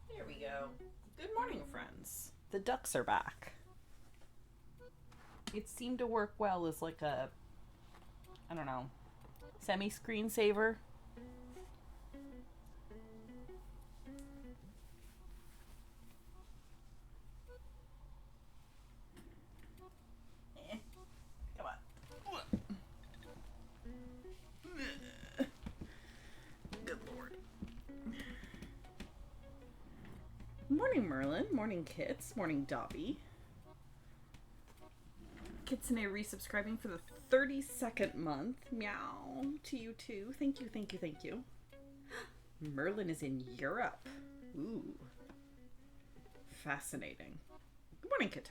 There we go. Good morning, friends. The ducks are back. It seemed to work well as like a, I don't know, semi screensaver. Come on. Good lord. Morning, Merlin. Morning, Kits. Morning, Dobby. Kitsune resubscribing for the 32nd month. Meow to you too. Thank you, thank you, thank you. Merlin is in Europe. Ooh. Fascinating. Good morning, Kite.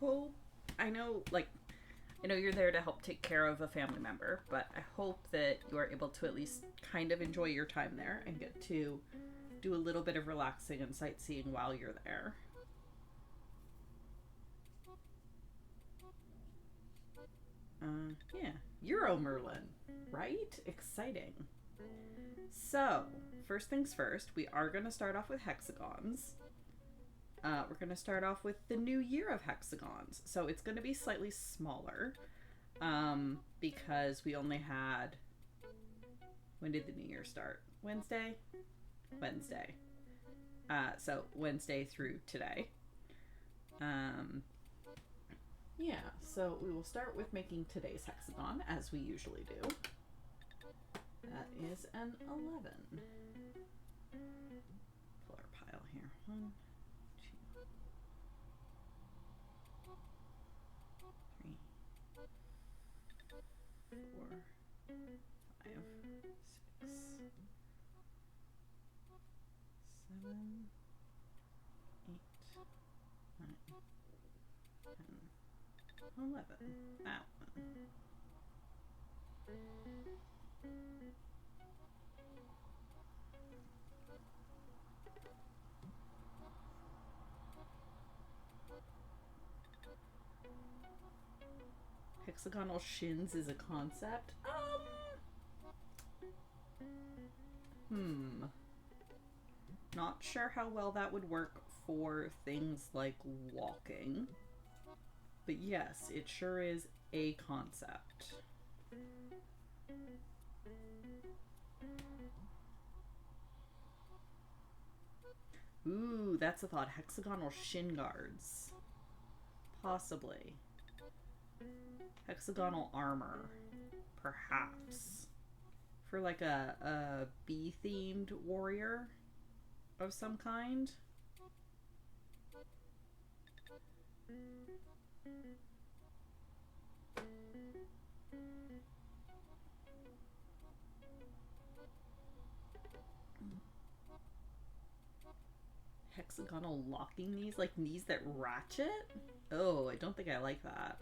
Well, I know, I know you're there to help take care of a family member, but I hope that you are able to at least kind of enjoy your time there and get to do a little bit of relaxing and sightseeing while you're there. Yeah, Euro Merlin, right? Exciting. So, first things first, we are going to start off with hexagons. We're going to start off with the new year of hexagons. So, it's going to be slightly smaller because we only had. When did the new year start? Wednesday? Wednesday. So, Wednesday through today. Yeah, so we will start with making today's hexagon, as we usually do. That is an 11. Pull our pile here. 1, 2, 3, 4, 5, 6, 7, 8, 9, 10, 11. That one. Hexagonal shins is a concept. Not sure how well that would work for things like walking. But yes, it sure is a concept. Ooh, that's a thought. Hexagonal shin guards. Possibly. Hexagonal armor. Perhaps. For like a bee-themed warrior of some kind. Hexagonal locking knees? Like knees that ratchet? Oh, I don't think I like that.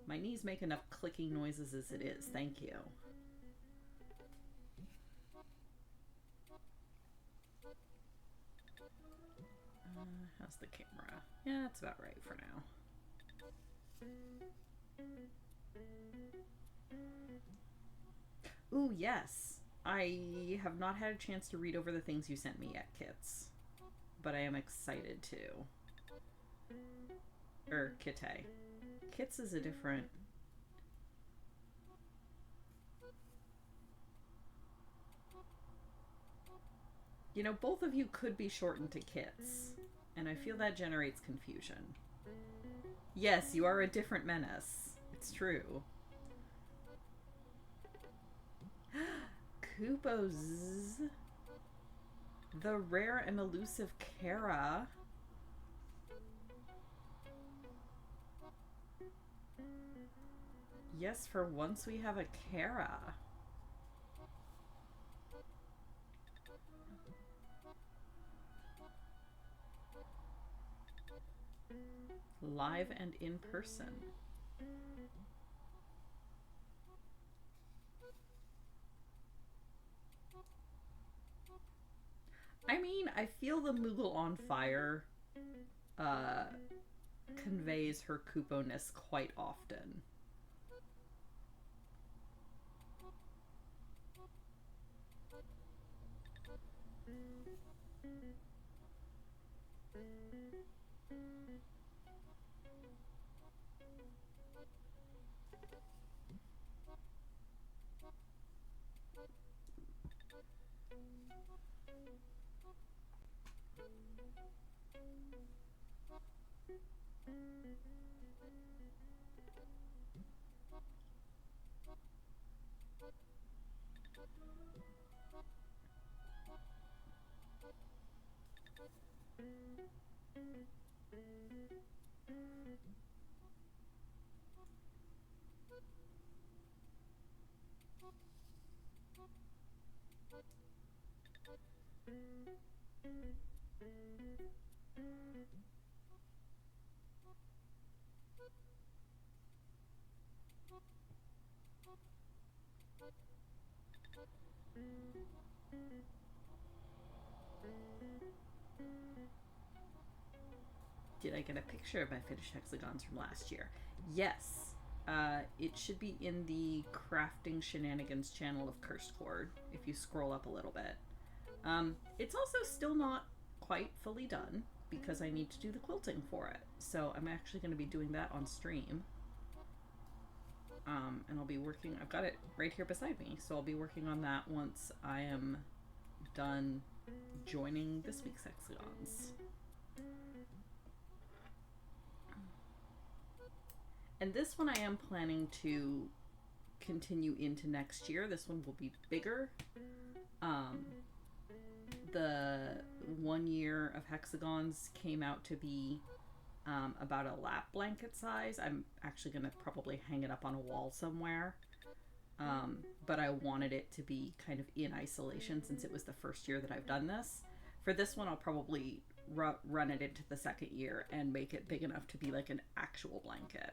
My knees make enough clicking noises as it is. Thank you. How's the camera? Yeah, that's about right for now. Ooh, yes. I have not had a chance to read over the things you sent me yet, Kits. But I am excited to. Kite. Kits is a different... You know, both of you could be shortened to Kits. And I feel that generates confusion. Yes, you are a different menace. It's true. Kupos. The rare and elusive Kara. Yes, for once we have a Kara. Live and in person. I mean, I feel the Moogle on fire conveys her Kupo-ness quite often. Did I get a picture of my finished hexagons from last year? Yes. It should be in the Crafting Shenanigans channel of Cursed Chord if you scroll up a little bit. It's also still not quite fully done because I need to do the quilting for it. So I'm actually going to be doing that on stream. And I'll be working, I've got it right here beside me, so I'll be working on that once I am done joining this week's hexagons. And this one I am planning to continue into next year. This one will be bigger. The 1 year of hexagons came out to be about a lap blanket size. I'm actually going to probably hang it up on a wall somewhere. But I wanted it to be kind of in isolation since it was the first year that I've done this. For this one, I'll probably run it into the second year and make it big enough to be like an actual blanket.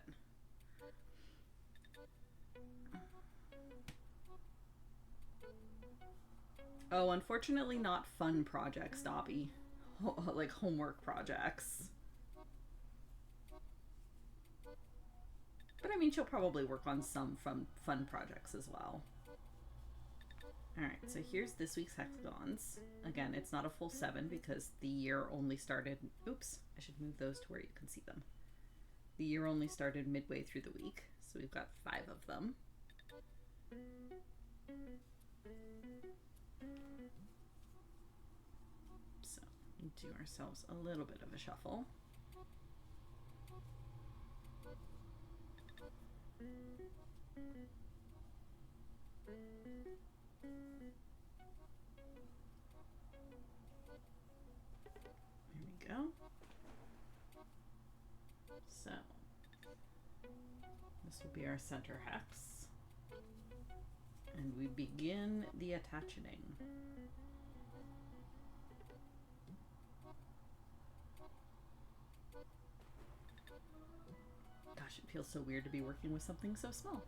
Oh, unfortunately not fun projects, Dobby. Like homework projects. But I mean, she'll probably work on some fun projects as well. Alright, so here's this week's hexagons. Again, it's not a full 7 because the year only started... Oops, I should move those to where you can see them. The year only started midway through the week, so we've got 5 of them. So, do ourselves a little bit of a shuffle. There we go. So, this will be our center hex. And we begin the attaching. Gosh, it feels so weird to be working with something so small.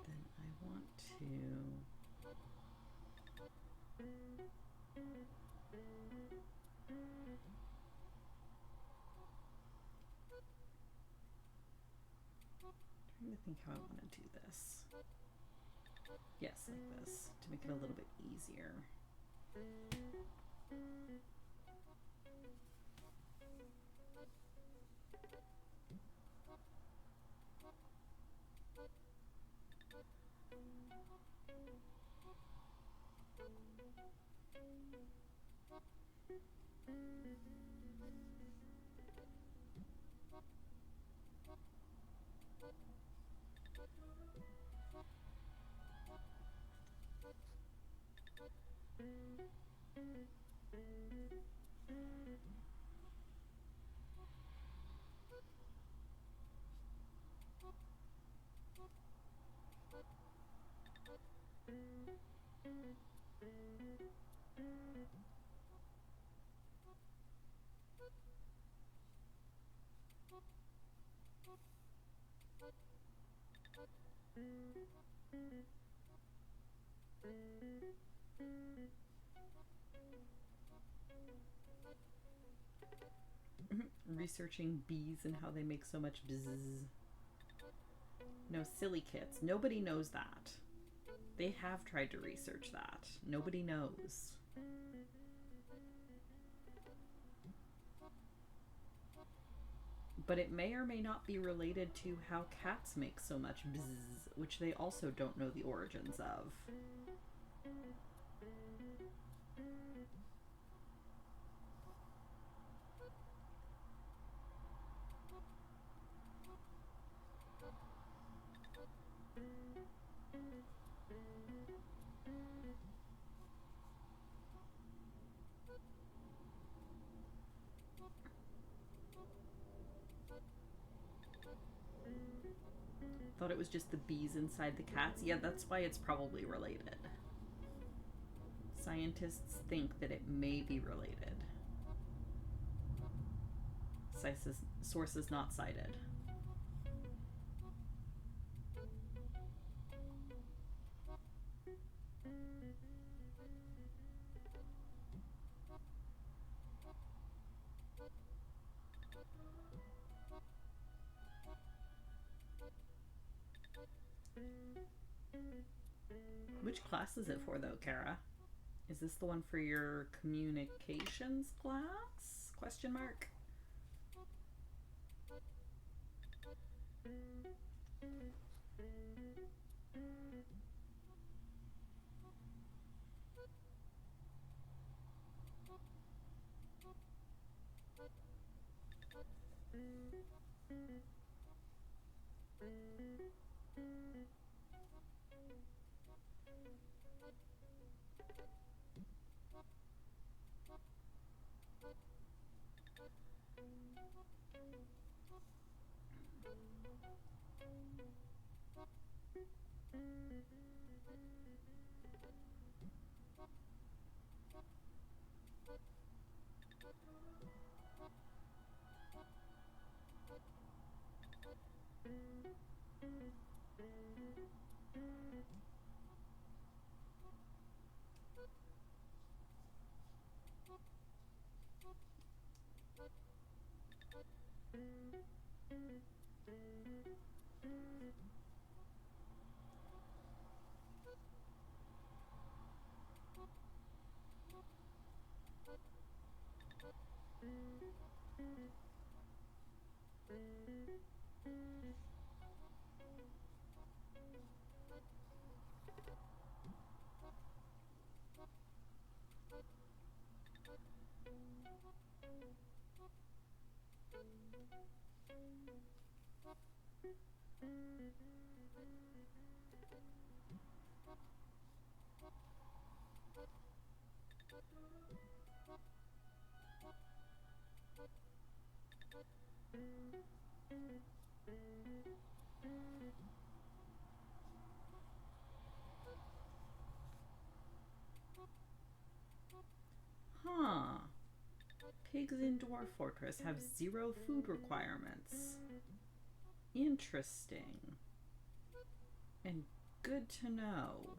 Then I want to trying to think how I want to do this. Yes, like this, to make it a little bit easier. Researching bees and how they make so much bzzz. No, silly kids. Nobody knows that. They have tried to research that. Nobody knows. But it may or may not be related to how cats make so much bzzz, which they also don't know the origins of. Thought it was just the bees inside the cats. Yeah, that's why it's probably related. Scientists think that it may be related. Sources not cited. Which class is it for, though, Kara? Is this the one for your communications class? Question mark. Huh. Pigs in Dwarf Fortress have 0 food requirements. Interesting. And good to know.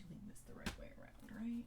Doing this the right way around, right?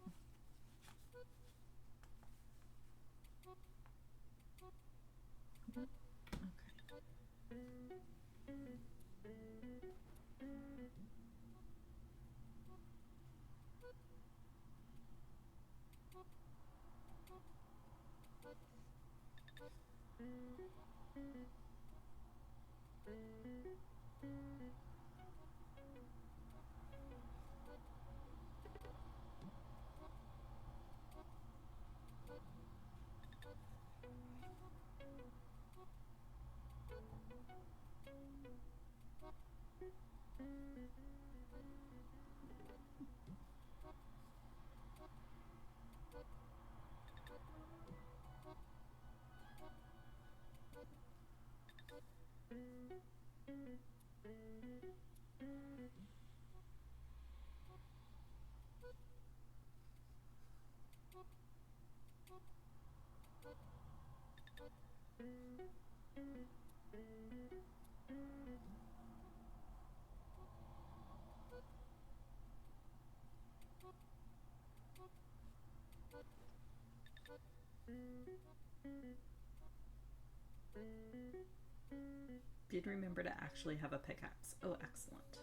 Did remember to actually have a pickaxe. Oh, excellent.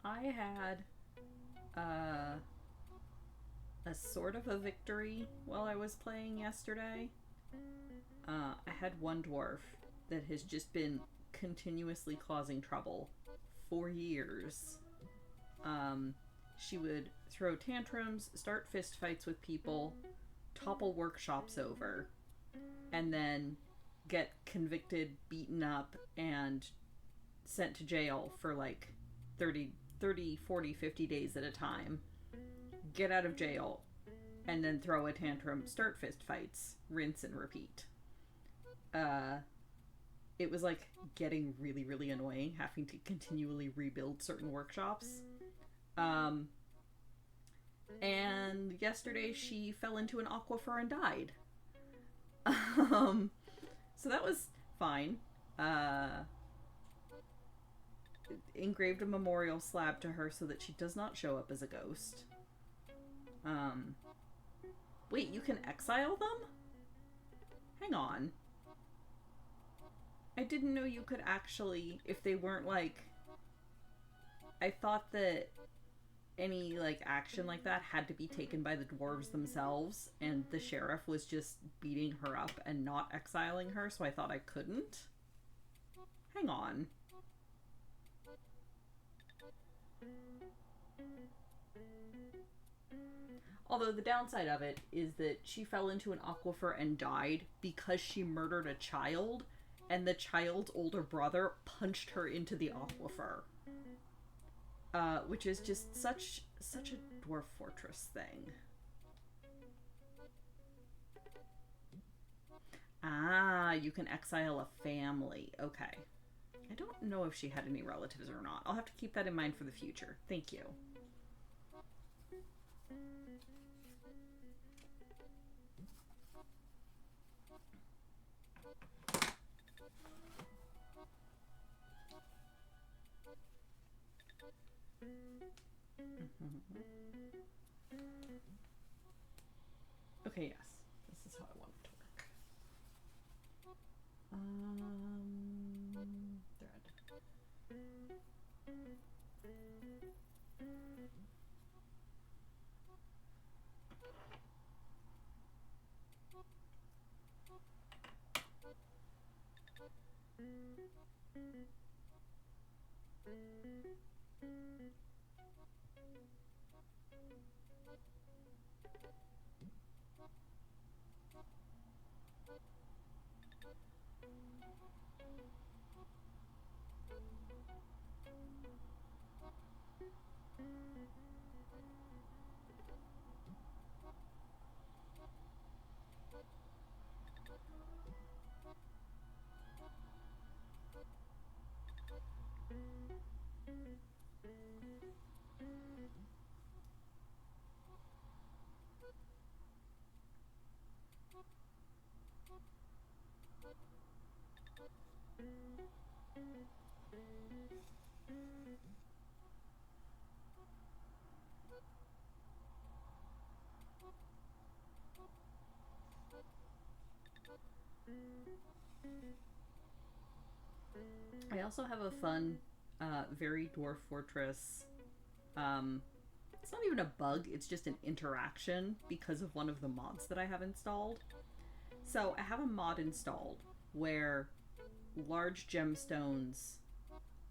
I had a sort of a victory while I was playing yesterday. I had one dwarf that has just been continuously causing trouble for years. She would throw tantrums, start fist fights with people, topple workshops over, and then get convicted, beaten up, and sent to jail for like 30, 40, 50 days at a time. Get out of jail, and then throw a tantrum, start fist fights, rinse and repeat. It was like getting really, really annoying having to continually rebuild certain workshops. And yesterday she fell into an aquifer and died. So that was fine. Engraved a memorial slab to her so that she does not show up as a ghost. Wait, you can exile them? Hang on. I didn't know you could actually, if they weren't like... I thought that any like action like that had to be taken by the dwarves themselves, and the sheriff was just beating her up and not exiling her, so I thought I couldn't. Hang on. Although the downside of it is that she fell into an aquifer and died because she murdered a child, and the child's older brother punched her into the aquifer. Which is just such a dwarf fortress thing. Ah, you can exile a family. Okay. I don't know if she had any relatives or not. I'll have to keep that in mind for the future. Thank you. Okay, yes. This is how I want it to work. I also have a fun, very Dwarf Fortress. Um, it's not even a bug, it's just an interaction because of one of the mods that I have installed. So I have a mod installed where large gemstones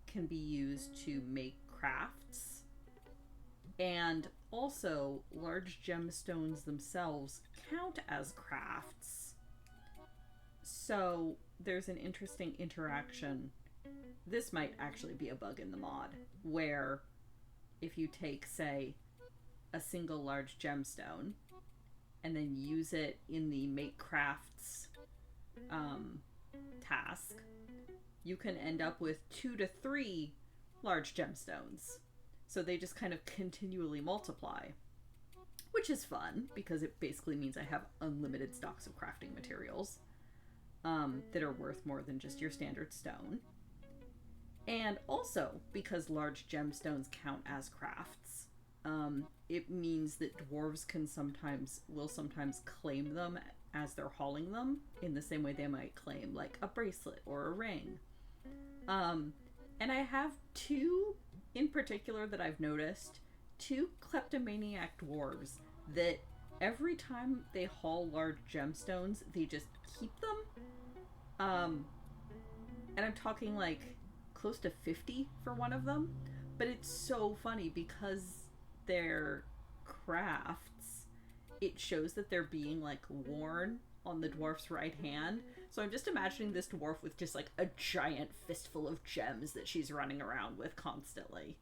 can be used to make crafts, and also large gemstones themselves count as crafts. So there's an interesting interaction. This might actually be a bug in the mod where if you take, say, a single large gemstone and then use it in the make crafts um, task, you can end up with 2 to 3 large gemstones. So they just kind of continually multiply, which is fun because it basically means I have unlimited stocks of crafting materials that are worth more than just your standard stone. And also, because large gemstones count as crafts, it means that dwarves will sometimes claim them as they're hauling them in the same way they might claim like a bracelet or a ring. And I have 2 in particular that I've noticed, 2 kleptomaniac dwarves that every time they haul large gemstones, they just keep them. And I'm talking like close to 50 for one of them. But it's so funny because they're crafts. It shows that they're being like worn on the dwarf's right hand. So I'm just imagining this dwarf with just like a giant fistful of gems that she's running around with constantly.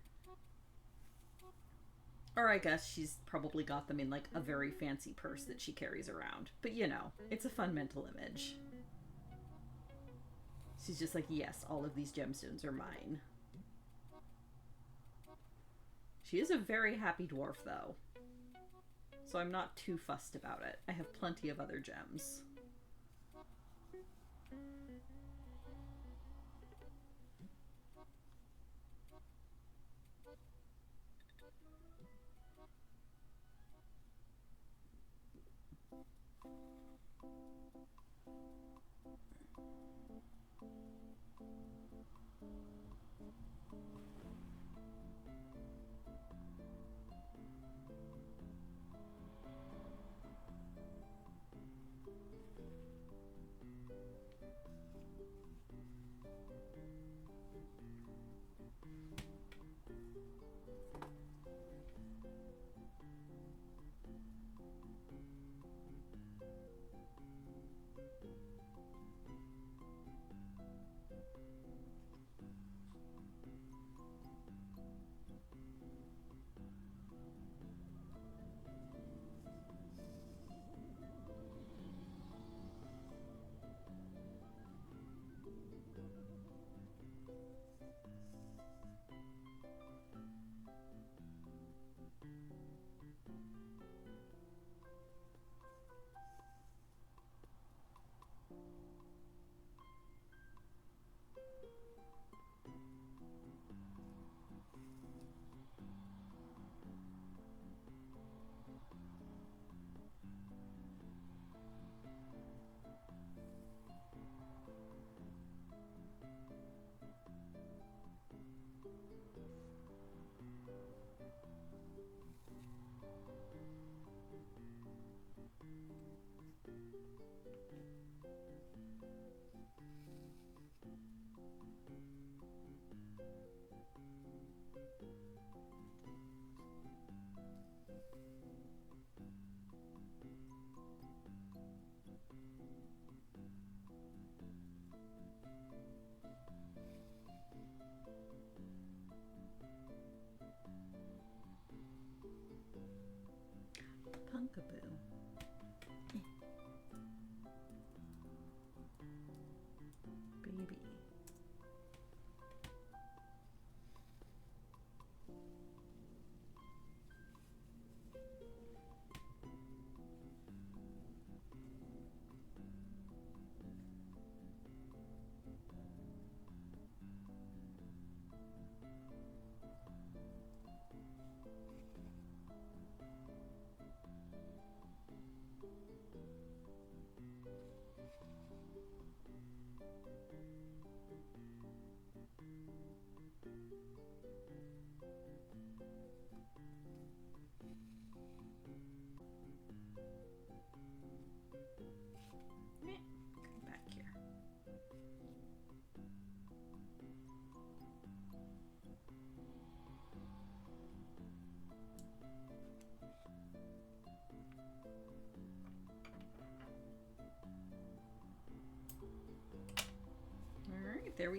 Or I guess she's probably got them in like a very fancy purse that she carries around. But you know, it's a fun mental image. She's just like, yes, all of these gemstones are mine. She is a very happy dwarf, though. So I'm not too fussed about it. I have plenty of other gems.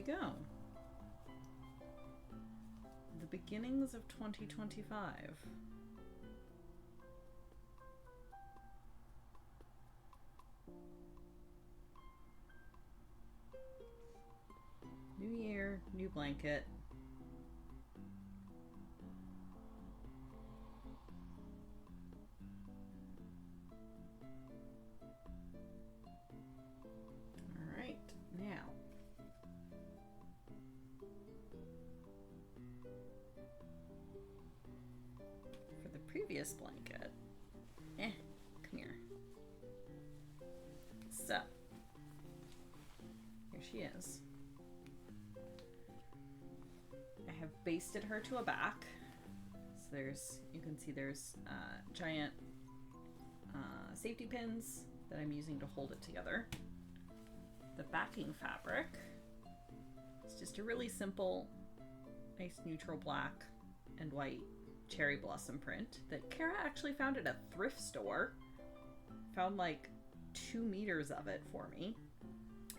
go. The beginnings of 2025. New year, new blanket. All right, now. For the previous blanket. Come here. So. Here she is. I have basted her to a back. So you can see there's giant safety pins that I'm using to hold it together. The backing fabric, it's just a really simple, nice neutral black and white cherry blossom print that Kara actually found at a thrift store. Found like 2 meters of it for me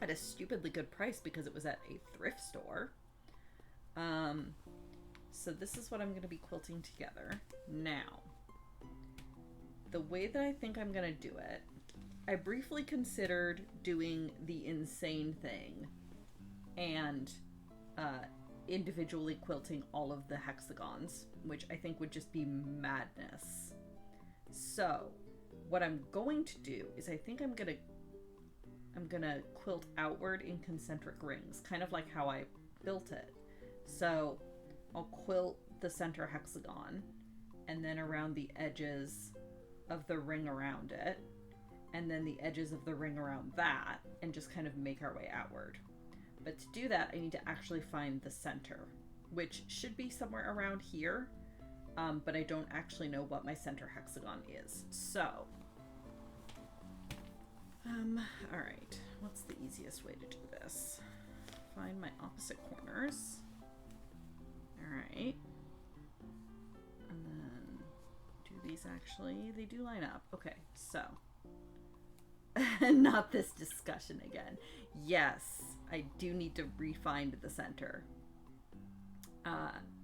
at a stupidly good price because it was at a thrift store. So this is what I'm going to be quilting together. Now, the way that I think I'm going to do it, I briefly considered doing the insane thing and individually quilting all of the hexagons, which I think would just be madness. So what I'm going to do is I think I'm gonna quilt outward in concentric rings, kind of like how I built it. So I'll quilt the center hexagon and then around the edges of the ring around it, and then the edges of the ring around that, and just kind of make our way outward. But to do that, I need to actually find the center, which should be somewhere around here, but I don't actually know what my center hexagon is. So, all right, what's the easiest way to do this? Find my opposite corners. All right. And then do these actually, they do line up. Okay, so. Not this discussion again. Yes, I do need to re-find the center.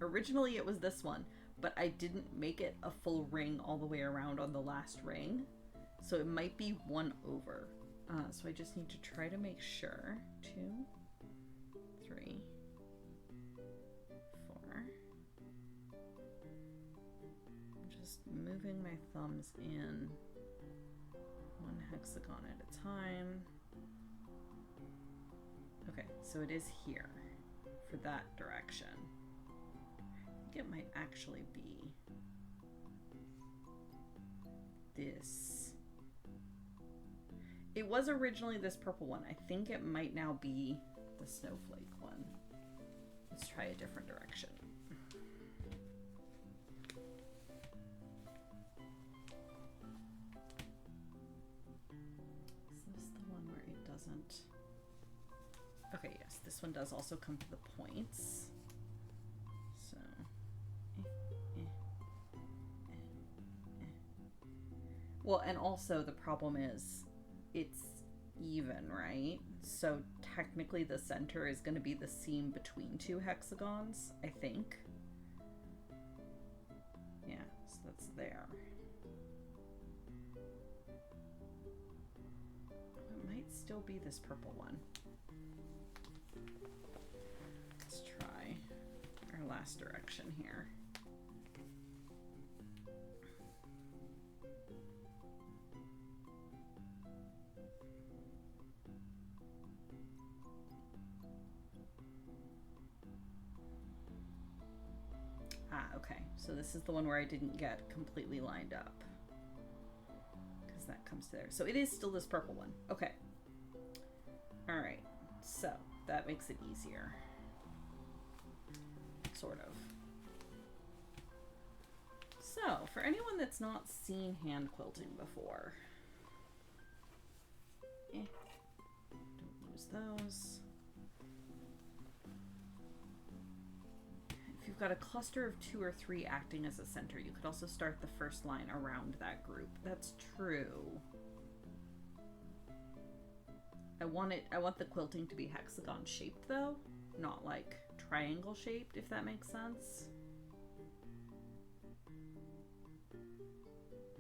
Originally it was this one, but I didn't make it a full ring all the way around on the last ring. So it might be one over. So I just need to try to make sure. 2, 3, 4. I'm just moving my thumbs in one hexagon at a time. Okay, so it is here for that direction. I think it might actually be this. It was originally this purple one. I think it might now be the snowflake one. Let's try a different direction. Is this the one where it doesn't? Okay, yes, this one does also come to the points. So, well, and also the problem is it's even, right? So technically the center is going to be the seam between 2 hexagons, I think. Yeah, so that's there. It might still be this purple one. Let's try our last direction here. Okay, so this is the one where I didn't get completely lined up, because that comes there. So it is still this purple one. Okay. All right, so that makes it easier. Sort of. So, for anyone that's not seen hand quilting before, don't use those. If you've got a cluster of 2 or 3 acting as a center, you could also start the first line around that group. That's true. I want the quilting to be hexagon shaped though, not like triangle shaped, if that makes sense.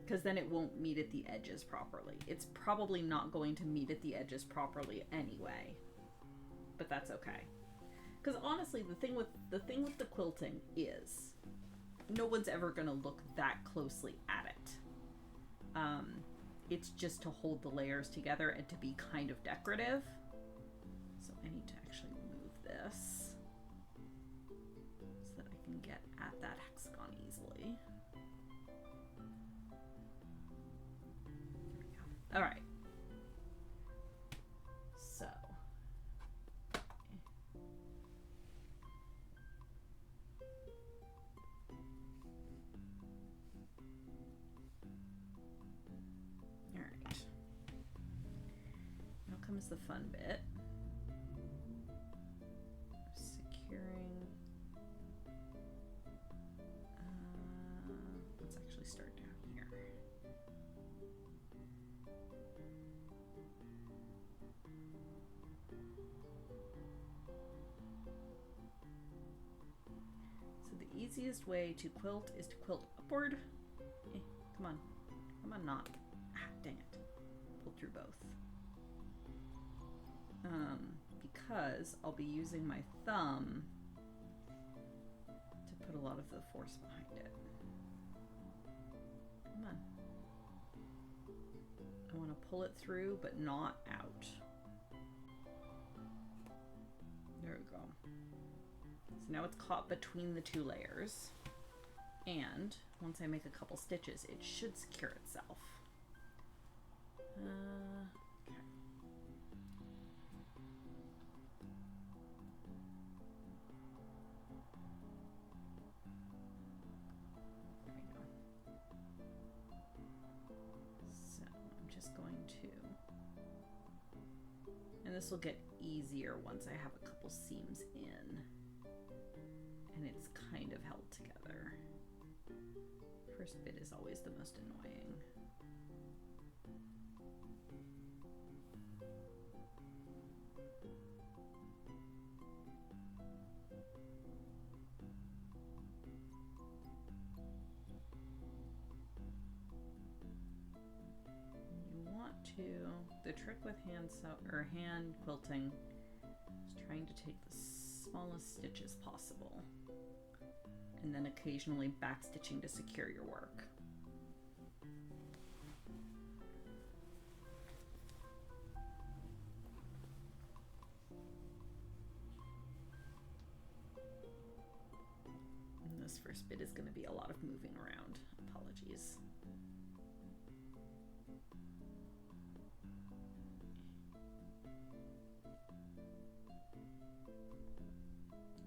Because then it won't meet at the edges properly. It's probably not going to meet at the edges properly anyway. But that's okay. Because honestly, the thing with the quilting is no one's ever going to look that closely at it. It's just to hold the layers together and to be kind of decorative. So I need to actually move this so that I can get at that hexagon easily. There we go. All right. So. All right. Now comes the fun bit. Securing. Let's actually start down here. So the easiest way to quilt is to quilt upward. Come on. Come on, not. Ah, dang it. Pull through both. Because I'll be using my thumb to put a lot of the force behind it. Come on. I want to pull it through, but not out. There we go. So now it's caught between the two layers. And once I make a couple stitches, it should secure itself. Okay. There we go. So I'm just going to, and this will get easier once I have a couple seams in and it's kind of held together. First bit is always the most annoying. You want to, the trick with hand quilting is trying to take the smallest stitches possible. And then occasionally backstitching to secure your work. And this first bit is going to be a lot of moving around. Apologies.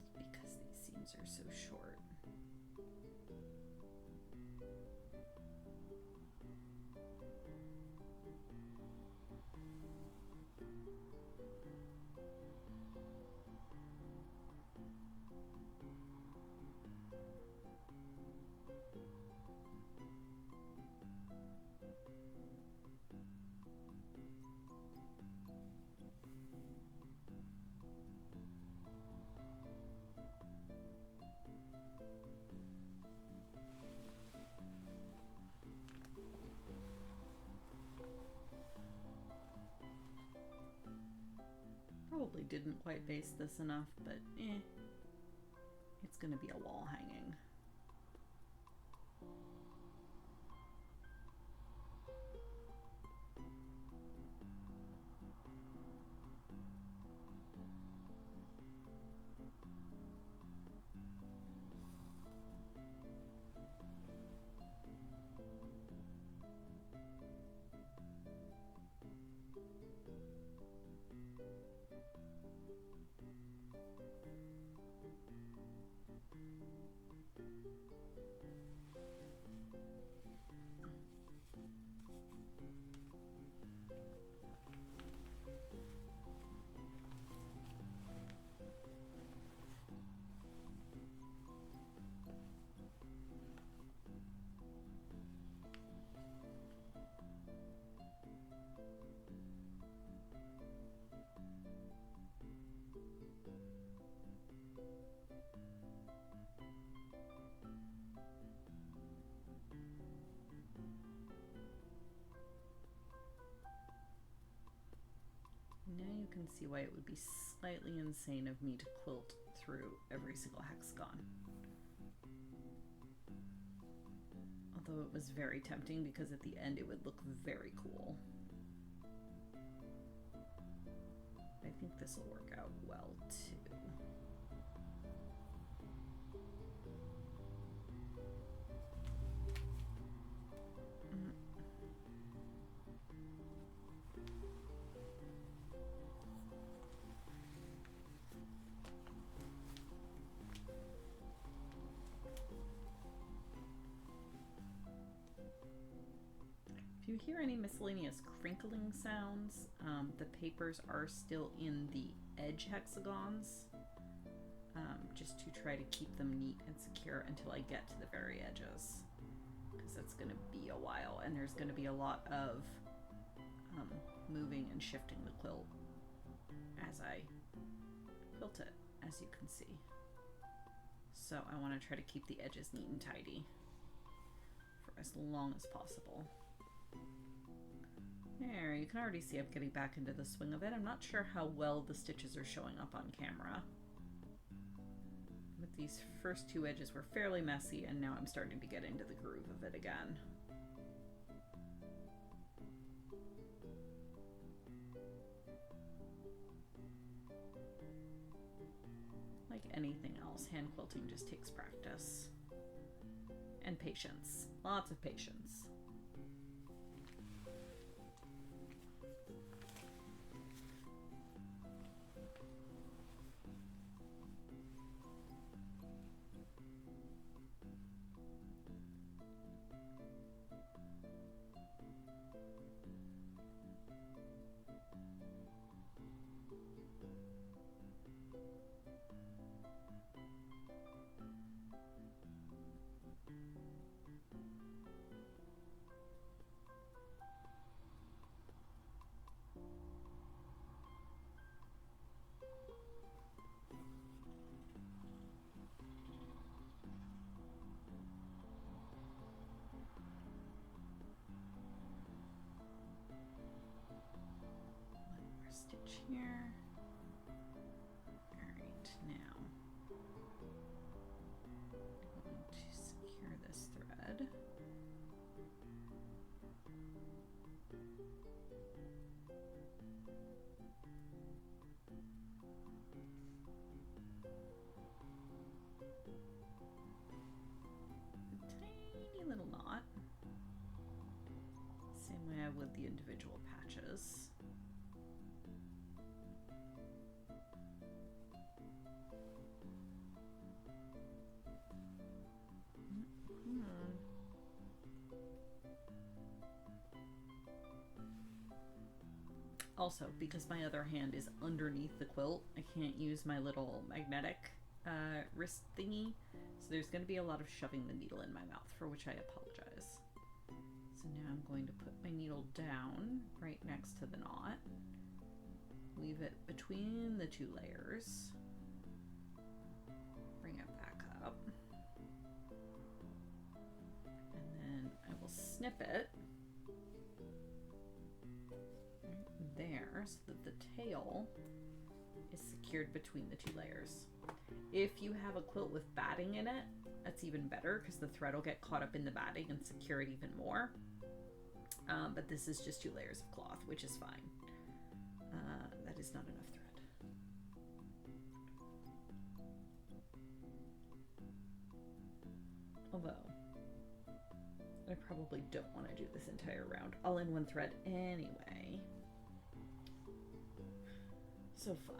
It's because these seams are so short. Probably didn't quite base this enough, but it's gonna be a wall hanging. can see why it would be slightly insane of me to quilt through every single hexagon. Although it was very tempting because at the end it would look very cool. I think this will work out well too. If you hear any miscellaneous crinkling sounds, the papers are still in the edge hexagons, just to try to keep them neat and secure until I get to the very edges, because that's going to be a while, and there's going to be a lot of moving and shifting the quilt as I quilt it, as you can see. So I want to try to keep the edges neat and tidy for as long as possible. There, you can already see I'm getting back into the swing of it. I'm not sure how well the stitches are showing up on camera. But these first two edges were fairly messy, and now I'm starting to get into the groove of it again. Like anything else, hand quilting just takes practice. And patience. Lots of patience. Stitch here. Alright, now I'm going to secure this thread. A tiny little knot. Same way I would the individual patches. Also, because my other hand is underneath the quilt, I can't use my little magnetic wrist thingy, so there's going to be a lot of shoving the needle in my mouth, for which I apologize. So now I'm going to put my needle down right next to the knot, weave it between the two layers, bring it back up, and then I will snip it there so that the tail is secured between the two layers. If you have a quilt with batting in it, that's even better because the thread will get caught up in the batting and secure it even more. But this is just 2 layers of cloth, which is fine. That is not enough thread. Although, I probably don't want to do this entire round all in one thread anyway. So fine.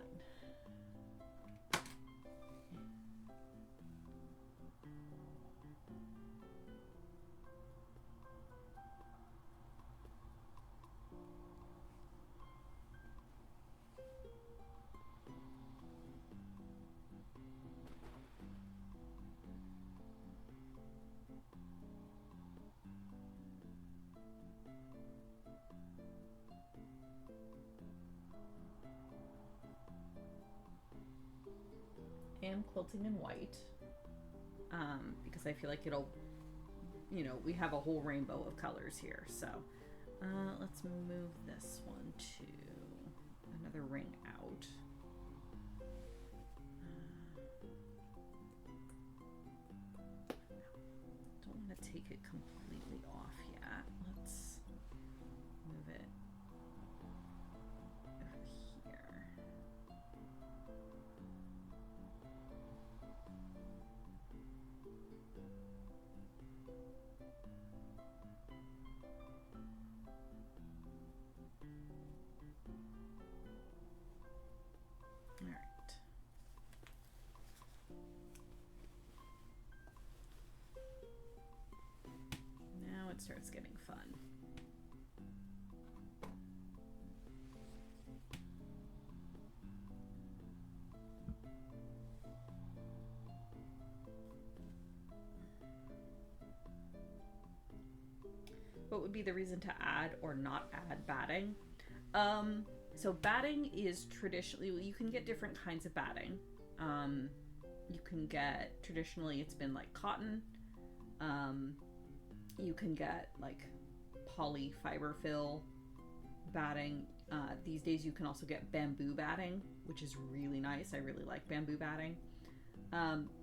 Am quilting in white because I feel like it'll, you know, we have a whole rainbow of colors here. So let's move this one to another ring it completely off yet. Let's move it over here. All right. Now it starts getting fun. What would be the reason to add or not add batting? So batting is traditionally, you can get different kinds of batting. You can get, traditionally it's been like cotton. You can get like poly fiber fill batting. These days you can also get bamboo batting, which is really nice. I really like bamboo batting.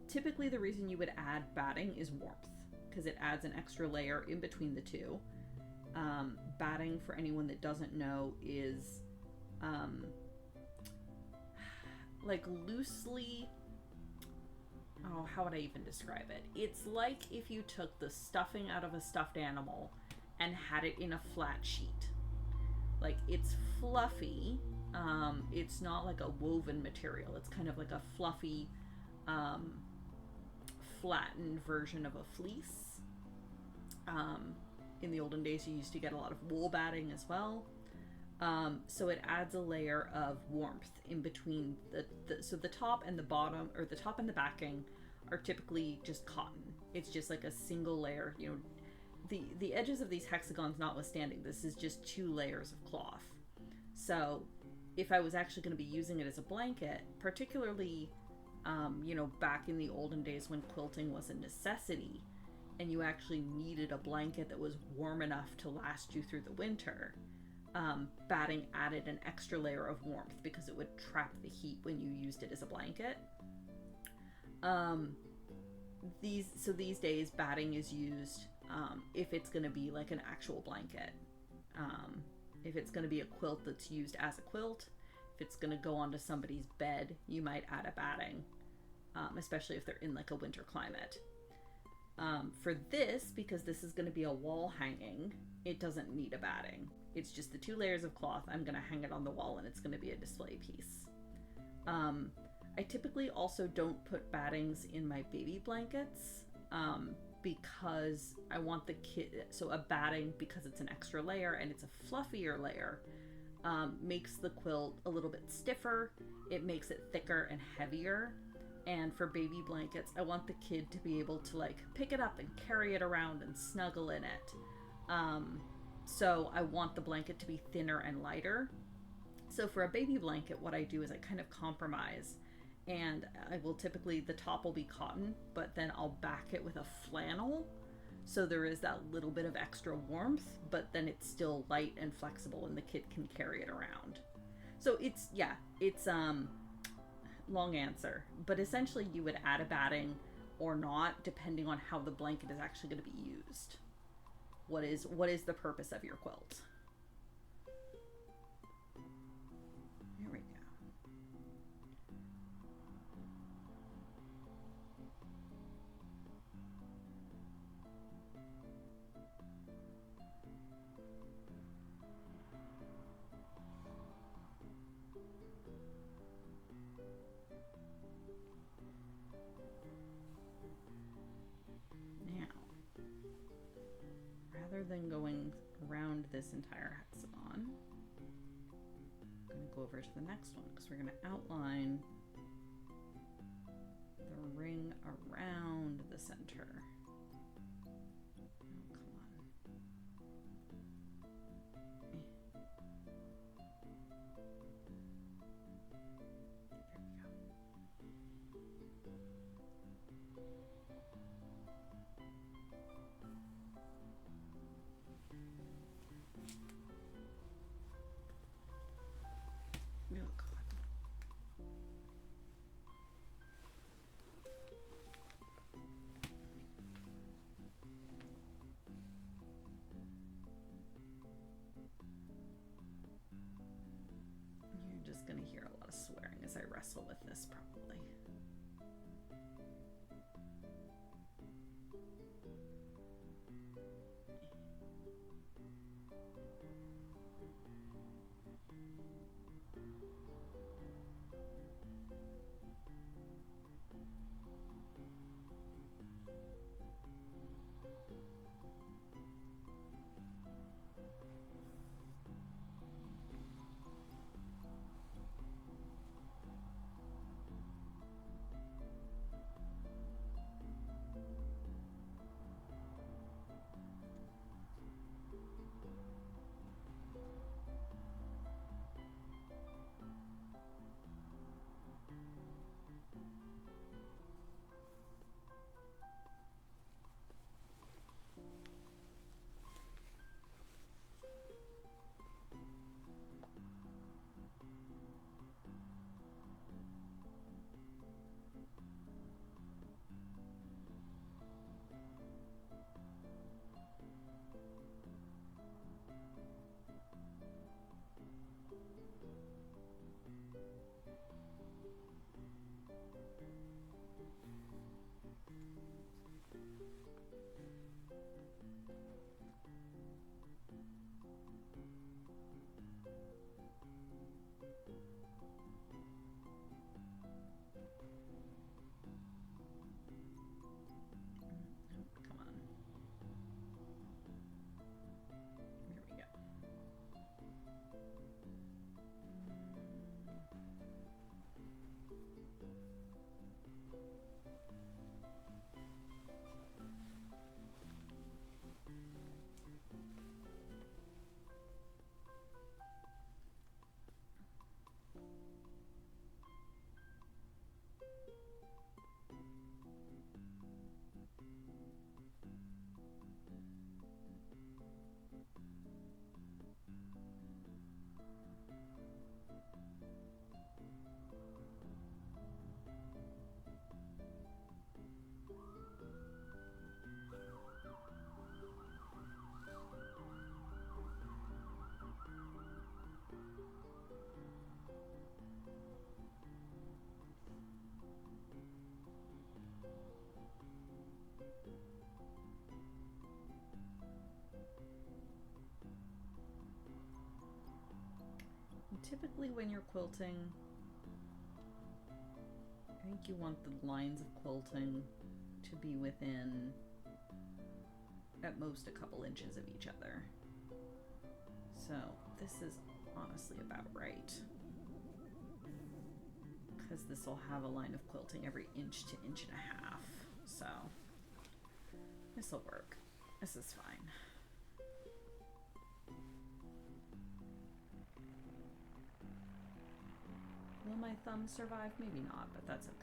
Typically the reason you would add batting is warmth, because it adds an extra layer in between the two. Batting, for anyone that doesn't know, is like loosely, oh, how would I even describe it? It's like if you took the stuffing out of a stuffed animal and had it in a flat sheet. Like, it's fluffy. It's not like a woven material. It's kind of like a fluffy, flattened version of a fleece. In the olden days, you used to get a lot of wool batting as well. So it adds a layer of warmth in between so the top and the bottom, or the top and the backing, are typically just cotton. It's just like a single layer. You know, the edges of these hexagons notwithstanding, this is just 2 layers of cloth. So if I was actually going to be using it as a blanket, particularly, you know, back in the olden days when quilting was a necessity, and you actually needed a blanket that was warm enough to last you through the winter, batting added an extra layer of warmth because it would trap the heat when you used it as a blanket. These days batting is used if it's going to be like an actual blanket. If it's going to be a quilt that's used as a quilt, if it's going to go onto somebody's bed, you might add a batting, especially if they're in like a winter climate. For this, because this is going to be a wall hanging, it doesn't need a batting. It's just the 2 layers of cloth. I'm going to hang it on the wall and it's going to be a display piece. I typically also don't put battings in my baby blankets because I want the kid, so a batting, because it's an extra layer and it's a fluffier layer, makes the quilt a little bit stiffer. It makes it thicker and heavier. And for baby blankets, I want the kid to be able to like pick it up and carry it around and snuggle in it. So I want the blanket to be thinner and lighter. So for a baby blanket, what I do is I kind of compromise, and I will typically, the top will be cotton, but then I'll back it with a flannel. So there is that little bit of extra warmth, but then it's still light and flexible and the kid can carry it around. So it's long answer, but essentially you would add a batting or not, depending on how the blanket is actually going to be used. What is the purpose of your quilt? Here we go. Rather than going around this entire hexagon, I'm going to go over to the next one because we're going to outline the ring around the center. Oh, come on. There we go. Oh, God. pencil with this probably. Come on. Here we go. Typically when you're quilting, I think you want the lines of quilting to be within at most a couple inches of each other. So this is honestly about right, because this will have a line of quilting every inch to inch and a half. So this will work. This is fine. Will my thumb survive? Maybe not, but that's okay.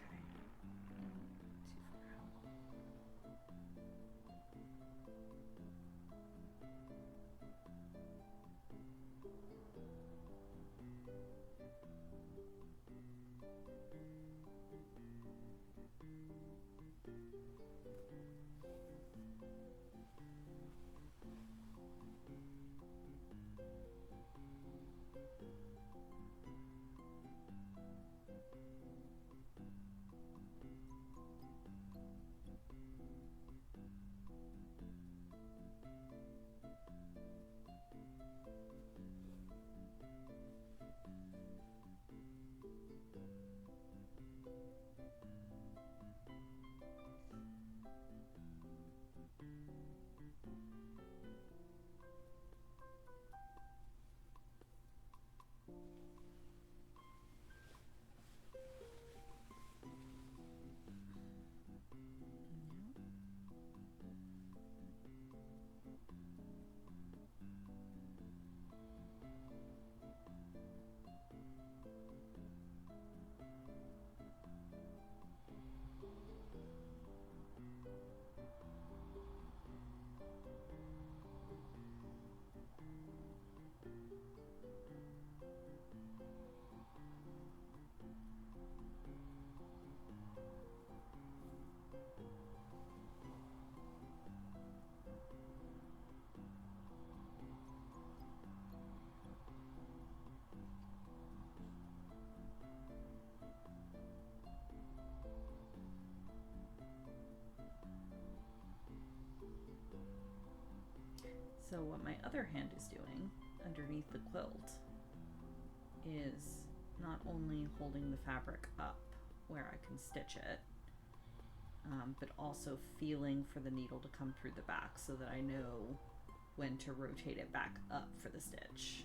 So what my other hand is doing underneath the quilt is not only holding the fabric up where I can stitch it, but also feeling for the needle to come through the back so that I know when to rotate it back up for the stitch.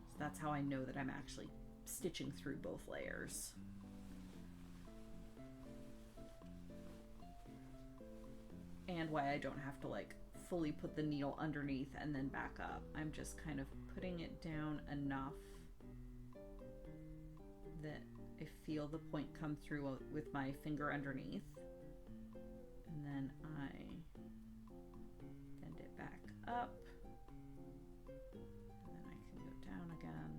So that's how I know that I'm actually stitching through both layers. And why I don't have to like fully put the needle underneath and then back up. I'm just kind of putting it down enough that I feel the point come through with my finger underneath, and then I bend it back up, and then I can go down again,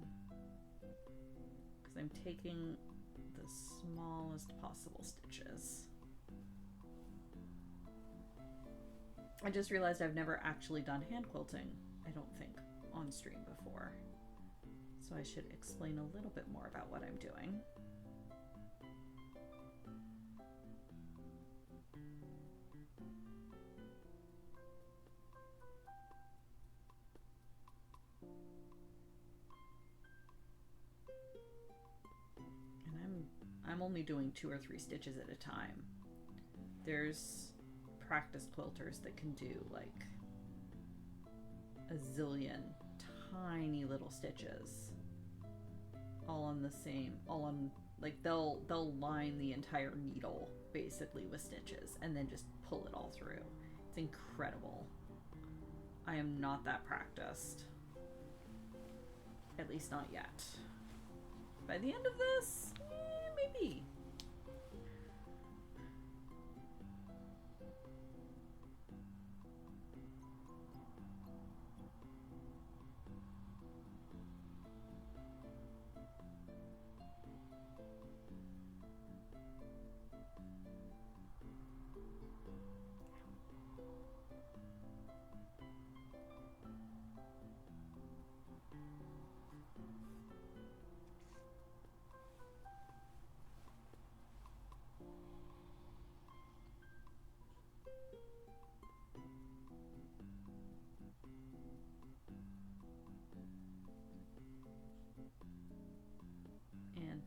because I'm taking the smallest possible stitches. I just realized I've never actually done hand quilting, I don't think, on stream before. So I should explain a little bit more about what I'm doing. And I'm only doing 2 or 3 stitches at a time. There's practice quilters that can do like a zillion tiny little stitches all on the same, all on, like they'll line the entire needle basically with stitches and then just pull it all through. It's incredible. I am not that practiced, at least not yet. By the end of this, maybe.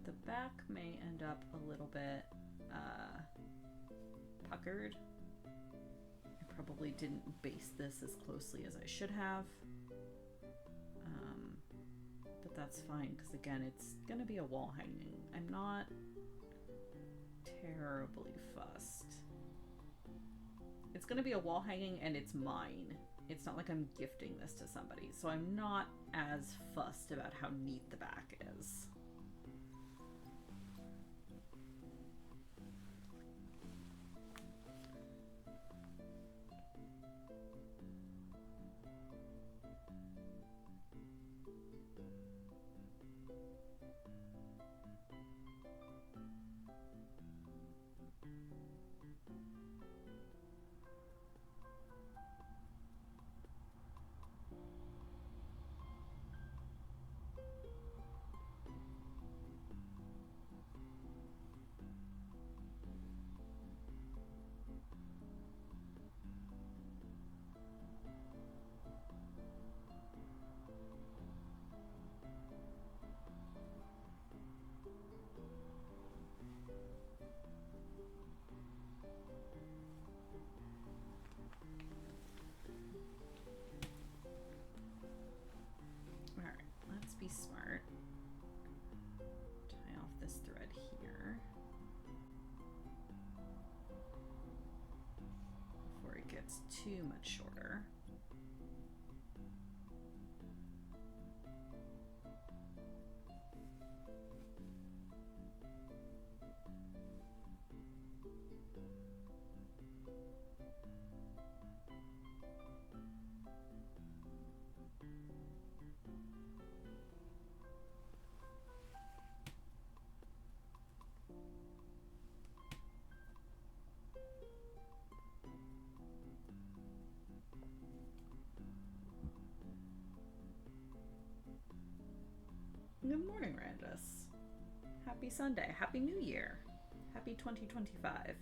The back may end up a little bit puckered. I probably didn't base this as closely as I should have. But that's fine, because again, it's going to be a wall hanging. I'm not terribly fussed. It's going to be a wall hanging and it's mine. It's not like I'm gifting this to somebody, so I'm not as fussed about how neat the back is. Be smart. Tie off this thread here before it gets too much shorter. Good morning, Randus. Happy Sunday. Happy New Year. Happy 2025.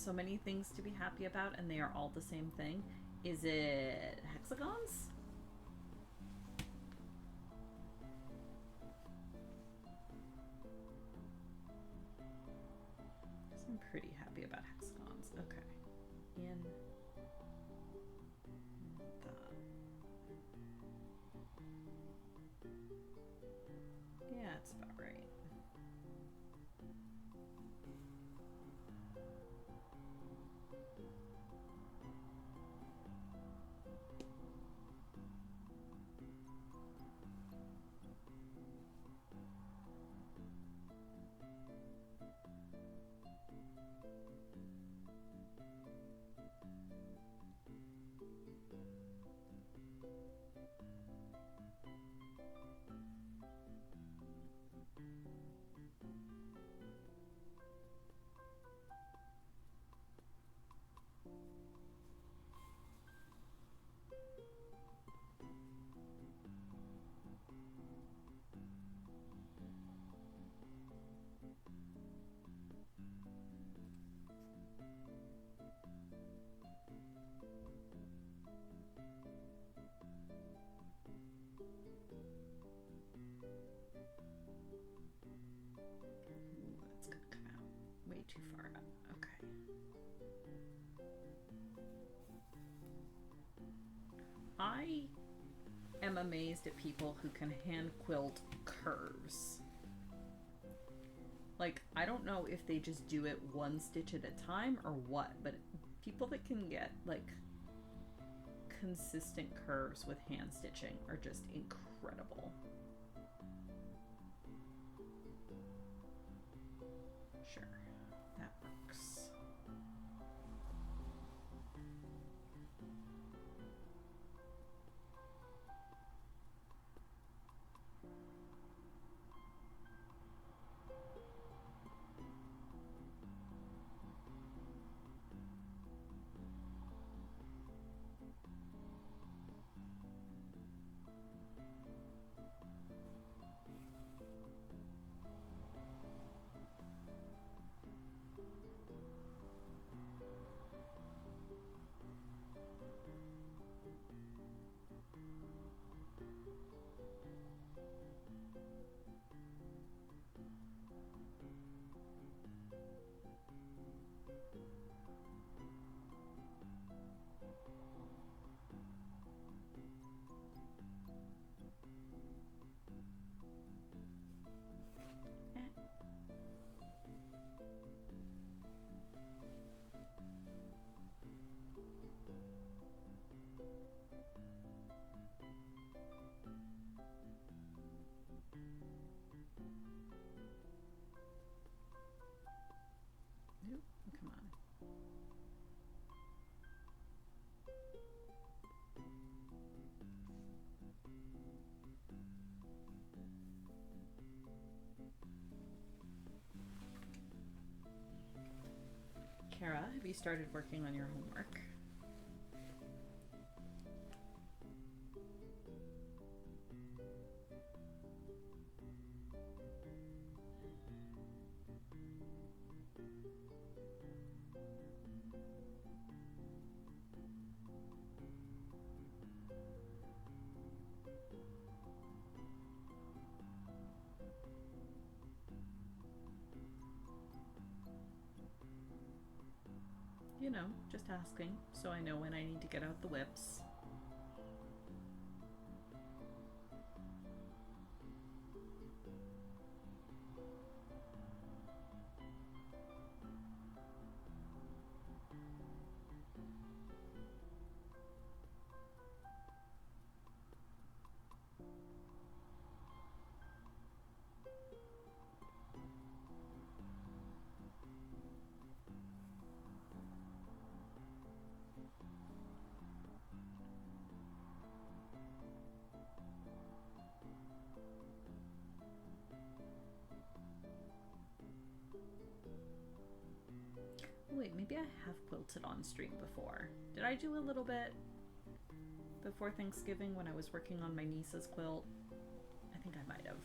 so many things to be happy about, and they are all the same thing. Is it hexagons? I'm pretty happy about hexagons. Okay. In the... Yeah, it's about right. That's gonna come out way too far up. Okay. I am amazed at people who can hand quilt curves. Like, I don't know if they just do it one stitch at a time or what, but people that can get, like, consistent curves with hand stitching are just incredible. Sure, that works. Nope, come on. Kara, have you started working on your homework? You know, just asking, so I know when I need to get out the whips. Wait, maybe I have quilted on stream before. Did I do a little bit before Thanksgiving when I was working on my niece's quilt? I think I might have.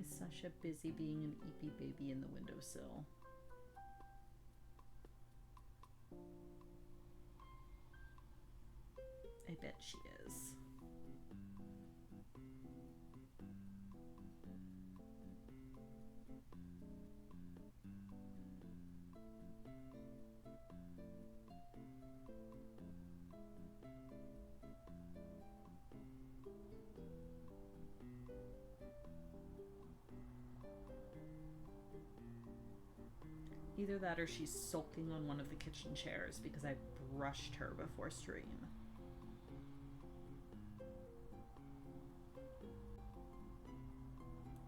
Is Sasha busy being an eepy baby in the windowsill? I bet she is. Either that or she's sulking on one of the kitchen chairs because I brushed her before stream.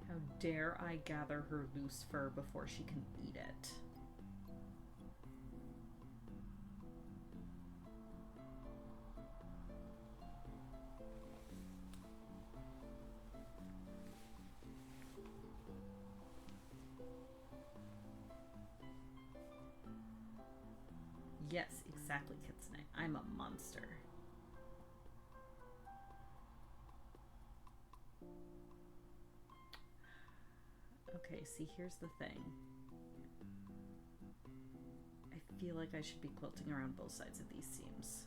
How dare I gather her loose fur before she can eat it? Yes, exactly, Kitsune. I'm a monster. Okay, see, here's the thing. I feel like I should be quilting around both sides of these seams.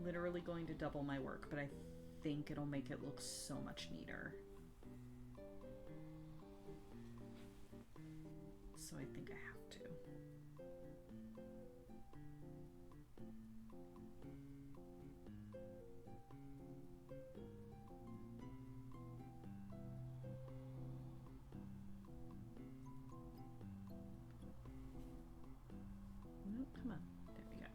Literally going to double my work, but I think it'll make it look so much neater. So I think I have to. Nope, come on. There we go.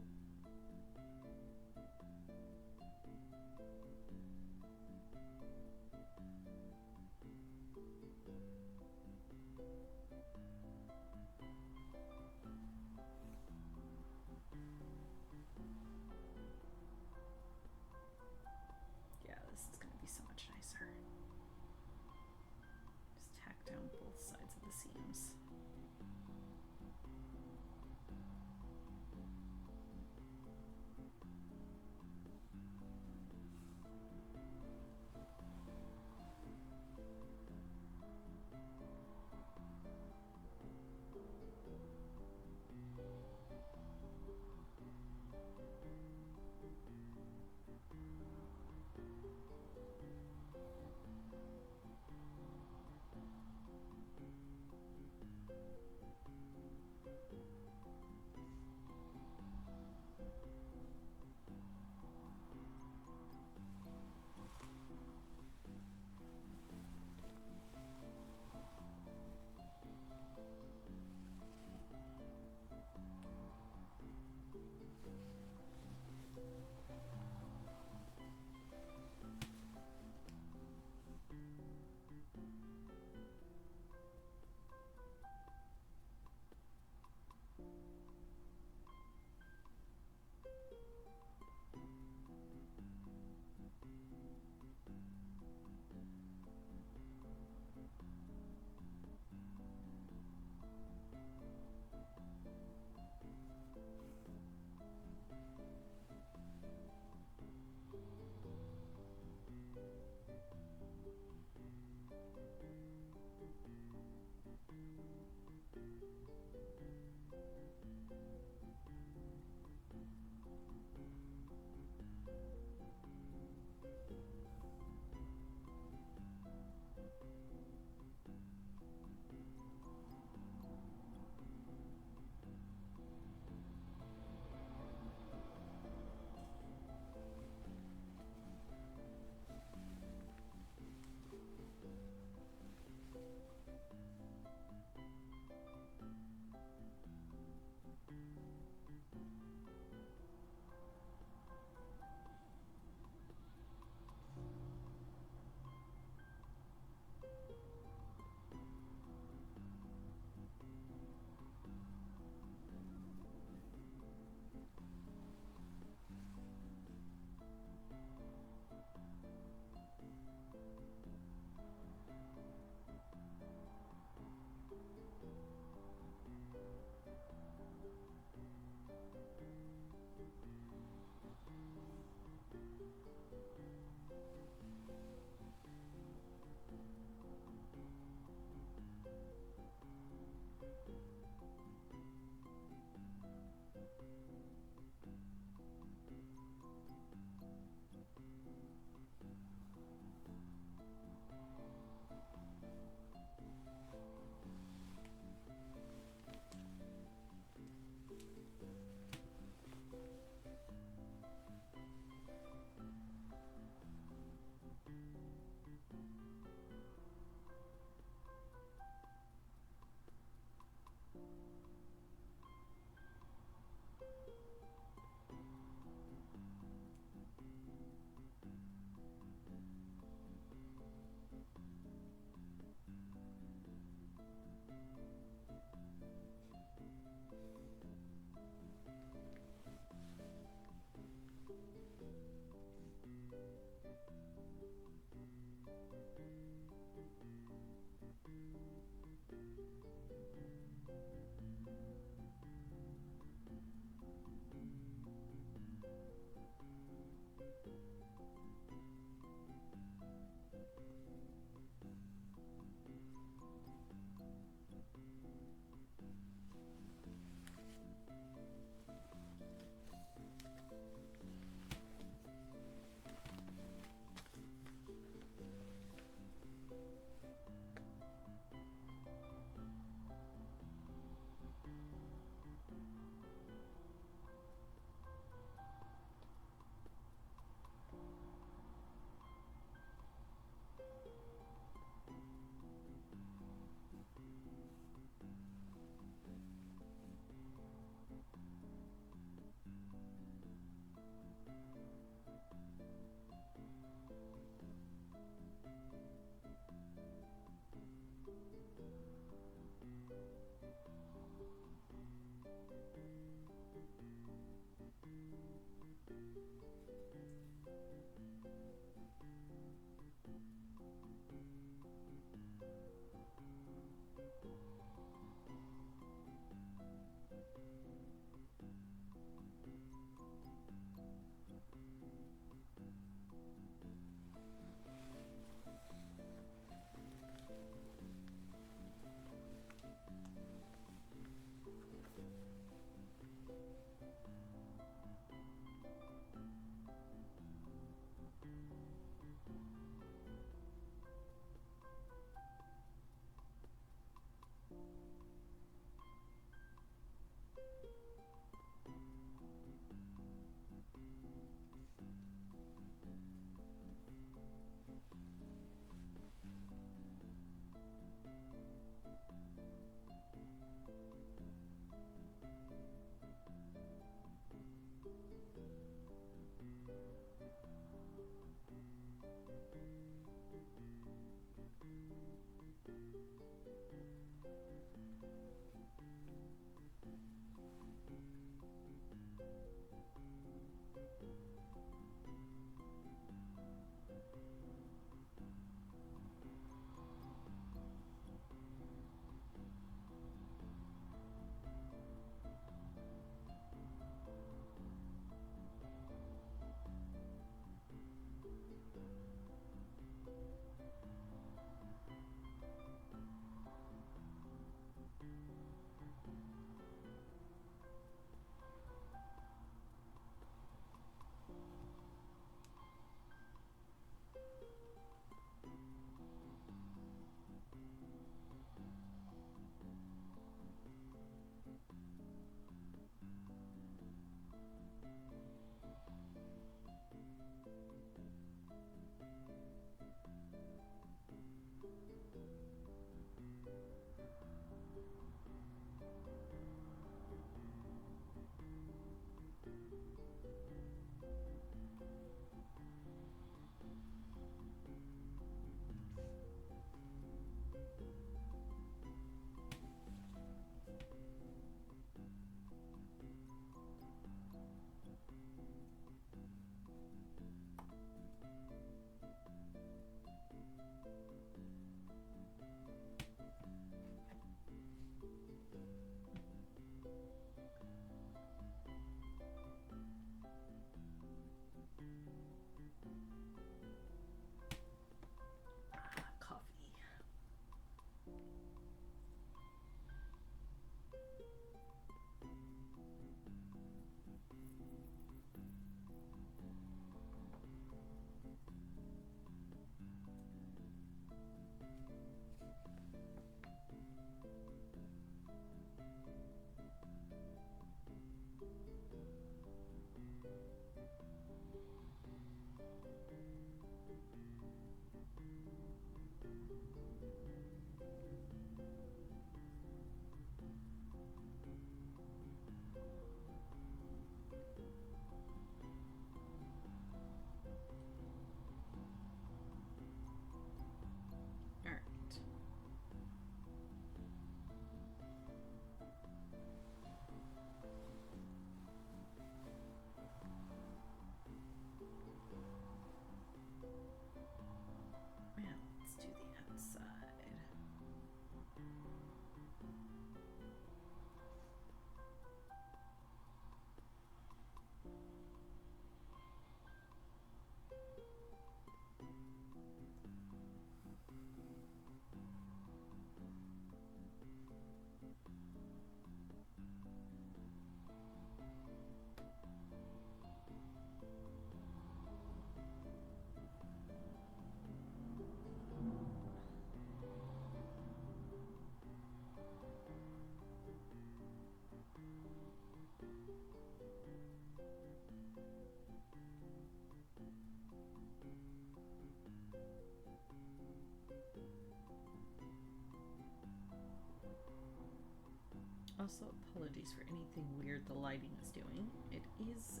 Also, apologies for anything weird the lighting is doing. It is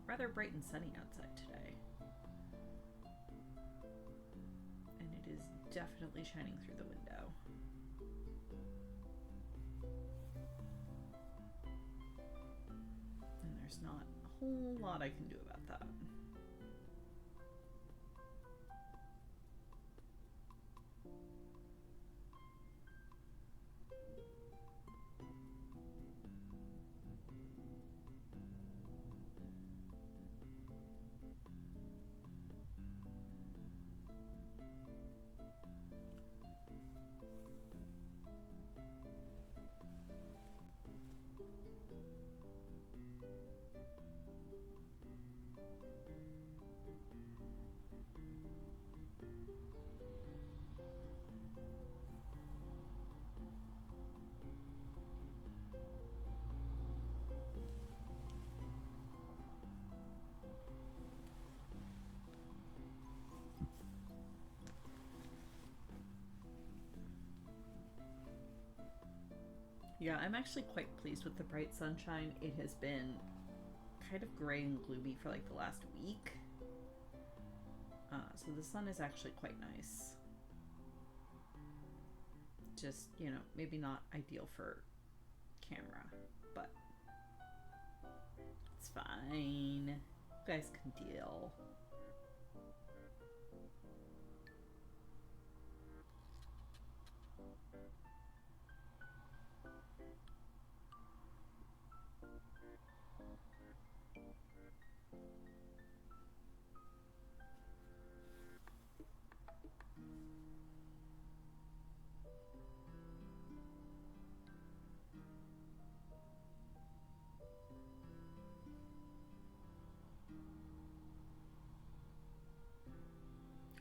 rather bright and sunny outside today. And it is definitely shining through the window. And there's not a whole lot I can do about that. Yeah, I'm actually quite pleased with the bright sunshine. It has been kind of gray and gloomy for like the last week. So the sun is actually quite nice. Just, you know, maybe not ideal for camera, but it's fine. You guys can deal.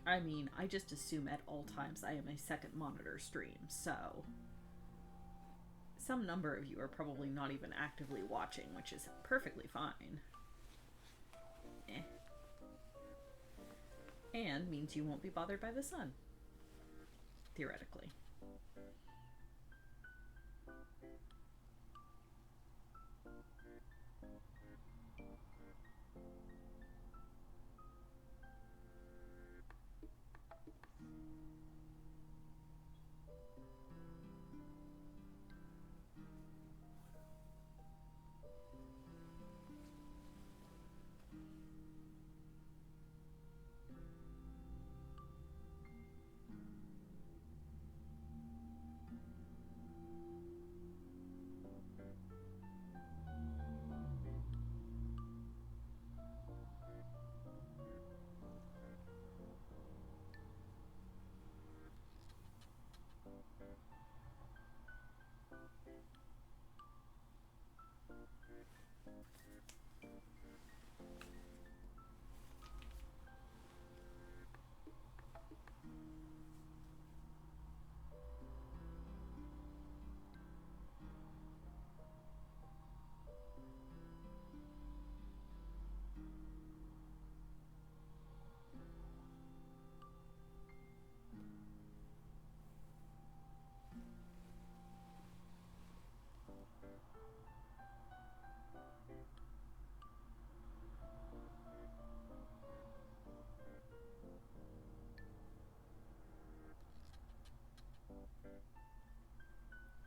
I mean, I just assume at all times I am a second monitor stream, so some number of you are probably not even actively watching, which is perfectly fine. And means you won't be bothered by the sun. Theoretically.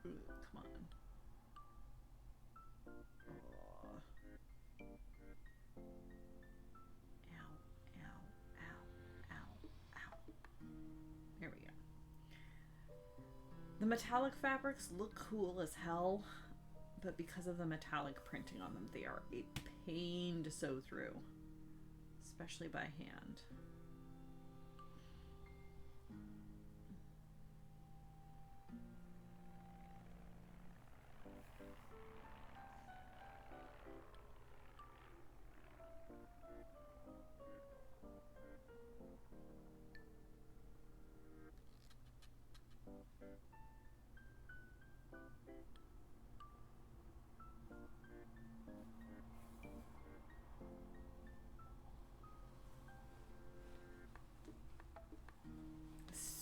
Ooh, come on. Oh. Ow, ow, ow, ow, ow. There we go. The metallic fabrics look cool as hell, but because of the metallic printing on them, they are a pain to sew through, especially by hand.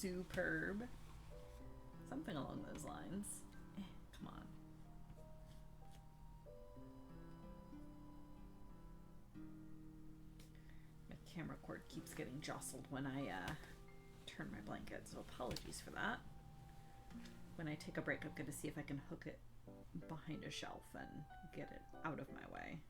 Superb. Something along those lines. Come on. camera cord keeps getting jostled when I turn my blanket, so apologies for that. When I take a break, I'm going to see if I can hook it behind a shelf and get it out of my way.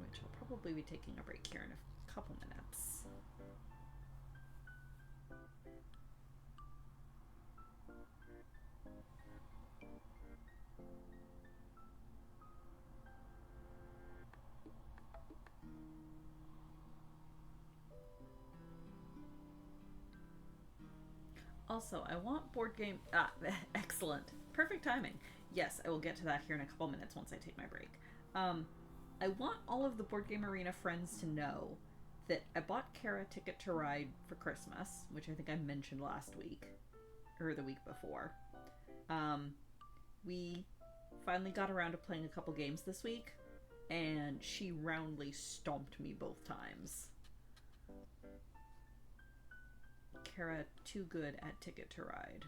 Which I'll probably be taking a break here in a couple minutes. Also, I want board game... excellent. Perfect timing. Yes, I will get to that here in a couple minutes once I take my break. I want all of the Board Game Arena friends to know that I bought Kara Ticket to Ride for Christmas, which I think I mentioned last week, or the week before. We finally got around to playing a couple games this week, and she roundly stomped me both times. Kara too good at Ticket to Ride.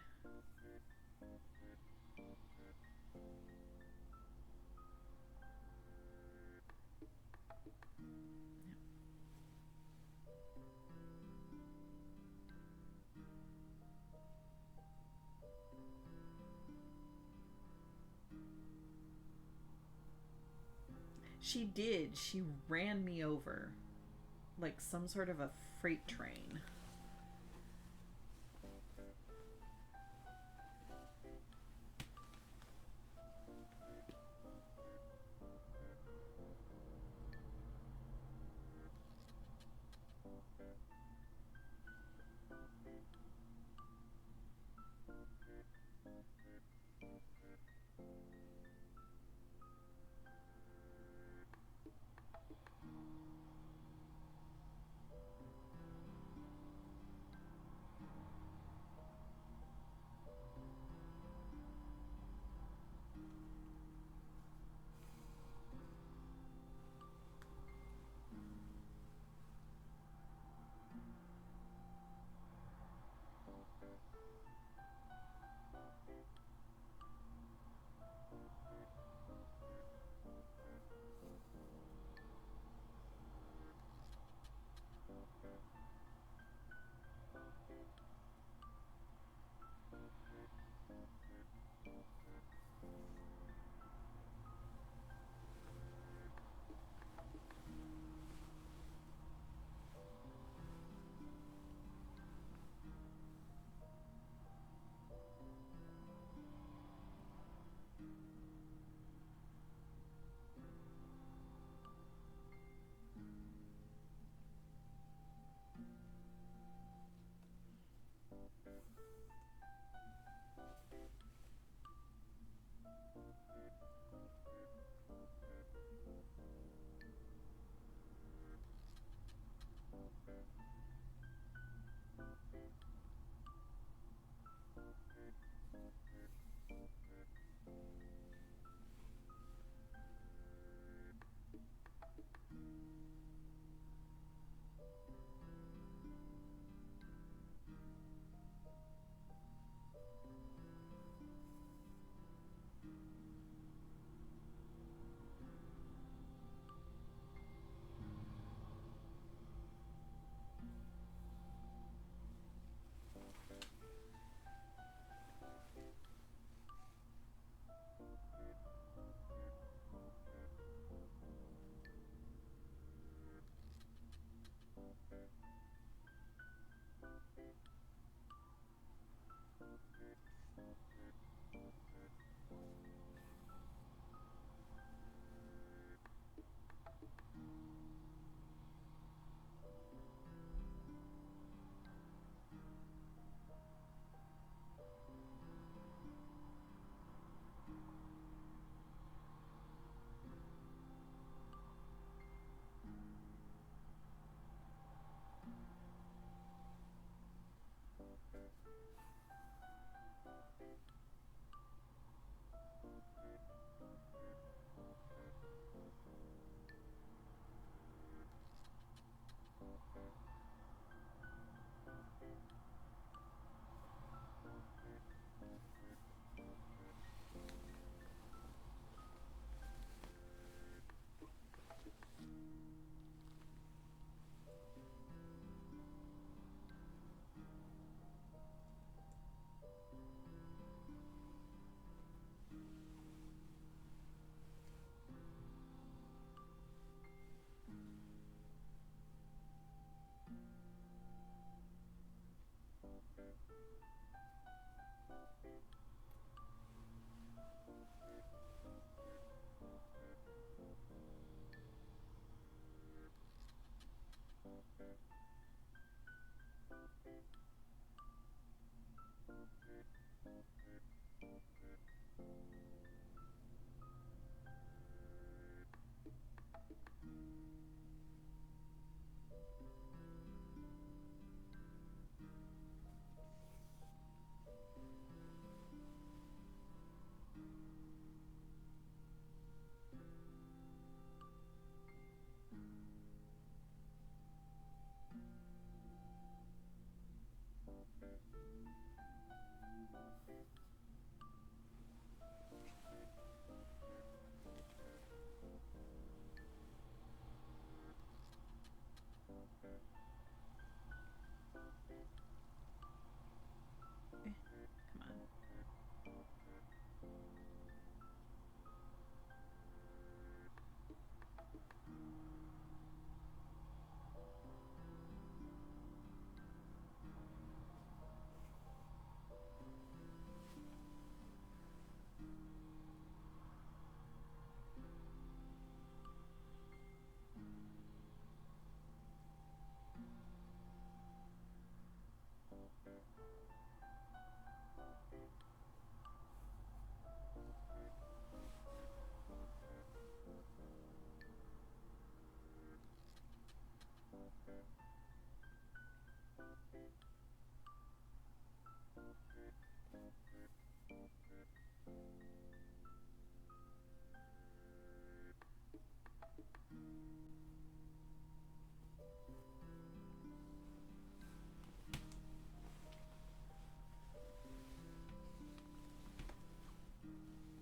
She did. She ran me over like some sort of a freight train. Come on.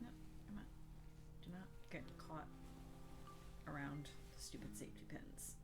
No, come on. Do not get caught around the stupid safety pins.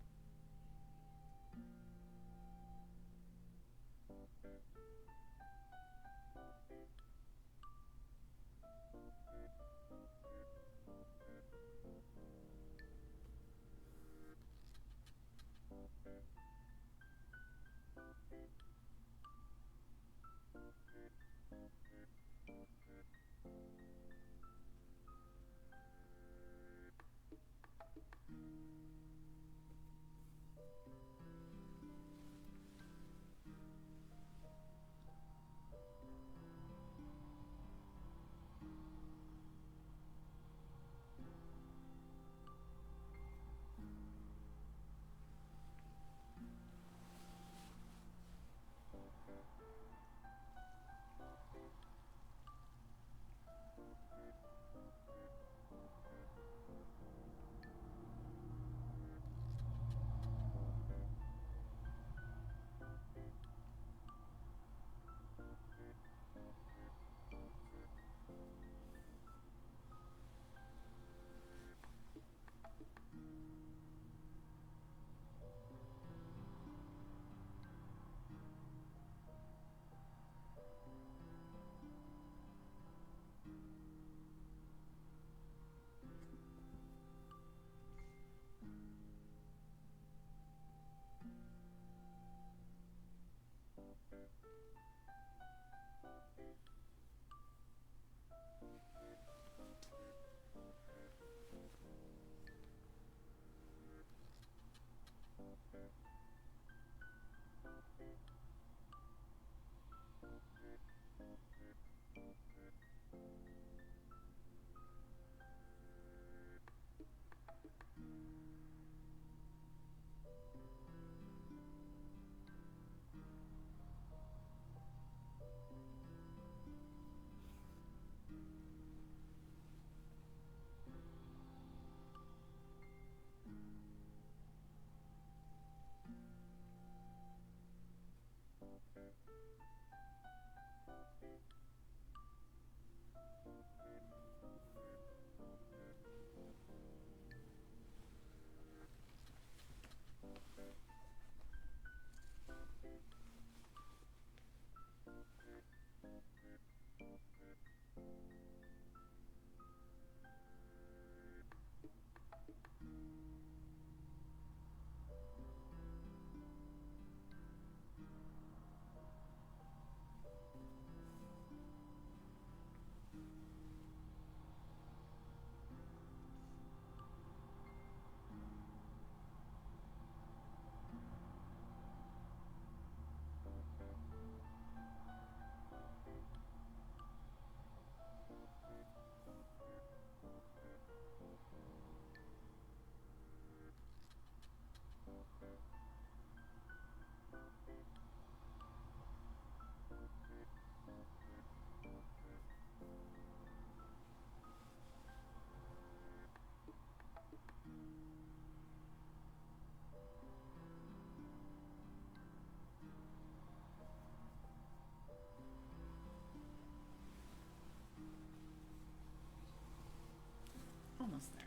almost there.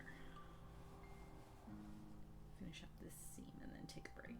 Finish up this scene and then take a break.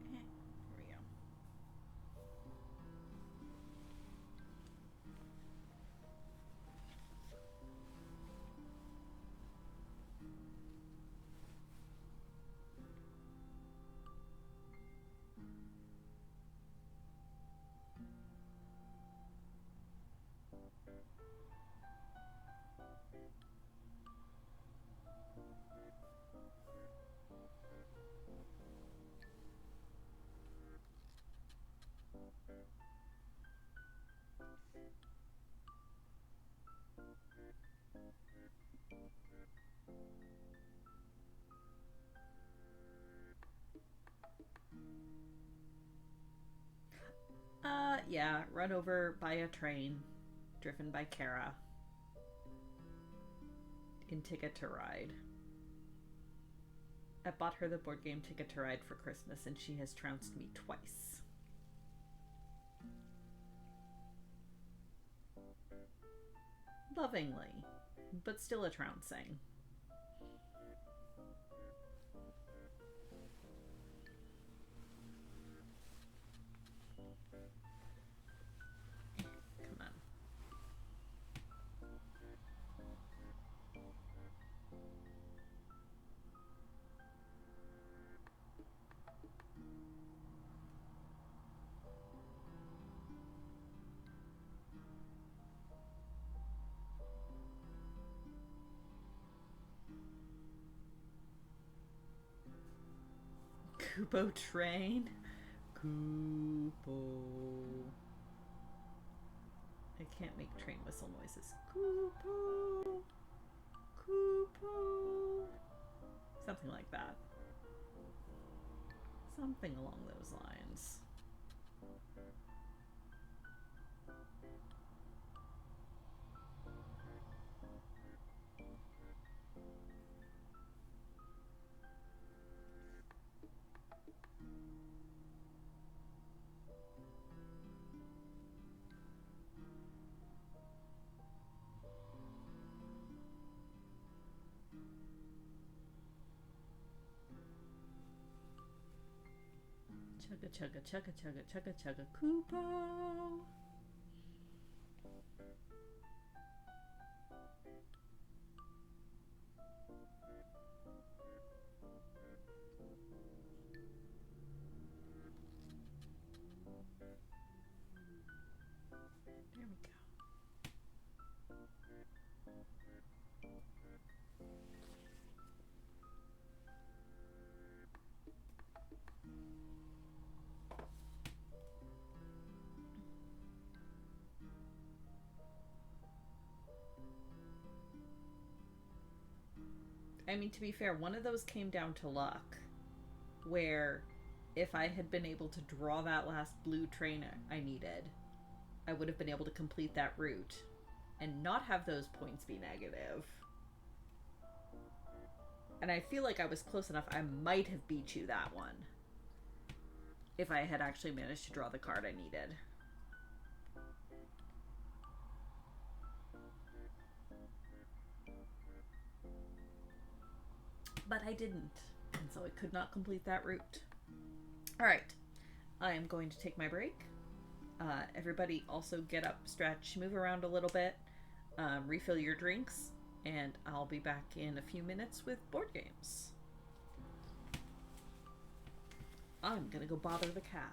Here we go. Yeah, run over by a train driven by Kara in Ticket to Ride. I bought her the board game Ticket to Ride for Christmas, and she has trounced me twice. Lovingly, but still a trouncing. Come on. Kupo train. Kupo. I can't make train whistle noises. Kupo. Kupo. Something like that. Something along those lines. Chugga chugga chugga chugga chugga chugga Kupo. There we go. I mean, to be fair, one of those came down to luck, where if I had been able to draw that last blue train I needed, I would have been able to complete that route and not have those points be negative. And I feel like I was close enough. I might have beat you that one if I had actually managed to draw the card I needed. But I didn't, and so I could not complete that route. Alright, I am going to take my break. Everybody also get up, stretch, move around a little bit, refill your drinks, and I'll be back in a few minutes with board games. I'm gonna go bother the cat.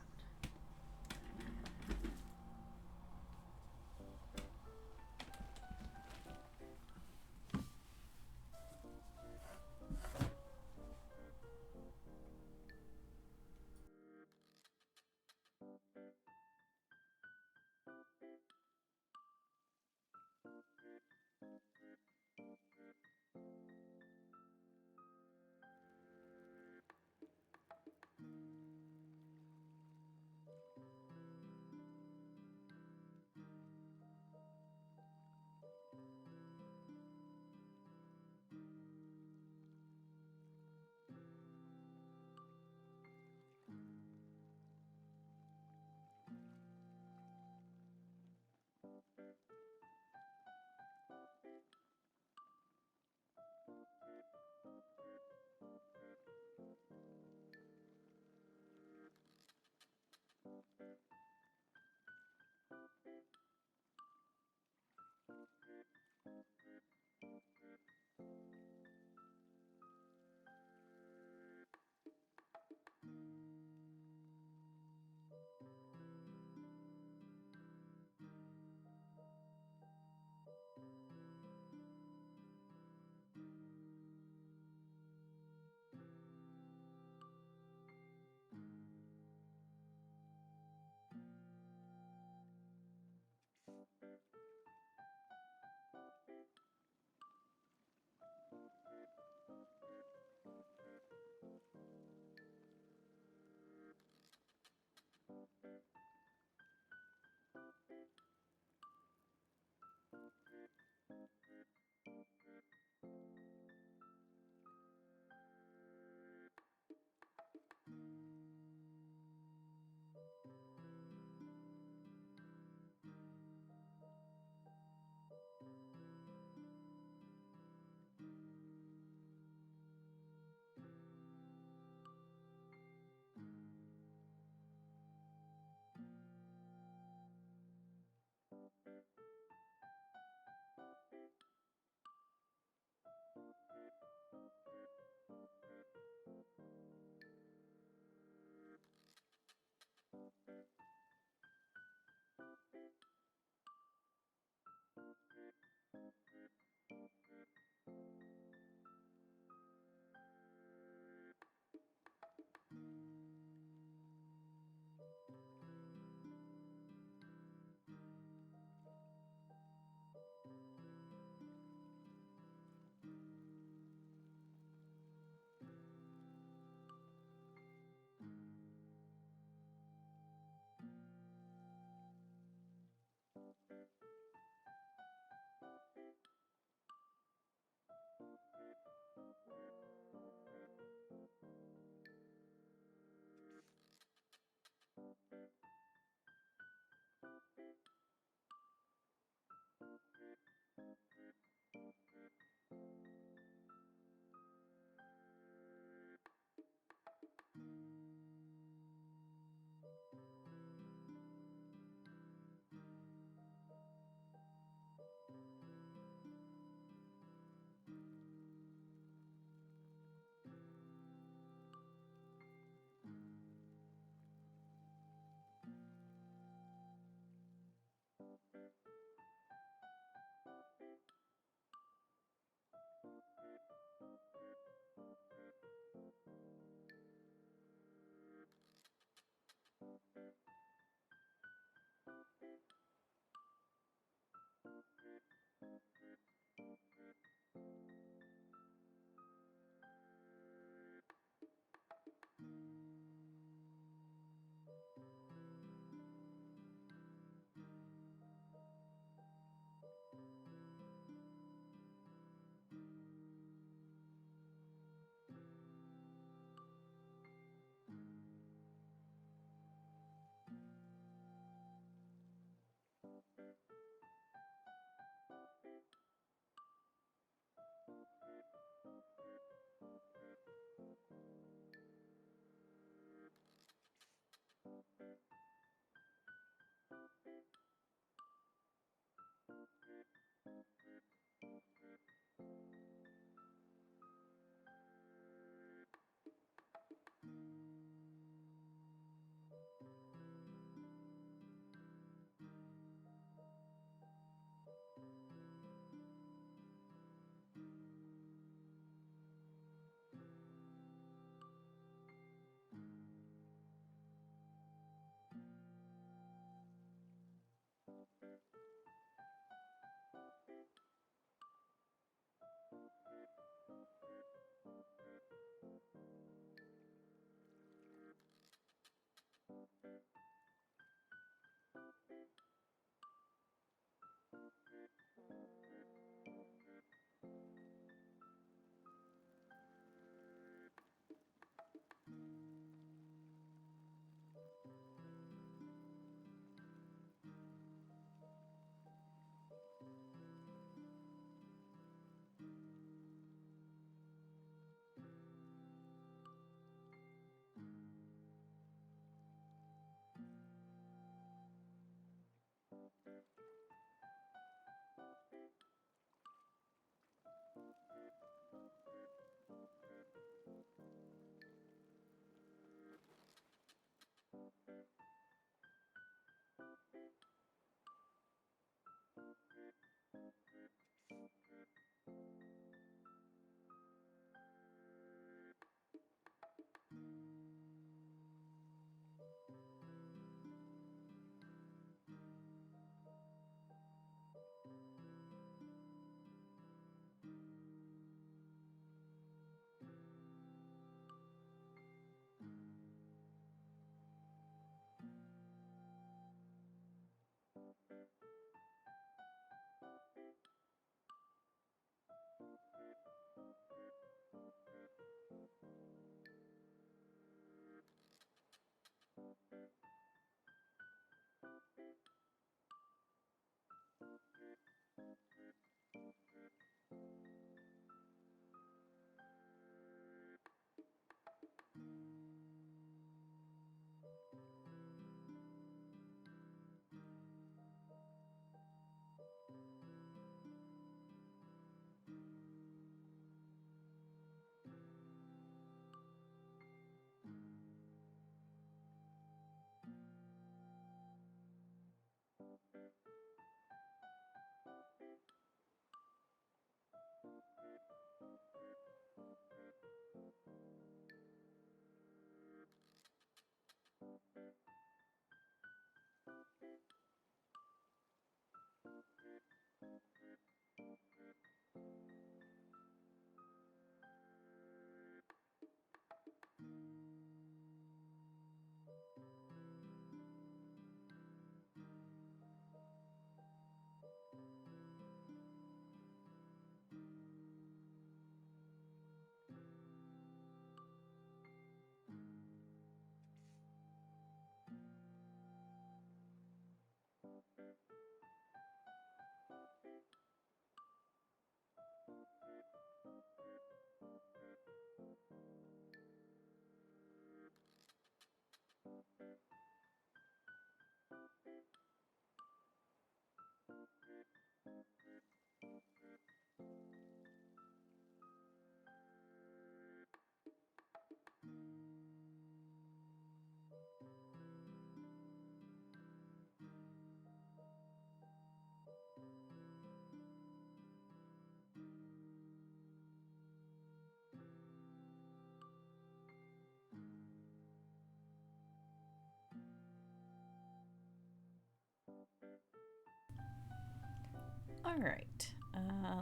All right.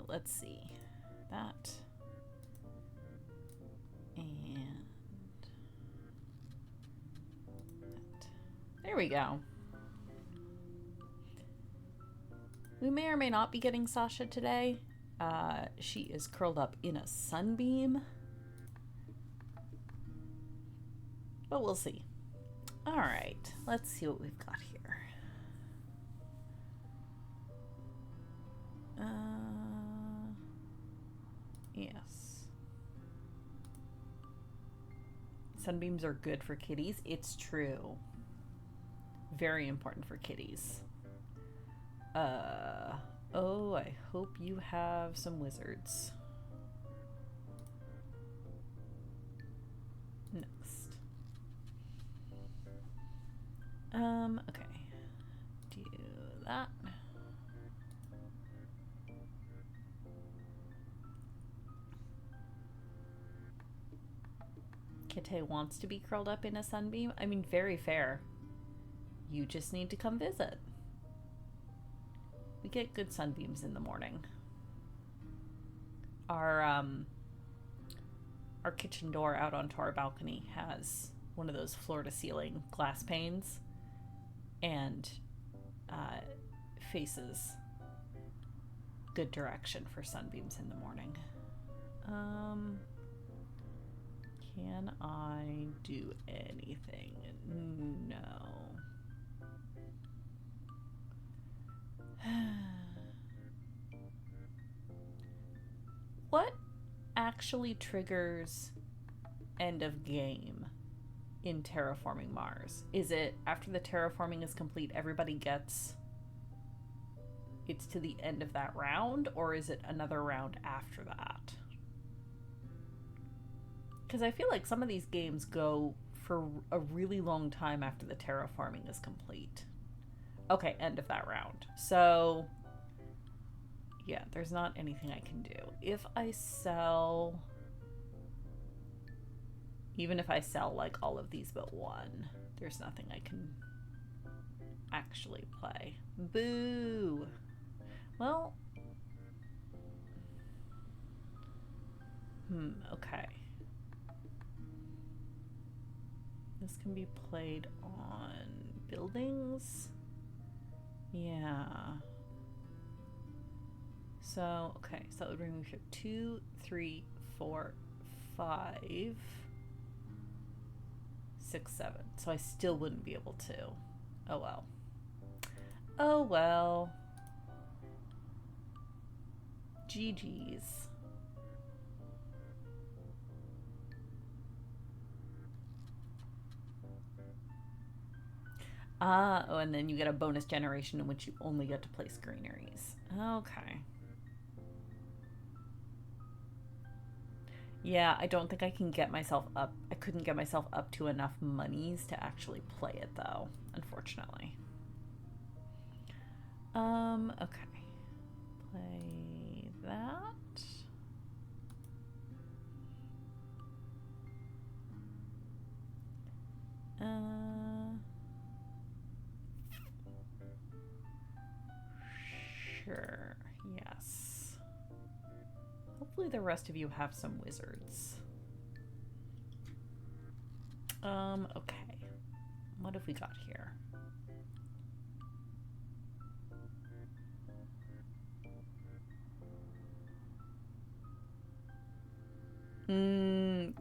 Let's see. That. And that. There we go. We may or may not be getting Sasha today. She is curled up in a sunbeam. But we'll see. All right. Let's see what we've got here. Yes. Sunbeams are good for kitties. It's true. Very important for kitties. Oh, I hope you have some wizards. Next. Okay. Do that. Kite wants to be curled up in a sunbeam. I mean, very fair. You just need to come visit. We get good sunbeams in the morning. Our kitchen door out onto our balcony has one of those floor-to-ceiling glass panes and faces good direction for sunbeams in the morning. Can I do anything? No. What actually triggers end of game in Terraforming Mars? Is it after the terraforming is complete, everybody gets it's to the end of that round, or is it another round after that? Because I feel like some of these games go for a really long time after the terraforming is complete. Okay, end of that round. So, yeah, there's not anything I can do. If I sell... Even if I sell, like, all of these but one, there's nothing I can actually play. Boo! Well... okay. This can be played on buildings. Yeah. So, okay, so that would bring me to 2, 3, 4, 5, 6, 7. So I still wouldn't be able to. Oh well. Oh well. GG's. Oh, and then you get a bonus generation in which you only get to place greeneries. Okay. Yeah, I don't think I can get myself up. I couldn't get myself up to enough monies to actually play it, though, unfortunately. Okay. Play that. Sure, yes. Hopefully the rest of you have some wizards. Okay. What have we got here?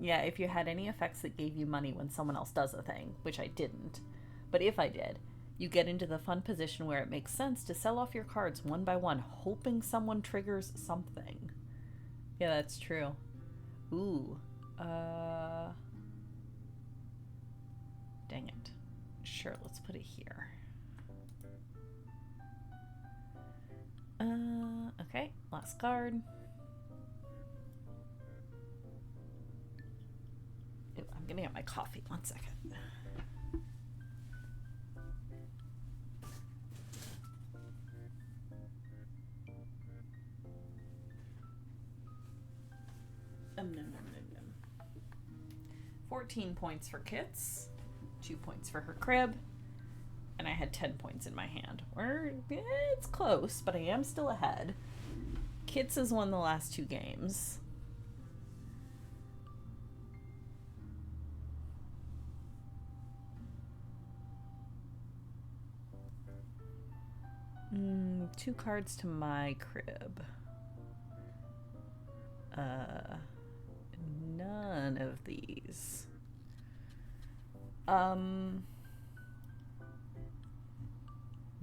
Yeah, if you had any effects that gave you money when someone else does a thing, which I didn't, but if I did, you get into the fun position where it makes sense to sell off your cards one by one, hoping someone triggers something. Yeah, that's true. Ooh. Dang it. Sure, let's put it here. Okay, last card. Ooh, I'm gonna get my coffee. 1 second. Nom, nom, nom. 14 points for Kits, 2 points for her crib, and I had 10 points in my hand. It's close, but I am still ahead. Kits has won the last 2 games. Two cards to my crib. None of these. None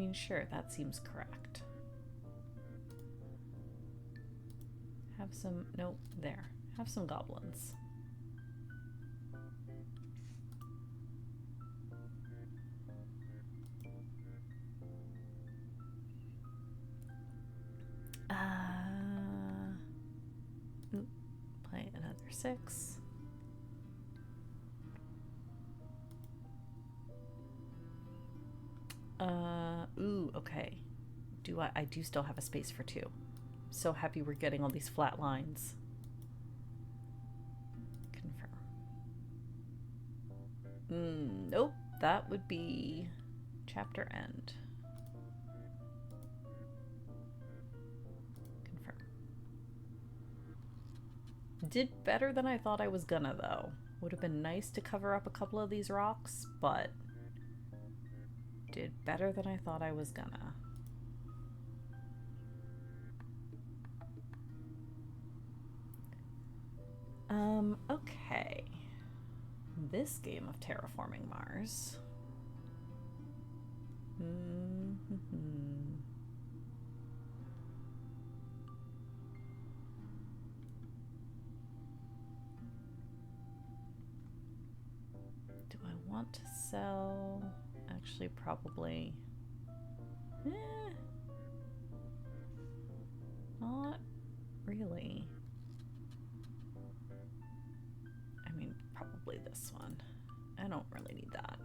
mean, sure, that seems correct. Have some, nope, there. Have some goblins. Play another 6. Ooh, okay. I do still have a space for 2. So happy we're getting all these flat lines. Confirm. Nope, that would be chapter end. Confirm. Did better than I thought I was gonna, though. Would have been nice to cover up a couple of these rocks, but did better than I thought I was gonna. Okay. This game of terraforming Mars. Do I want to sell? Actually, probably. Not really. I mean, probably this one. I don't really need that.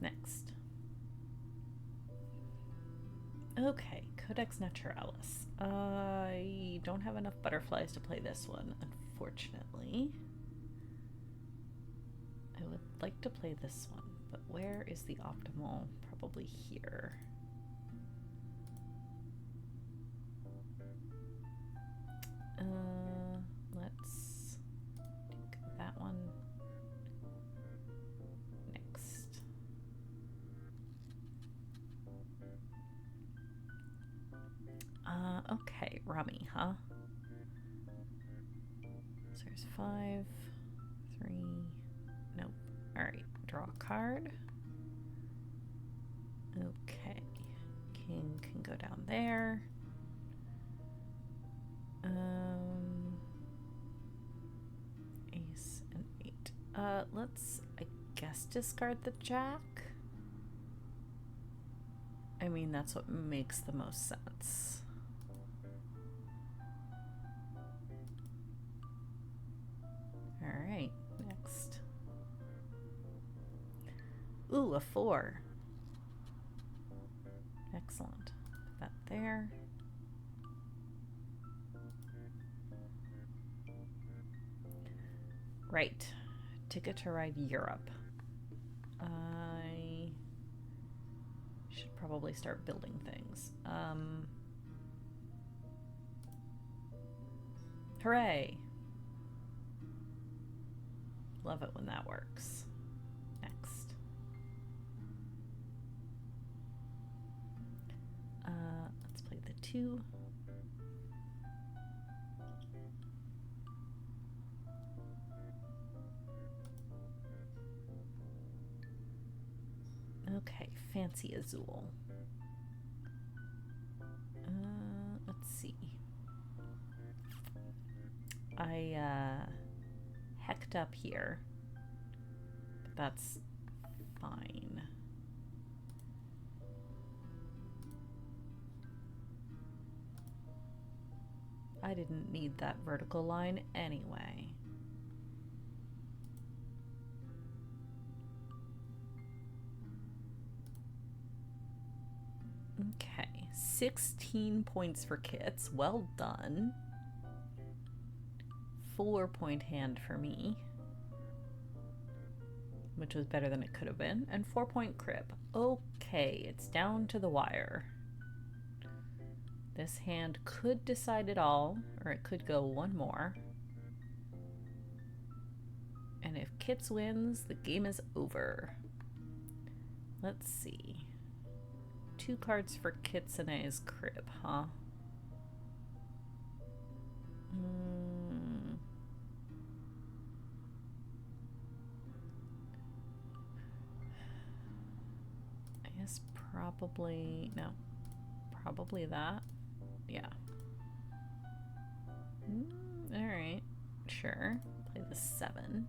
Next. Okay, Codex Naturalis. I don't have enough butterflies to play this one, unfortunately. I would like to play this one, but where is the optimal? Probably here. Let's take that one. Next. Okay, rummy, huh? So there's 5, 3, nope. Alright, draw a card. Okay, king can go down there. Ace and 8. Let's, I guess, discard the jack. I mean, that's what makes the most sense. Alright, next. Ooh, a 4. Excellent. Put that there. Right. Ticket to ride Europe. I should probably start building things. Hooray! Love it when that works. Next. Let's play the 2. Okay, fancy Azul. Let's see. I hecked up here, but that's fine. I didn't need that vertical line anyway. Okay, 16 points for kits. Well done. 4-point hand for me, which was better than it could have been, and 4-point crib. Okay, it's down to the wire. This hand could decide it all, or it could go one more. And if Kits wins, the game is over. Let's see. 2 cards for Kitsune's crib, huh? Probably, no. Probably that. Yeah. Alright. Sure. Play the 7.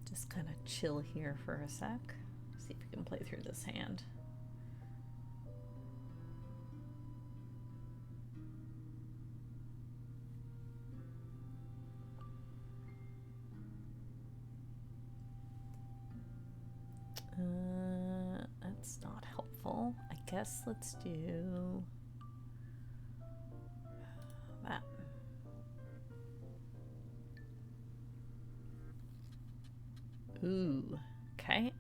Just kind of chill here for a sec. See if we can play through this hand. That's not helpful. I guess let's do that. Ooh, okay.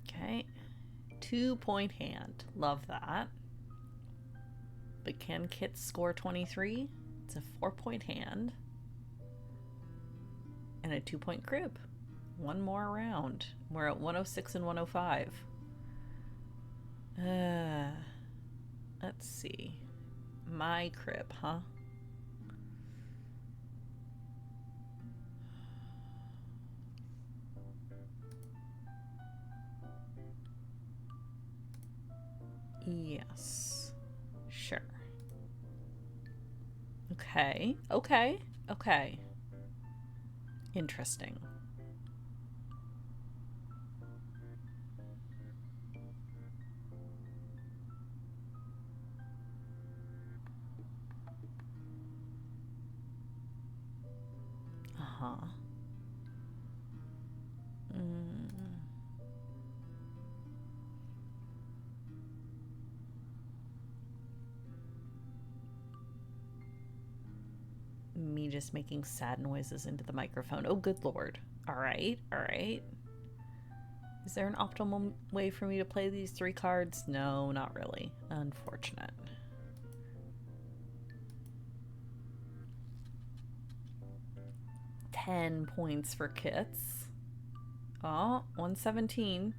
Okay. 2-point hand. Love that. But can Kit score 23? It's a 4-point hand. And a 2-point crib. One more round. We're at 106 and 105. Let's see. My crib, huh? Yes. Sure. Okay. Okay. Okay. Interesting. Uh-huh. Me just making sad noises into the microphone. Oh, good lord. All right, all right. Is there an optimal way for me to play these 3 cards? No, not really. Unfortunate. $10 points for Kits. Oh, 117.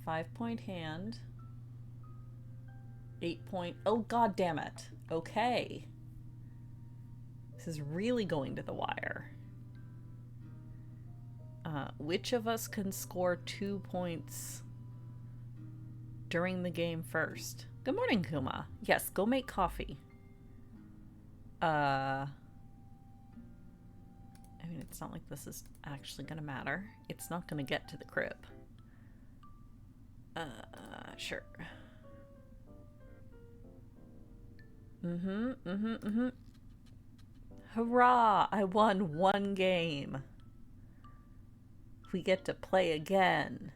5-point hand. 8-point. Oh, god damn it. Okay. This is really going to the wire. Which of us can score 2 points during the game first? Good morning, Kuma. Yes, go make coffee. I mean, it's not like this is actually gonna matter. It's not gonna get to the crib. Sure. Hurrah! I won 1 game. We get to play again.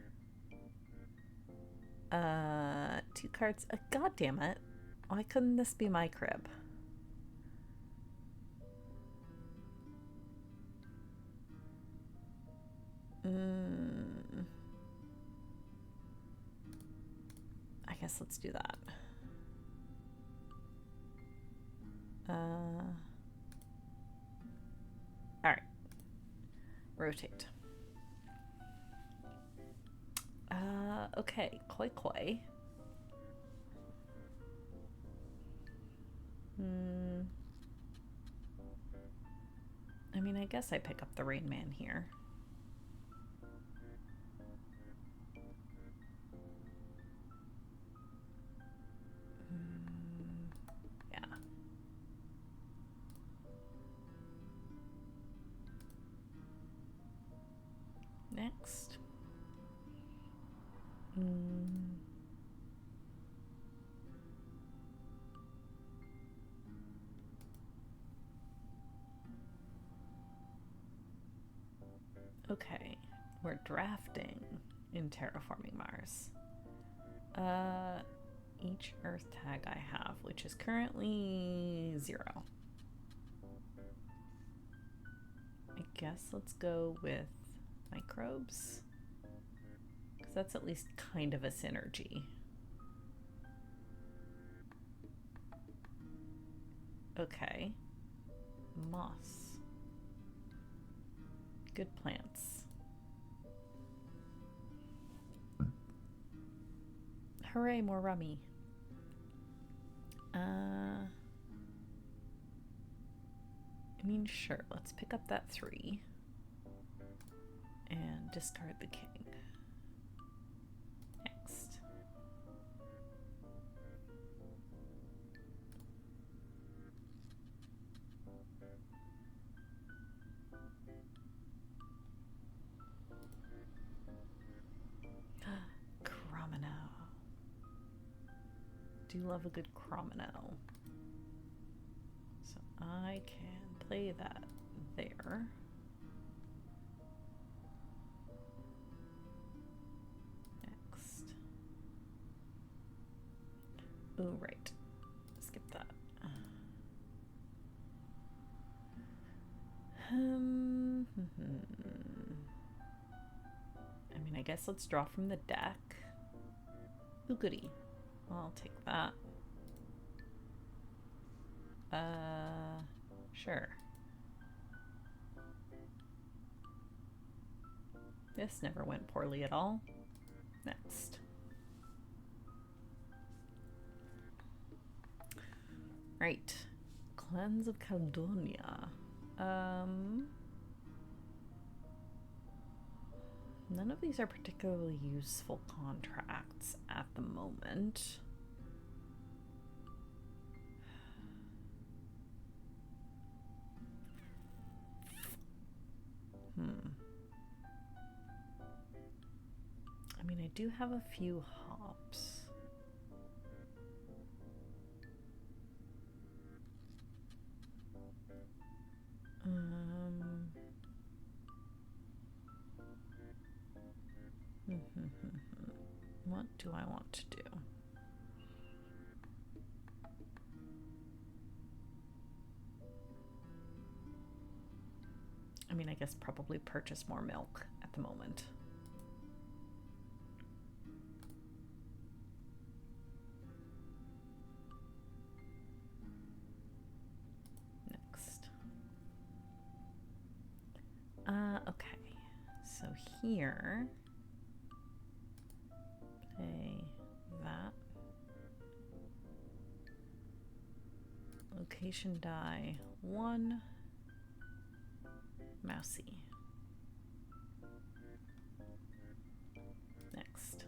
2 cards. God damn it. Why couldn't this be my crib? I guess let's do that. Alright. Rotate. Okay. Koi Koi. I mean, I guess I pick up the Rain Man here. Yeah. Next. Okay, we're drafting in Terraforming Mars. Each Earth tag I have, which is currently 0. I guess let's go with microbes, because that's at least kind of a synergy. Okay. Moss. Good plants. Hooray, more rummy. I mean, sure, let's pick up that 3 and discard the king. Next. Cromino. Do love a good Cromino. So I can play that there. Next. Oh, right. Skip that. I mean, I guess let's draw from the deck. Ooh, goody. I'll take that. Sure. This never went poorly at all. Next. Right. Clans of Caledonia. None of these are particularly useful contracts at the moment. I mean, I do have a few hops. What do I want to do? I mean, I guess probably purchase more milk at the moment. Next. Okay. So here, play that. Location die 1. Mousy. Next.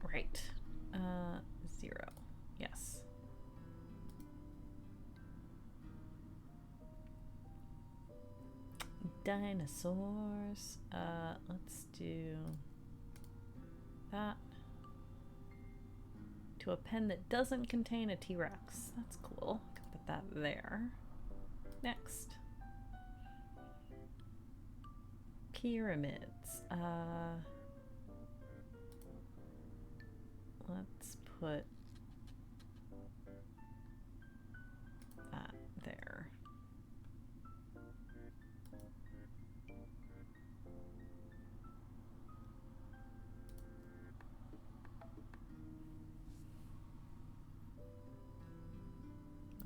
Right. 0. Yes. Dinosaurs. Let's do that. To a pen that doesn't contain a T-Rex. That's cool. I can put that there. Next. Pyramids. Let's put that there.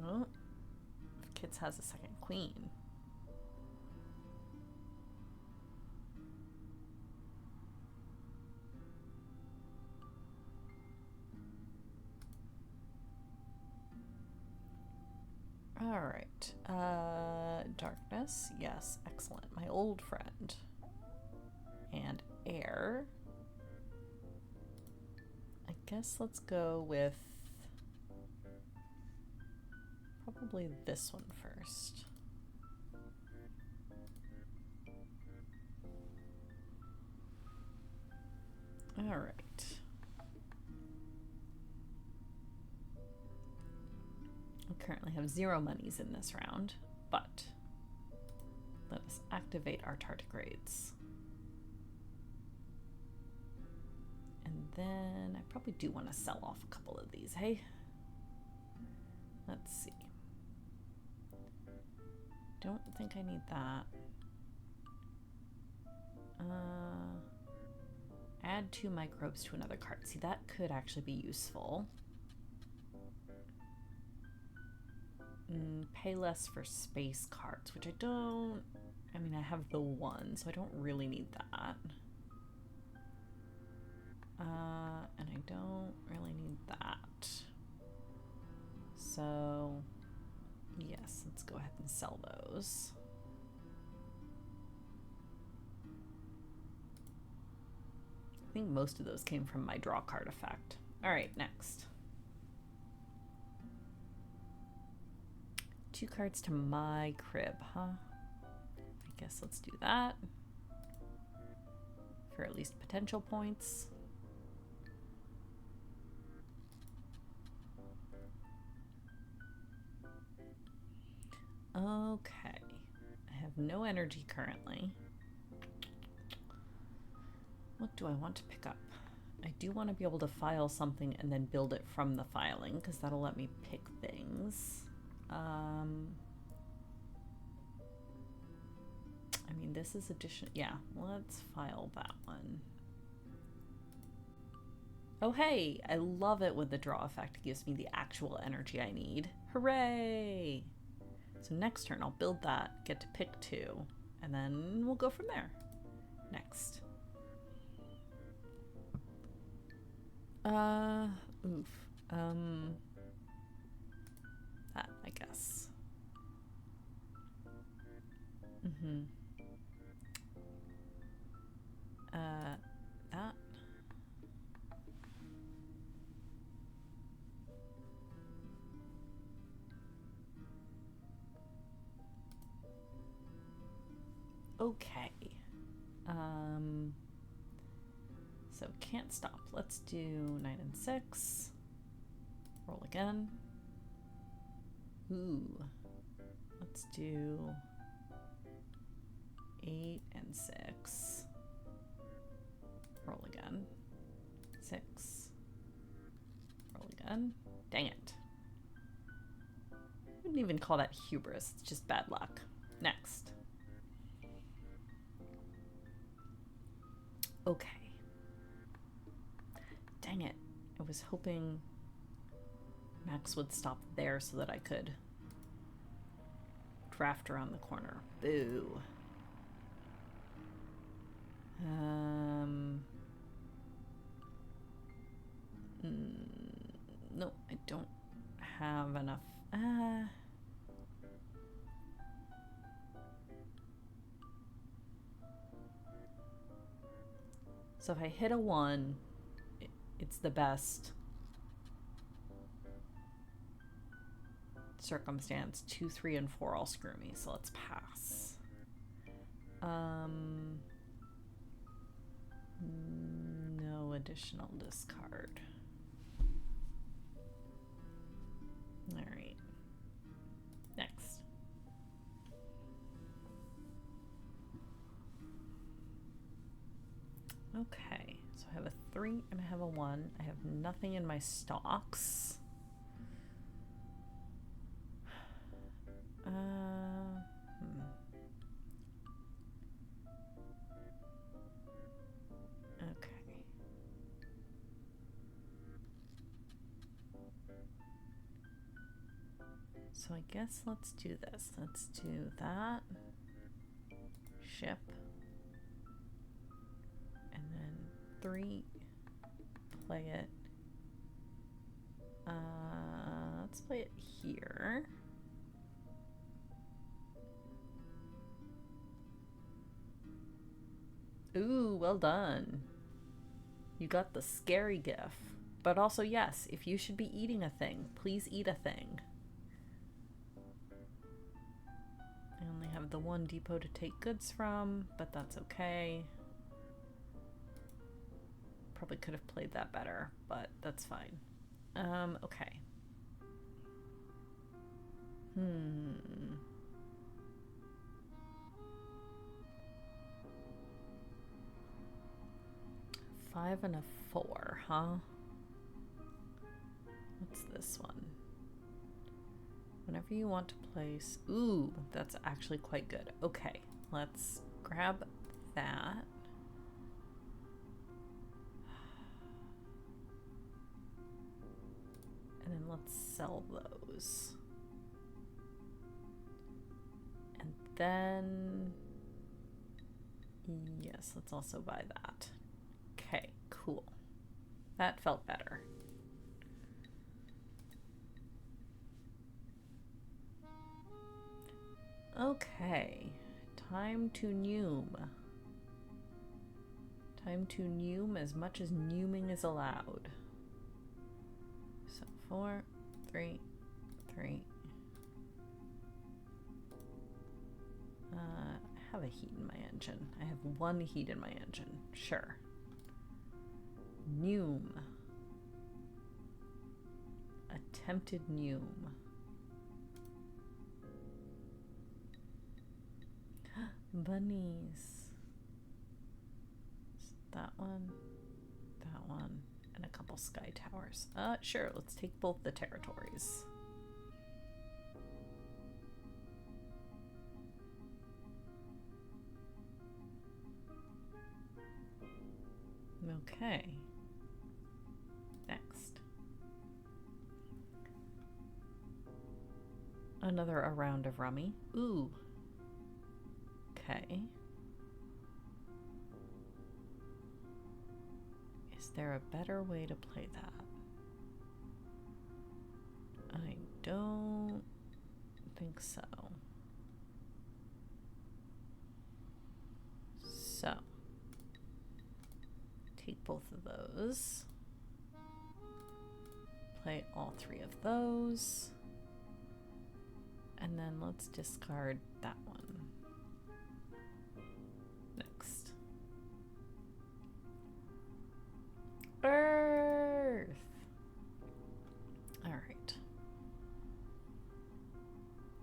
Oh, Kits has a second queen. All right. Darkness. Yes, excellent. My old friend. And air. I guess let's go with probably this one first. All right. We currently have 0 monies in this round, but let us activate our tardigrades. And then I probably do want to sell off a couple of these, hey? Let's see. Don't think I need that. Add 2 microbes to another card. See, that could actually be useful. Pay less for space cards, which I don't... I mean, I have the one, so I don't really need that. And I don't really need that. So, yes, let's go ahead and sell those. I think most of those came from my draw card effect. All right, next. 2 cards to my crib, huh? I guess let's do that. For at least potential points. Okay. I have no energy currently. What do I want to pick up? I do want to be able to file something and then build it from the filing, because that'll let me pick things. I mean, this is addition. Yeah, let's file that one. Oh, hey, I love it when the draw effect gives me the actual energy I need. Hooray! So next turn, I'll build that, get to pick 2, and then we'll go from there. Next. Oof. That, I guess. That. Okay. So can't stop. Let's do 9 and 6. Roll again. Ooh. Let's do 8 and 6. Roll again. 6. Roll again. Dang it. I wouldn't even call that hubris. It's just bad luck. Next. Okay. Dang it. I was hoping Max would stop there so that I could draft around the corner. Boo. No, I don't have enough. So if I hit a 1, it's the best circumstance. 2, 3, and 4 all screw me, so let's pass. No additional discard. All right. Next. Okay, so I have a 3 and I have a 1. I have nothing in my stocks. Okay. So I guess let's do this. Let's do that. Ship. And then 3. Play it. Let's play it here. Ooh, well done. You got the scary gif. But also, yes, if you should be eating a thing, please eat a thing. I only have the 1 depot to take goods from, but that's okay. Probably could have played that better, but that's fine. Okay. 5 and a 4, huh? What's this one? Whenever you want to place... Ooh, that's actually quite good. Okay, let's grab that. And then let's sell those. then... Yes, let's also buy that. Okay, cool. That felt better. Okay, time to Noom. Time to Noom as much as Nooming is allowed. So 4, 3, 3. I have a heat in my engine. I have 1 heat in my engine. Sure. Noom. Attempted Noom. Bunnies. That one, and a couple sky towers. Sure, let's take both the territories. Okay. Next. Another a round of rummy. Ooh. Okay. Is there a better way to play that? I don't think so. So, take both of those. Play all 3 of those. And then let's discard that one. Next. Earth! Alright.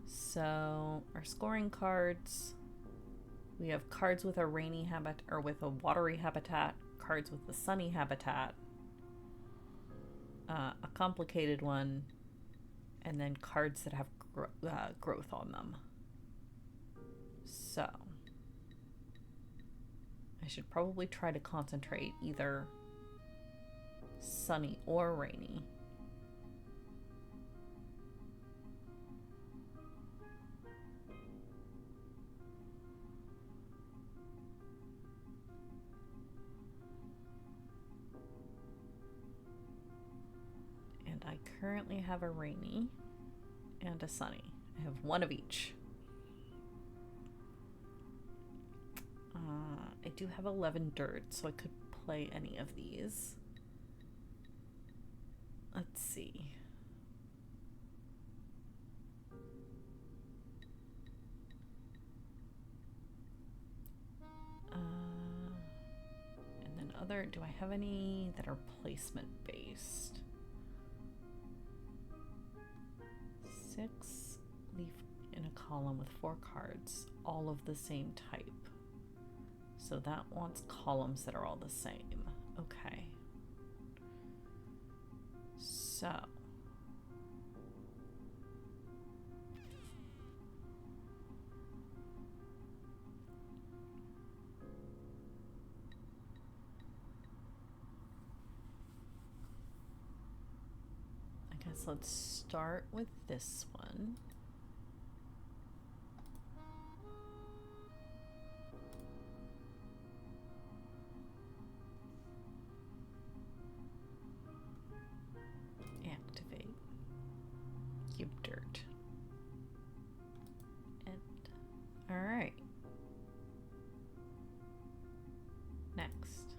So, our scoring cards. We have cards with a rainy habitat, or with a watery habitat, cards with a sunny habitat, a complicated one, and then cards that have growth on them. So, I should probably try to concentrate either sunny or rainy. And I currently have a rainy and a sunny. I have 1 of each. I do have 11 dirt, so I could play any of these. Let's see. And then other, do I have any that are placement based? 6 leaf in a column with 4 cards, all of the same type. So that wants columns that are all the same. Okay. So. I guess let's start with this one. Activate. Cube dirt. And all right. Next.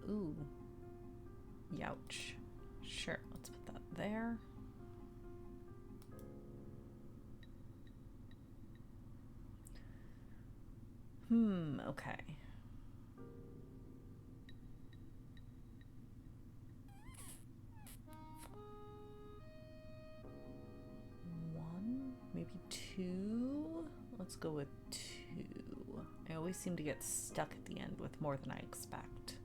Ooh. Youch. Sure, let's put that there. Okay. One, maybe 2. Let's go with 2. I always seem to get stuck at the end with more than I expect.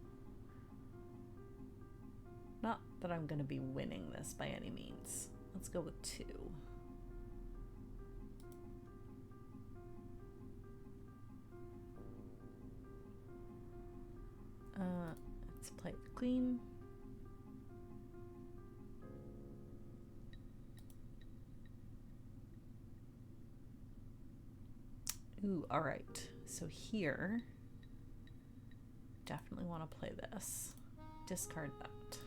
Not that I'm going to be winning this by any means. Let's go with 2. Let's play the queen. Ooh, all right. So here, definitely want to play this. Discard that.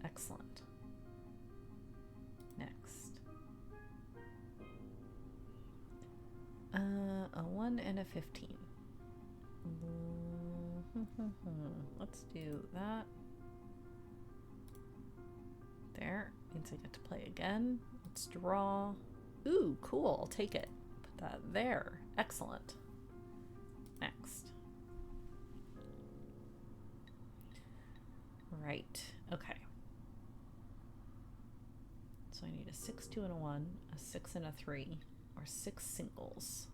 Excellent. Next. A 1 and a 15. Let's do that. There. Means I get to play again. Let's draw. Ooh, cool. I'll take it. Put that there. Excellent. Next. Right. Okay. So I need a 6, 2, and a 1, a 6 and a 3, or 6 singles.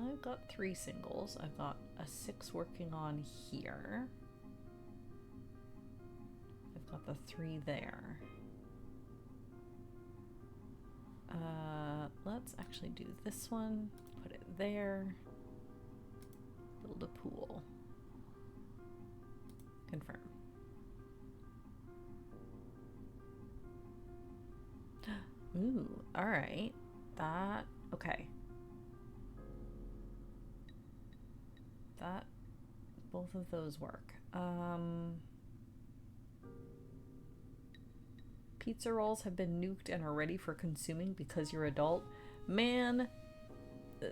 I've got 3 singles. I've got a 6 working on here. I've got the 3 there. Let's actually do this one. Put it there. Build a pool. Confirm. Ooh, all right. That, okay. That, both of those work. Pizza rolls have been nuked and are ready for consuming because you're adult. Man,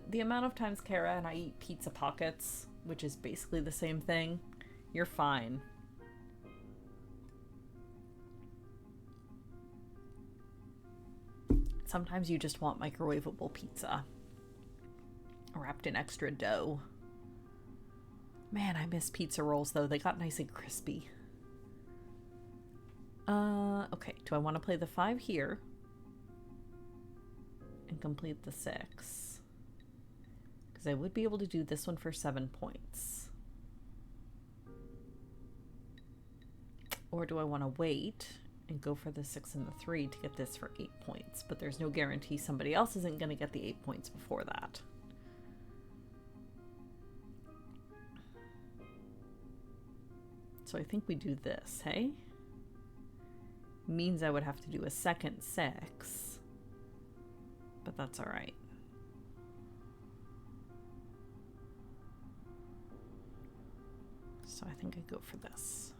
the amount of times Kara and I eat pizza pockets, which is basically the same thing, you're fine. Sometimes you just want microwavable pizza wrapped in extra dough. Man, I miss pizza rolls though. They got nice and crispy. Okay, do I want to play the 5 here and complete the 6? Because I would be able to do this one for 7 points. Or do I want to wait and go for the 6 and the 3 to get this for 8 points? But there's no guarantee somebody else isn't going to get the 8 points before that. So I think we do this, hey? Means I would have to do a second 6. But that's alright. So I think I go for this.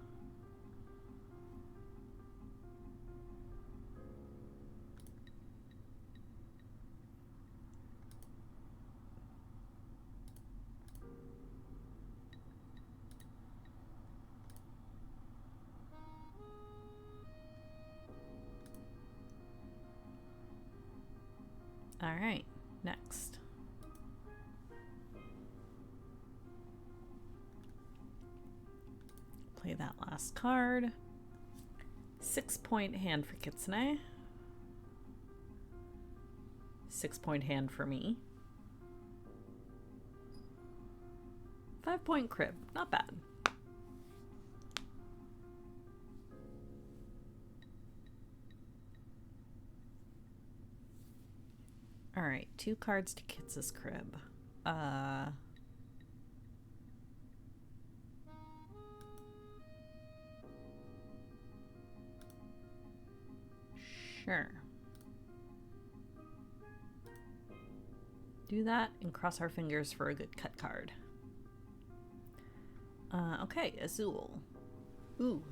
All right, next. Play that last card. 6-point hand for Kitsune. 6-point hand for me. 5-point crib, not bad. All right, 2 cards to Kits's crib. Sure. Do that and cross our fingers for a good cut card. Okay, Azul. Ooh.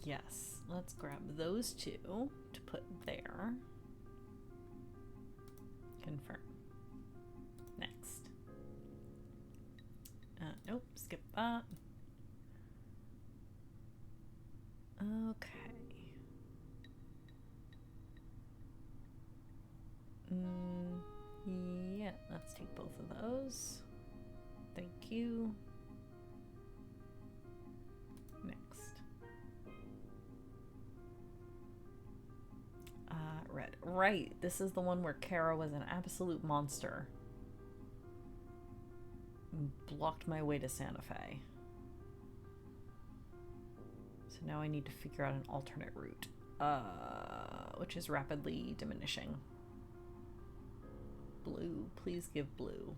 Yes, let's grab those 2 to put there. Confirm. Next. Nope, skip that. Okay. Yeah, let's take both of those. Thank you. Next. Red. Right, this is the one where Kara was an absolute monster. Blocked my way to Santa Fe. So now I need to figure out an alternate route, which is rapidly diminishing. Blue, please give blue.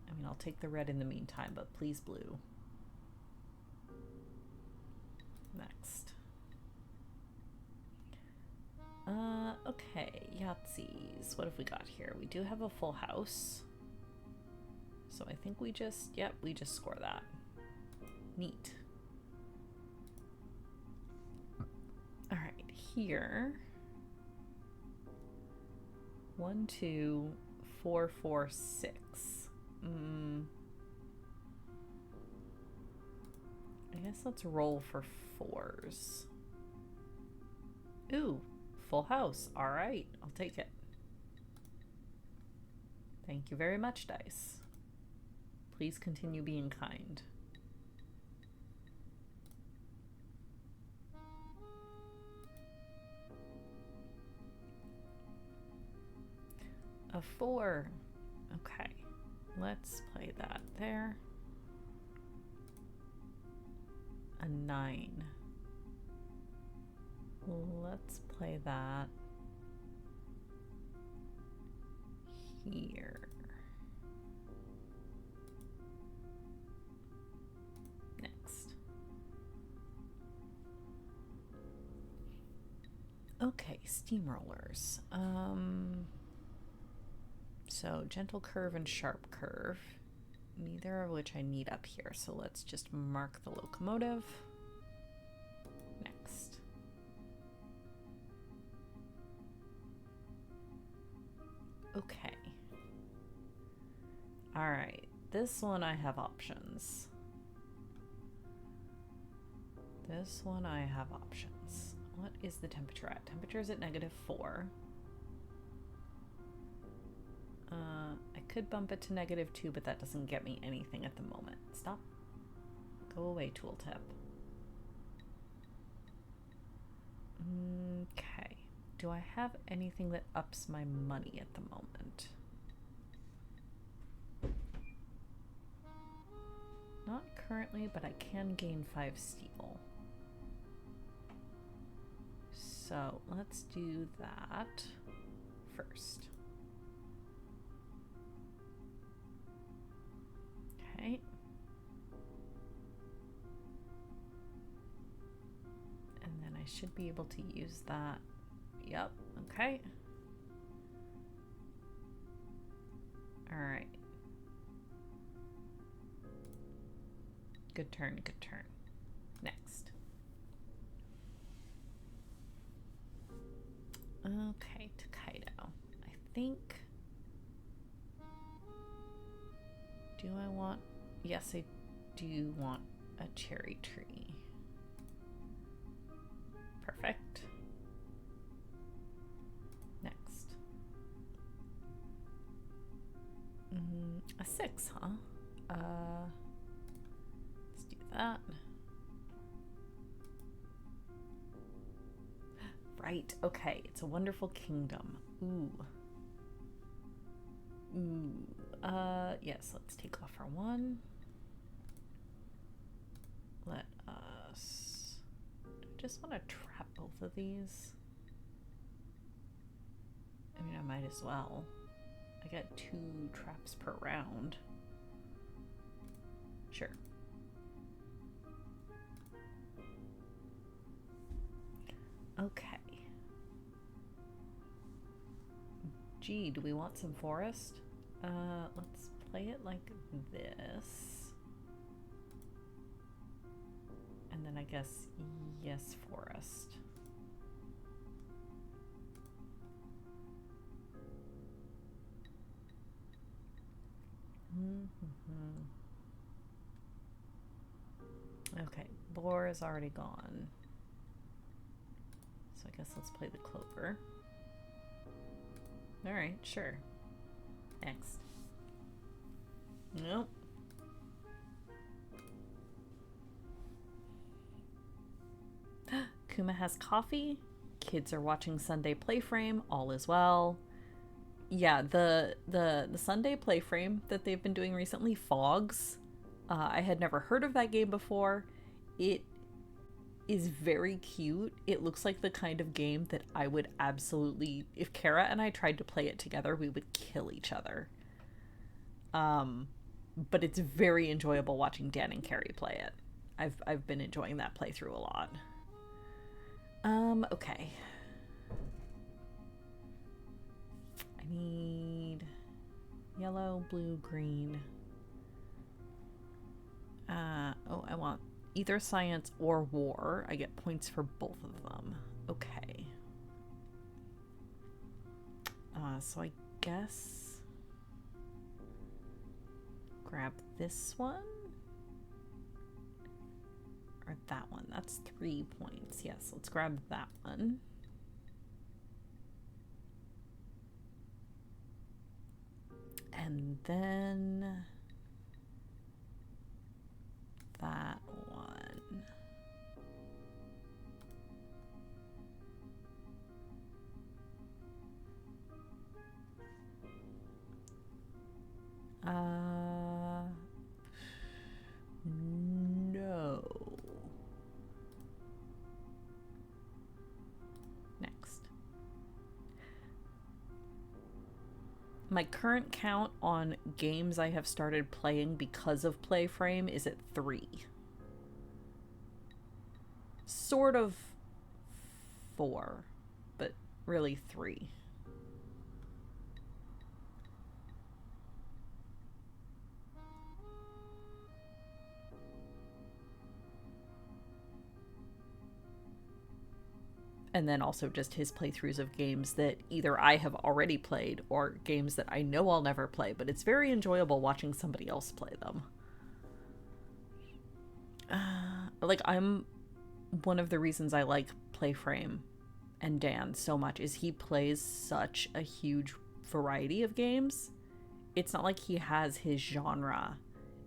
I mean, I'll take the red in the meantime, but please blue. Next. Yahtzees. What have we got here? We do have a full house. So I think we just, yep, we just score that. Neat. All right, here. 1, 2, 4, 4, 6. I guess let's roll for 4s. Ooh, full house. All right, I'll take it. Thank you very much, dice. Please continue being kind. A 4. Okay, let's play that there. A 9. Let's play that here. Next. Okay, steamrollers. So gentle curve and sharp curve, neither of which I need up here. So let's just mark the locomotive. Next. Okay. All right, this one I have options. This one I have options. What is the temperature at? Temperature is at -4. I could bump it to -2, but that doesn't get me anything at the moment. Stop. Go away, tooltip. Okay. Do I have anything that ups my money at the moment? Not currently, but I can gain 5 steel. So let's do that first. Okay. And then I should be able to use that. Yep. Okay. All right. Good turn, good turn. Next. Okay, Tokaido. I think... Do I want... Yes, I do want a cherry tree. Perfect. Next. A 6, huh? Let's do that. Right, okay. It's a wonderful kingdom. Ooh. Ooh. Yes, let's take off our 1. Let us... Do I just want to trap both of these? I mean, I might as well. I got 2 traps per round. Sure. Okay. Gee, do we want some forest? Let's play it like this. And then I guess, yes, forest. Okay, boar is already gone. So I guess let's play the clover. Alright, sure. Next. Nope. Kuma has coffee. Kids are watching Sunday Playframe. All is well. Yeah, the Sunday Playframe that they've been doing recently, Fogs. I had never heard of that game before. It is very cute. It looks like the kind of game that I would absolutely, if Kara and I tried to play it together, we would kill each other. But it's very enjoyable watching Dan and Carrie play it. I've been enjoying that playthrough a lot. Okay. blue, green. Oh, I want either science or war. I get points for both of them. Okay. So I guess grab this one or that one. That's 3 points. Yes, let's grab that one. And then that one. No. Next. My current count on games I have started playing because of PlayFrame is at 3. Sort of 4, but really 3. And then also just his playthroughs of games that either I have already played or games that I know I'll never play, but it's very enjoyable watching somebody else play them. Like, I'm one of the reasons I like PlayFrame and Dan so much is he plays such a huge variety of games. It's not like he has his genre.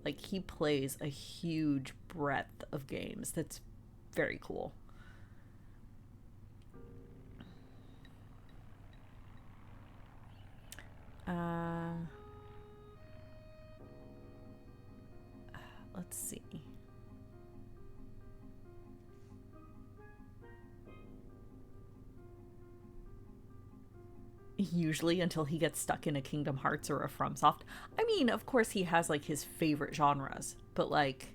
Like, he plays a huge breadth of games. That's very cool. Let's see. Usually until he gets stuck in a Kingdom Hearts or a FromSoft. I mean, of course he has like his favorite genres, but like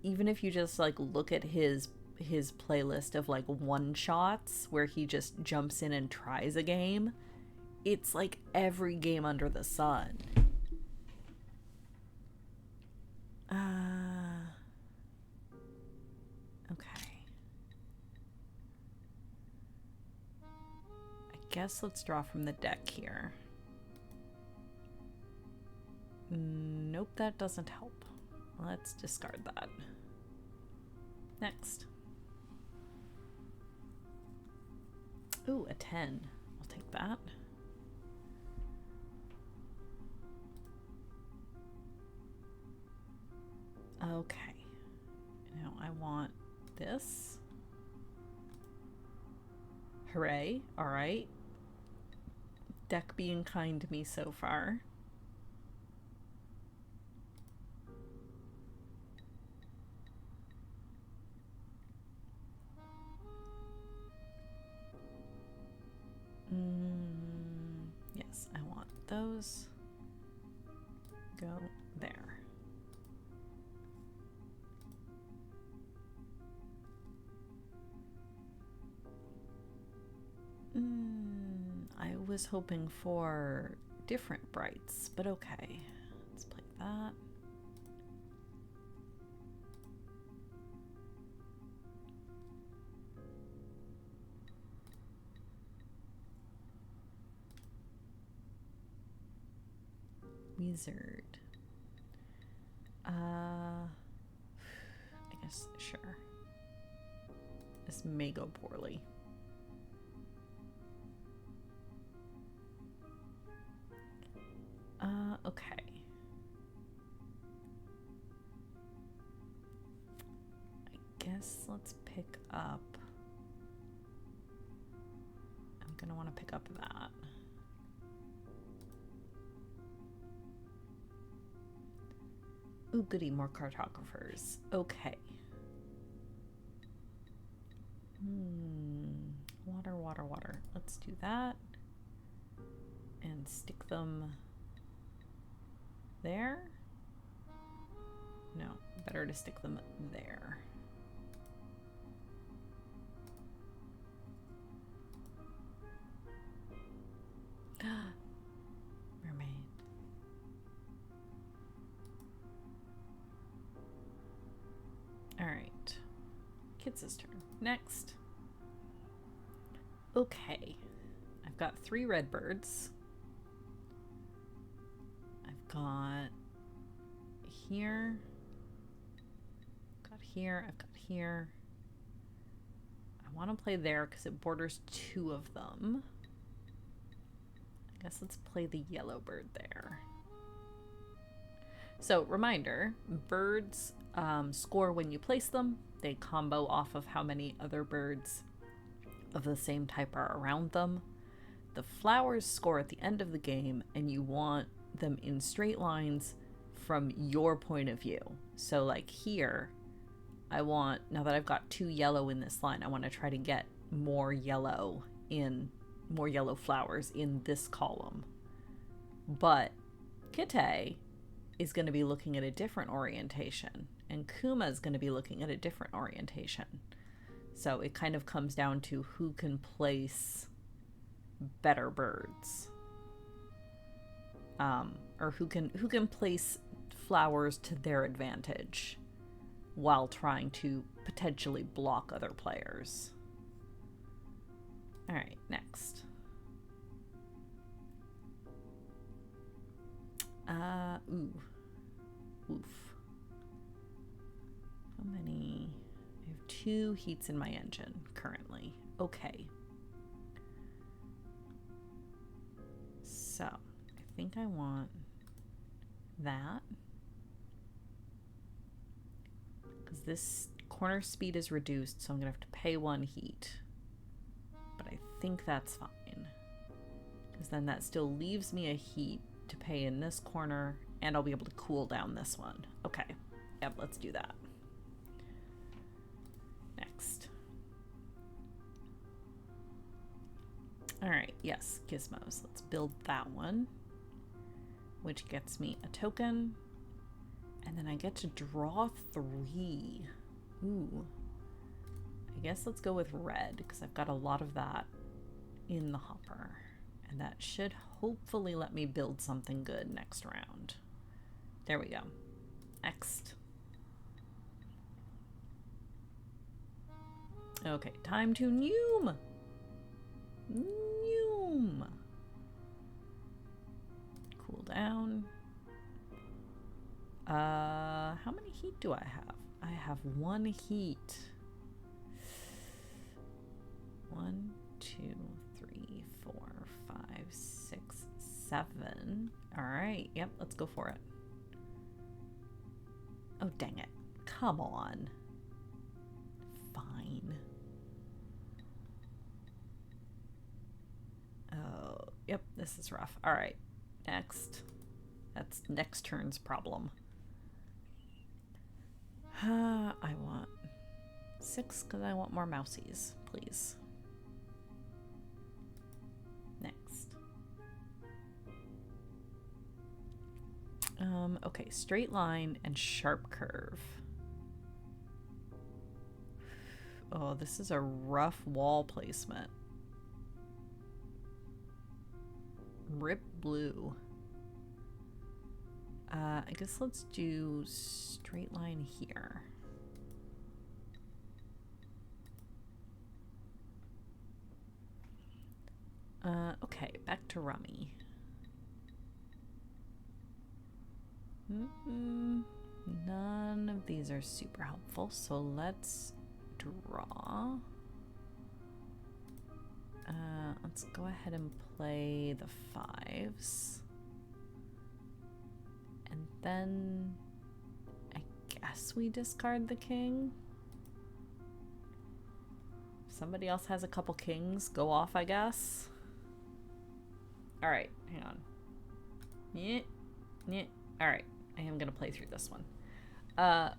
even if you just like look at his playlist of like one-shots where he just jumps in and tries a game, it's like every game under the sun. Okay. I guess let's draw from the deck here. Nope, that doesn't help. Let's discard that. Next. Ooh, a 10. I'll take that. Okay. Now I want this. Hooray. Alright. Deck being kind to me so far. Yes, I want those. Go there. I was hoping for different brights, but okay. Let's play that. Wizard. I guess, sure. This may go poorly. Okay. I guess let's pick up. I'm gonna want to pick up that. Ooh, goody, more cartographers. Okay. Water, water, water. Let's do that. And stick them there? No, better to stick them there. Kids' turn. Next. Okay. I've got 3 red birds. I've got here. I've got here. I've got here. I want to play there because it borders 2 of them. I guess let's play the yellow bird there. So, reminder, birds score when you place them. They combo off of how many other birds of the same type are around them. The flowers score at the end of the game, and you want them in straight lines from your point of view. So like here, I want, now that I've got 2 yellow in this line, I want to try to get more yellow flowers in this column. But Kite is going to be looking at a different orientation, and Kuma is going to be looking at a different orientation. So it kind of comes down to who can place better birds, or who can place flowers to their advantage while trying to potentially block other players. All right, next. Oof. How many? I have 2 heats in my engine currently. Okay. So, I think I want that. Because this corner speed is reduced, so I'm going to have to pay 1 heat. But I think that's fine. Because then that still leaves me a heat to pay in this corner, and I'll be able to cool down this one. Okay. Yep, let's do that. Next. Alright, yes, gizmos. Let's build that one, which gets me a token, and then I get to draw 3. Ooh. I guess let's go with red, because I've got a lot of that in the hopper, and that should hopefully let me build something good next round. There we go. Next. Okay, time to Noom! Noom! Cool down. How many heat do I have? I have 1 heat. 1, 2, 3, 4, 5, 6, 7. Alright, yep, let's go for it. Oh, dang it. Come on. Fine. Oh, yep, this is rough. Alright, next. That's next turn's problem. I want 6 because I want more mousies, please. Next. Okay, straight line and sharp curve. Oh, this is a rough wall placement. Rip blue. I guess let's do straight line here. Okay, back to Rummy. None of these are super helpful, so let's draw. Let's go ahead and play the 5s. And then I guess we discard the king. If somebody else has a couple kings, go off, I guess. Alright, hang on. Yeah. Alright, I am gonna play through this one.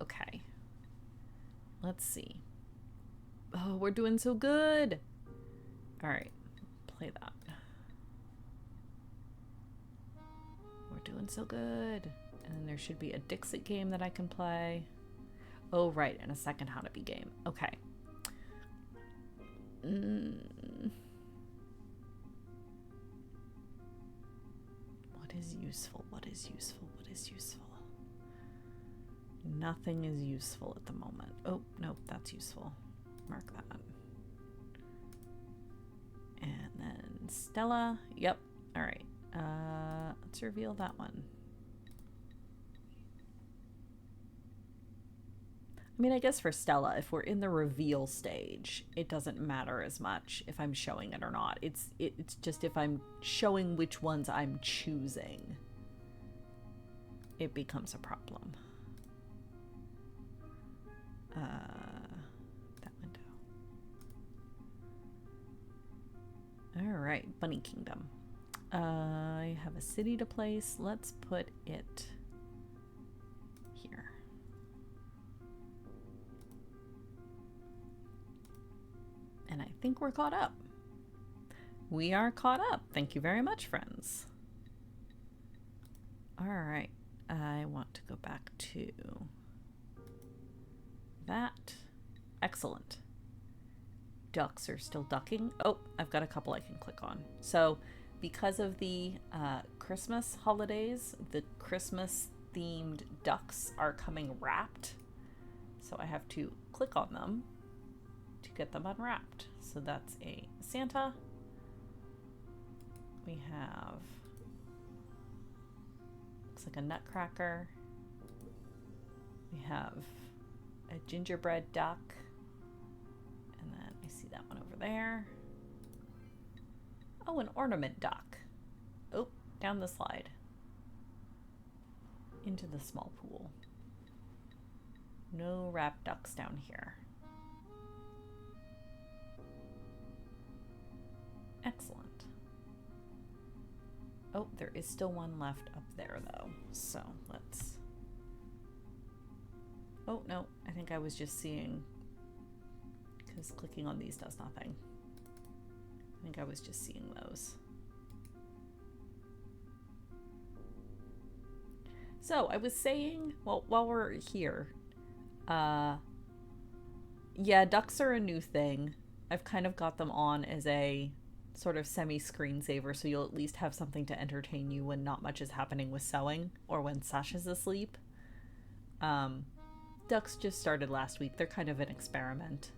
Okay. Let's see. Oh, we're doing so good! Alright, play that. We're doing so good. And then there should be a Dixit game that I can play. Oh, right, and a second How to Be game. Okay. What is useful? What is useful? What is useful? Nothing is useful at the moment. Oh, nope, that's useful. Mark that. And then Stella. Yep. All right. Let's reveal that one. I mean, I guess for Stella, if we're in the reveal stage, it doesn't matter as much if I'm showing it or not. It's just if I'm showing which ones I'm choosing, it becomes a problem. That window. All right, Bunny Kingdom. I have a city to place. Let's put it here. And I think we're caught up. We are caught up. Thank you very much, friends. All right. I want to go back to that. Excellent. Ducks are still ducking. Oh, I've got a couple I can click on. So because of the Christmas holidays, the Christmas themed ducks are coming wrapped. So I have to click on them to get them unwrapped. So that's a Santa. We have, looks like a nutcracker. We have a gingerbread duck. And then I see that one over there. Oh, an ornament duck. Oh, down the slide. Into the small pool. No wrapped ducks down here. Excellent. Oh, there is still one left up there though. So let's... Oh, no, I think I was just seeing, because clicking on these does nothing. I think I was just seeing those. So I was saying, well, while we're here, yeah, ducks are a new thing. I've kind of got them on as a sort of semi-screensaver, so you'll at least have something to entertain you when not much is happening with sewing or when Sasha's asleep. Ducks just started last week. They're kind of an experiment.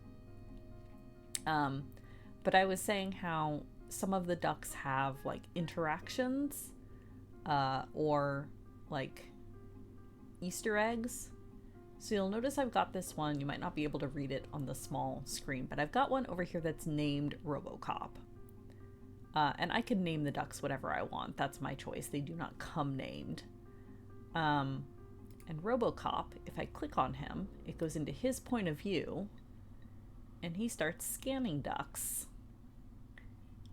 But I was saying how some of the ducks have like interactions or like Easter eggs. So you'll notice I've got this one. You might not be able to read it on the small screen, but I've got one over here that's named RoboCop. And I can name the ducks whatever I want. That's my choice. They do not come named. And RoboCop, if I click on him, it goes into his point of view, and he starts scanning ducks.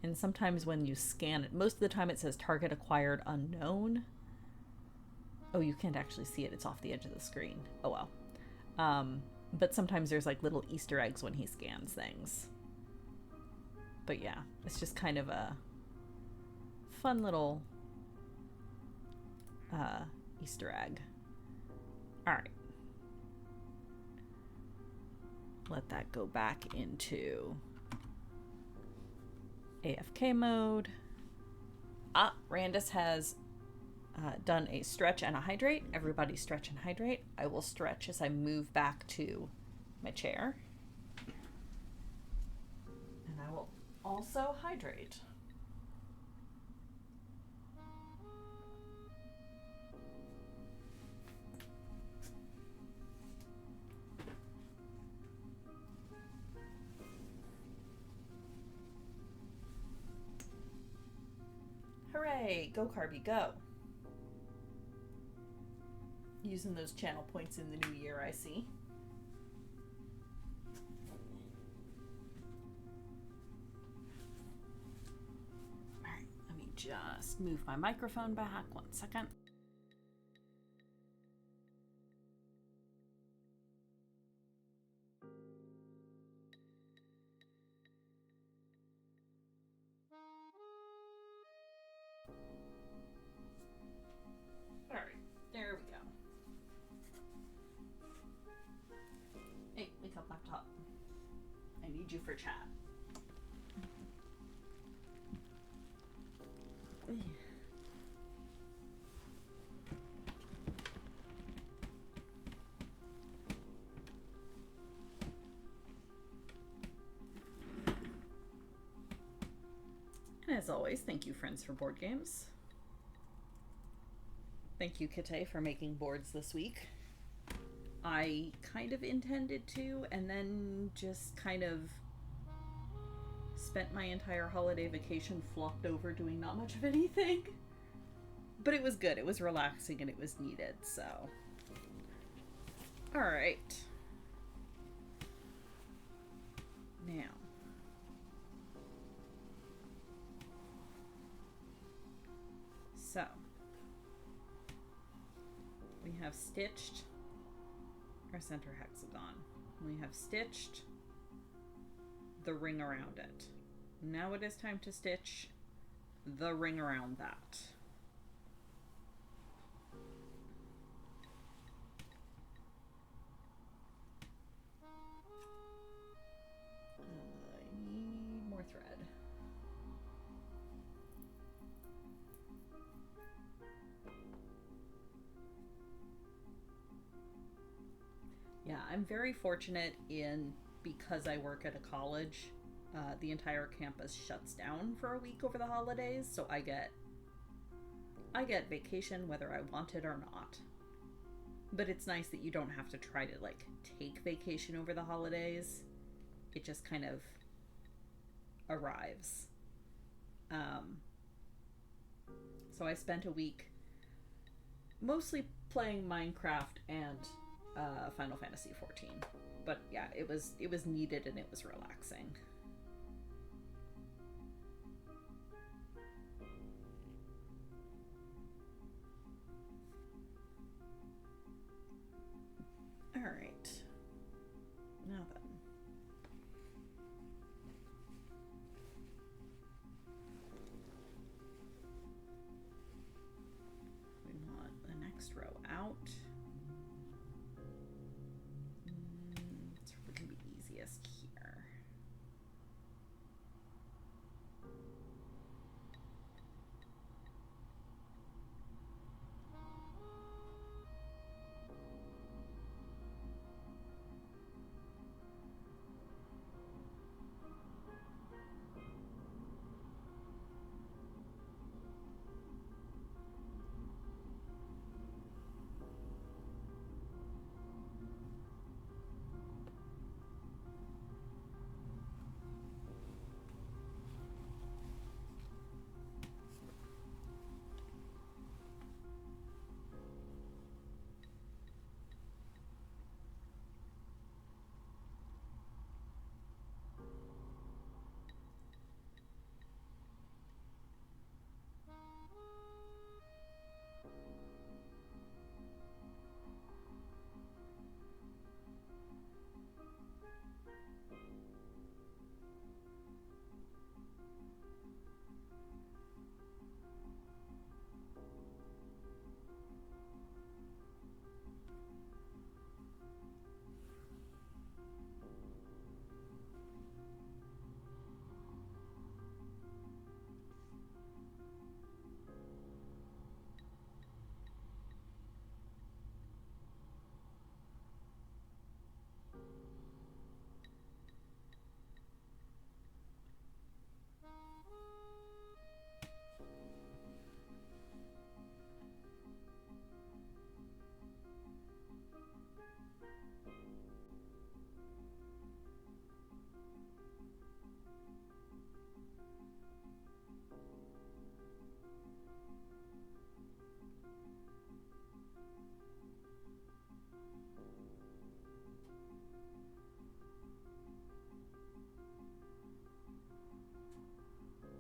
And sometimes when you scan it, most of the time it says target acquired unknown. Oh, you can't actually see it. It's off the edge of the screen. Oh well. But sometimes there's like little Easter eggs when he scans things. But yeah, it's just kind of a fun little Easter egg. All right. Let that go back into AFK mode. Randus has done a stretch and a hydrate. Everybody stretch and hydrate. I will stretch as I move back to my chair. And I will also hydrate. Hooray! Go, Carby, go! Using those channel points in the new year, I see. Alright, let me just move my microphone back 1 second. Alright, there we go. Hey, wake up, laptop. I need you for chat. As always, thank you, friends, for board games. Thank you, Kate, for making boards this week. I kind of intended to, and then just kind of spent my entire holiday vacation flopped over doing not much of anything. But it was good. It was relaxing and it was needed, so. Alright. Now. So. We have stitched our center hexagon. We have stitched the ring around it. Now it is time to stitch the ring around that. I need more thread. Yeah, I'm very fortunate because I work at a college, the entire campus shuts down for a week over the holidays, so I get vacation whether I want it or not. But it's nice that you don't have to try to take vacation over the holidays. It just kind of arrives. So I spent a week mostly playing Minecraft and Final Fantasy XIV. But yeah, it was needed and it was relaxing. All right. Now then. We want the next row out. It's going to be easiest here.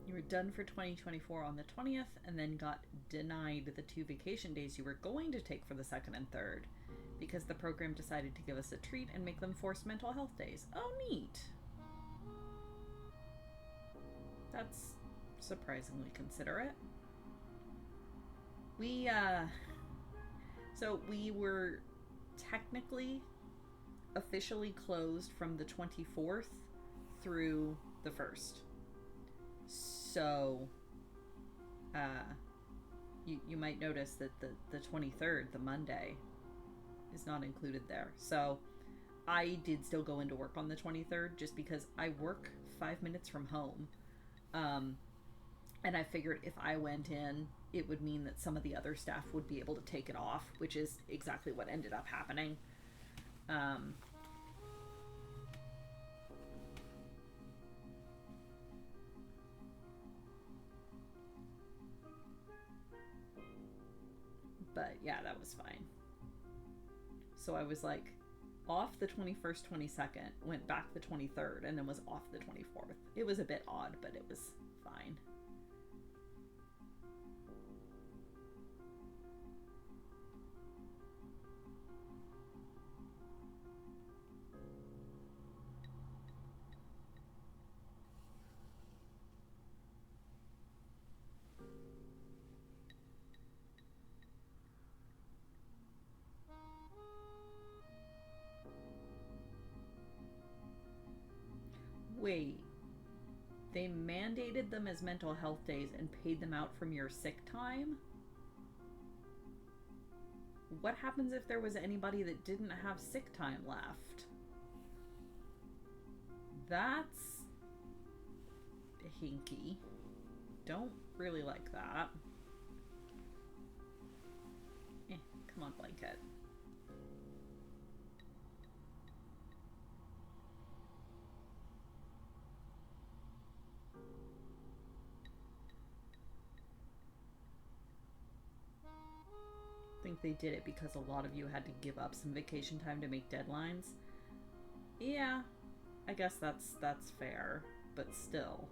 You were done for 2024 on the 20th and then got denied the 2 vacation days you were going to take for the 2nd and 3rd because the program decided to give us a treat and make them forced mental health days. Oh, neat. That's surprisingly considerate. So we were technically officially closed from the 24th through the 1st. So, you might notice that the 23rd, the Monday, is not included there. So, I did still go into work on the 23rd just because I work 5 minutes from home. And I figured if I went in, it would mean that some of the other staff would be able to take it off, which is exactly what ended up happening. Um, but yeah, that was fine. So I was like off the 21st, 22nd, went back the 23rd, and then was off the 24th. It was a bit odd, but it was fine. Wait, they mandated them as mental health days and paid them out from your sick time? What happens if there was anybody that didn't have sick time left? That's hinky. Don't really like that. Come on, blanket. I think they did it because a lot of you had to give up some vacation time to make deadlines. Yeah, I guess that's fair, but still.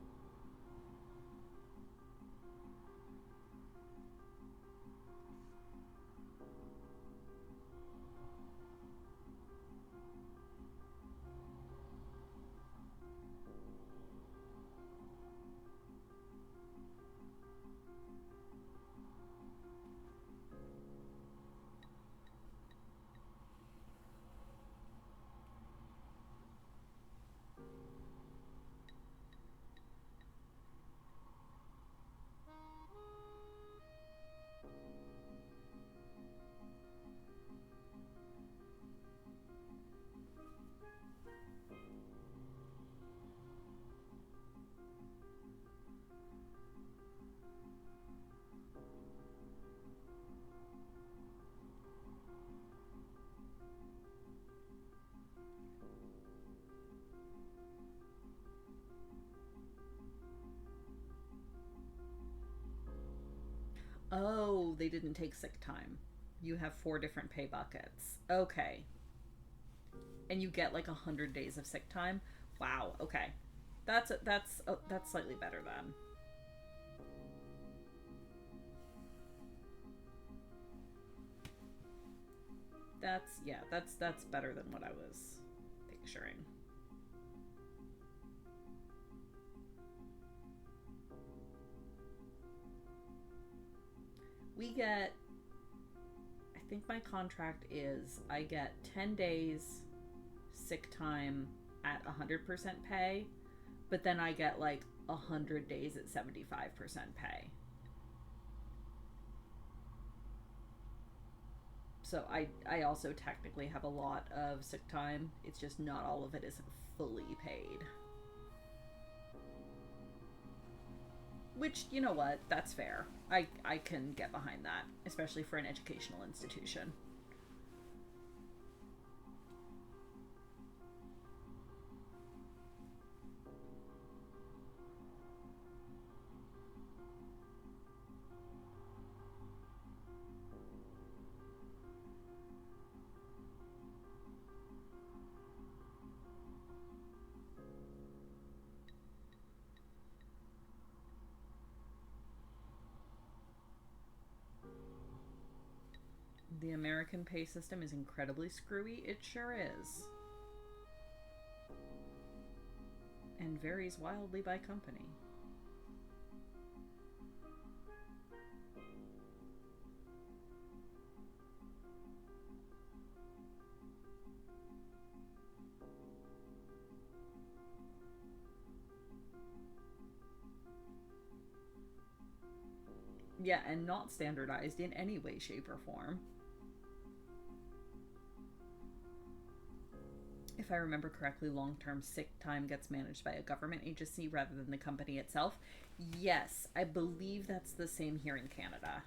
Oh, they didn't take sick time. You have 4 different pay buckets. Okay. And you get like 100 days of sick time. Wow. Okay. That's slightly better then. That's better than what I was picturing. We get, I think my contract is I get 10 days sick time at 100% pay, but then I get like 100 days at 75% pay. So I also technically have a lot of sick time. It's just not all of it is fully paid. Which, you know what, that's fair. I can get behind that, especially for an educational institution. The American pay system is incredibly screwy. It sure is. And varies wildly by company. Yeah, and not standardized in any way, shape, or form. if I remember correctly, long-term sick time gets managed by a government agency rather than the company itself. Yes, I believe that's the same here in Canada.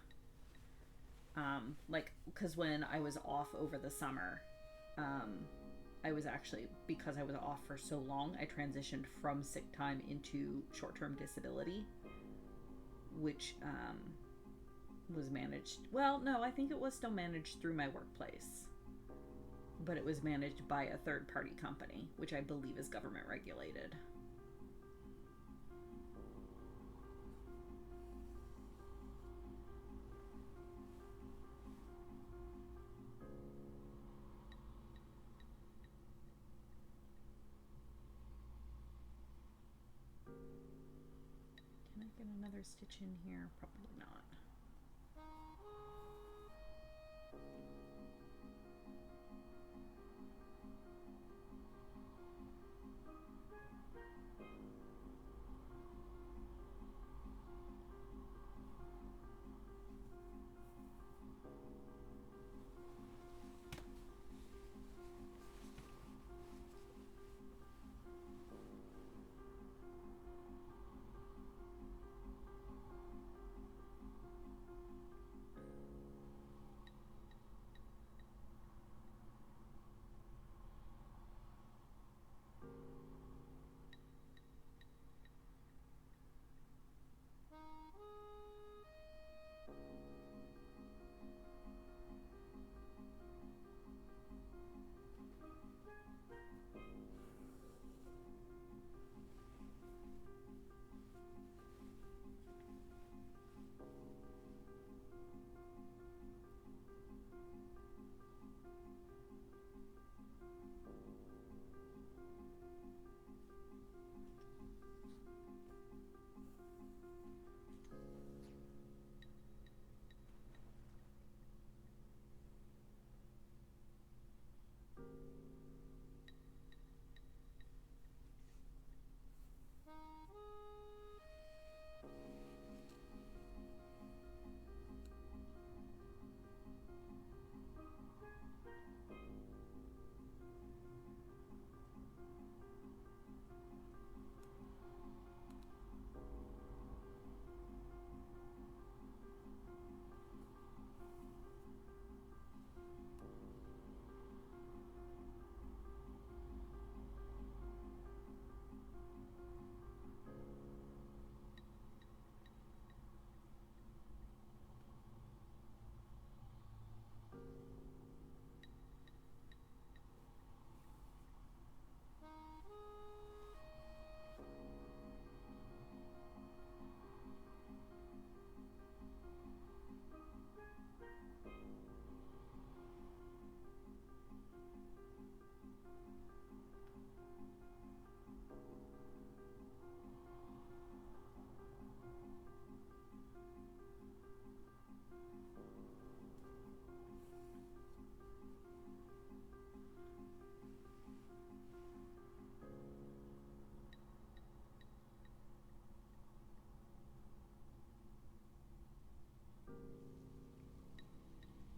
Like, because when I was off over the summer, um, I was actually, because I was off for so long, I transitioned from sick time into short-term disability, which was managed. Well, no, I think it was still managed through my workplace, but it was managed by a third-party company, which I believe is government regulated. Can I get another stitch in here? Probably not.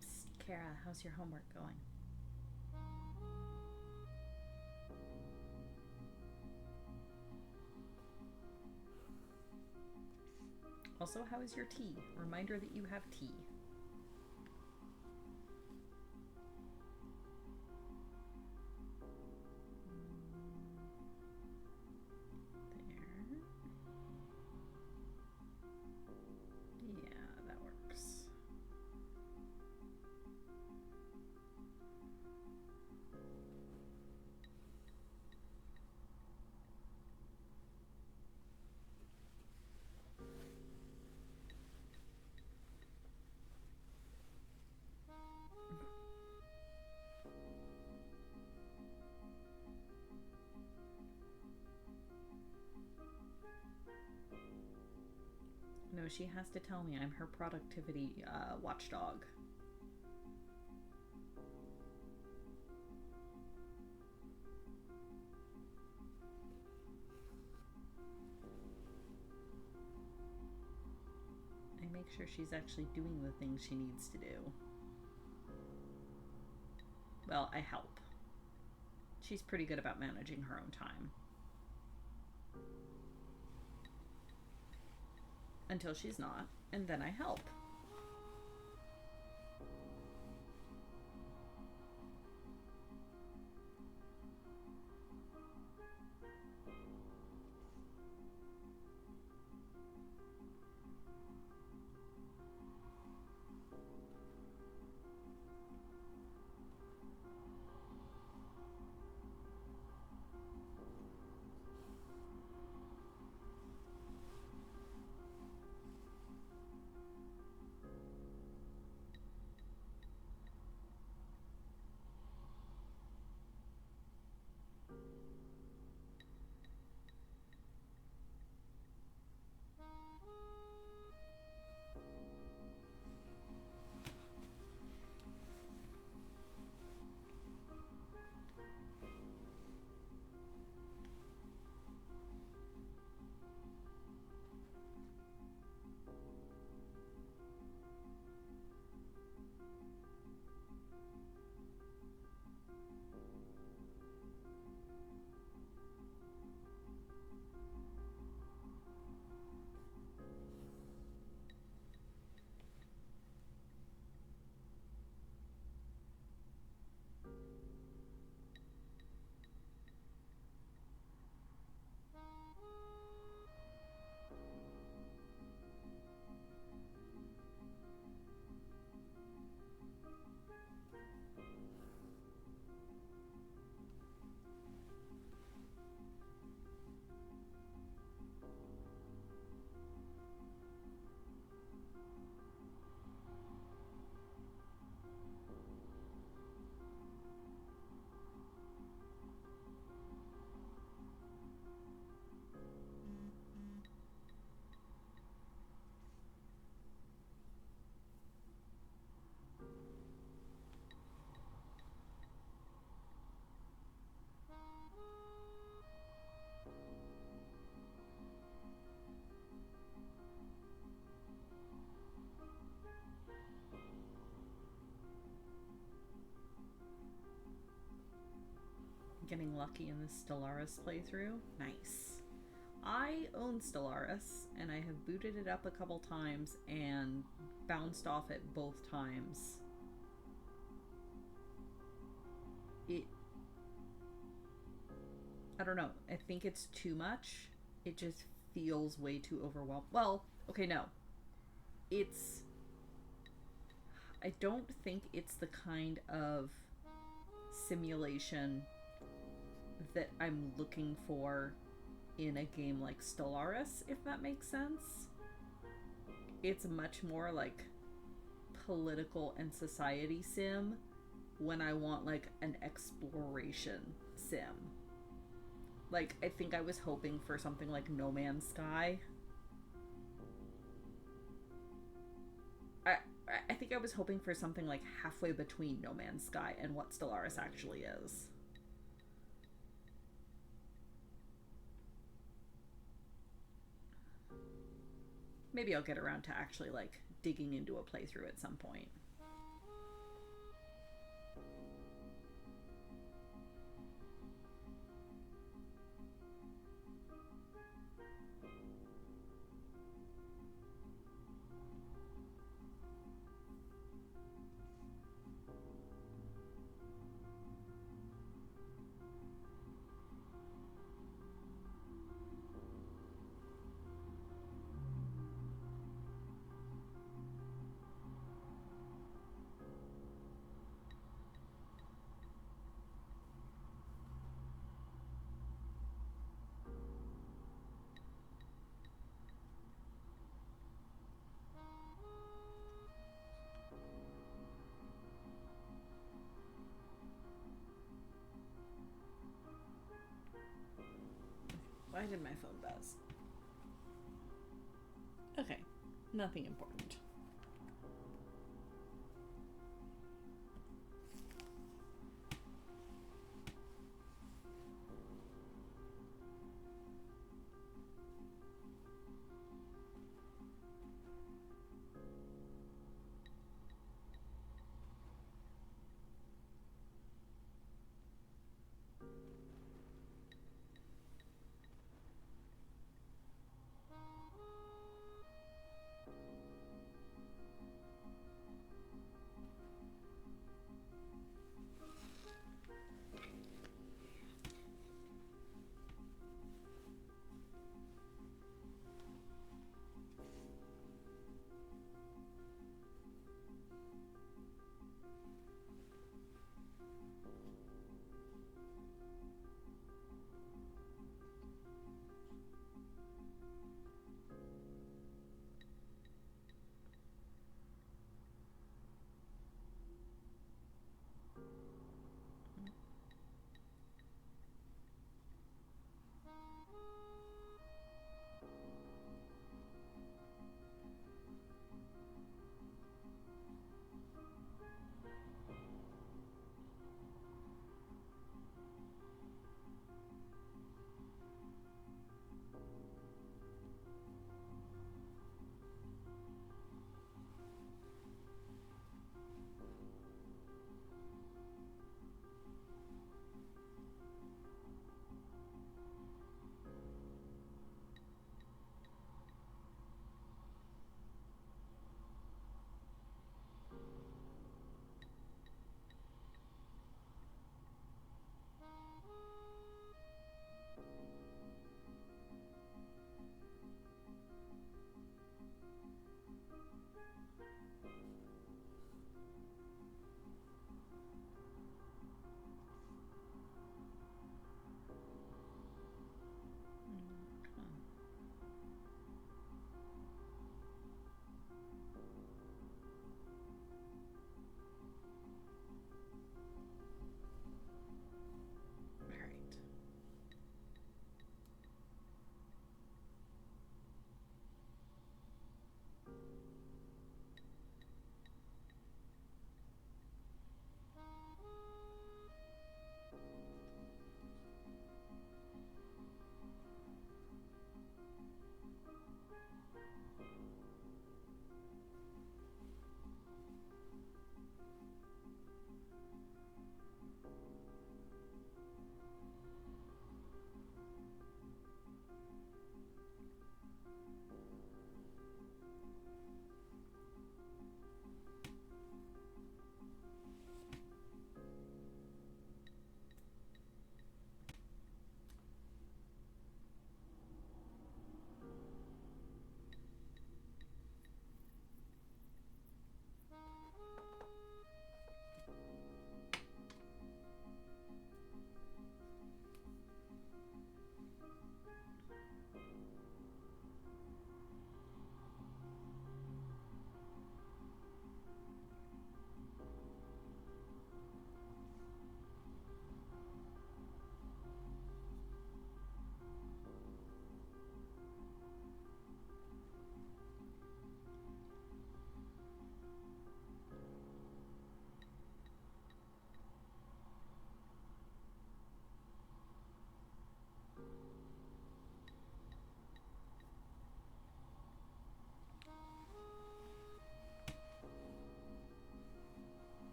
Psst, Kara, how's your homework going? Also, how is your tea? Reminder that you have tea. There. Yeah, that works. No, she has to tell me I'm her productivity watchdog. I make sure she's actually doing the things she needs to do. Well, I help. She's pretty good about managing her own time. Until she's not, and then I help. Getting lucky in this Stellaris playthrough. Nice. I own Stellaris, and I have booted it up a couple times and bounced off it both times. I don't know. I think it's too much. It just feels way too overwhelmed. Well, okay, no. I don't think it's the kind of simulation that I'm looking for in a game like Stellaris, if that makes sense. It's much more like political and society sim when I want like an exploration sim. Like, I think I was hoping for something like No Man's Sky. I think I was hoping for something like halfway between No Man's Sky and what Stellaris actually is. Maybe I'll get around to actually like digging into a playthrough at some point. Why did my phone buzz? Okay, nothing important.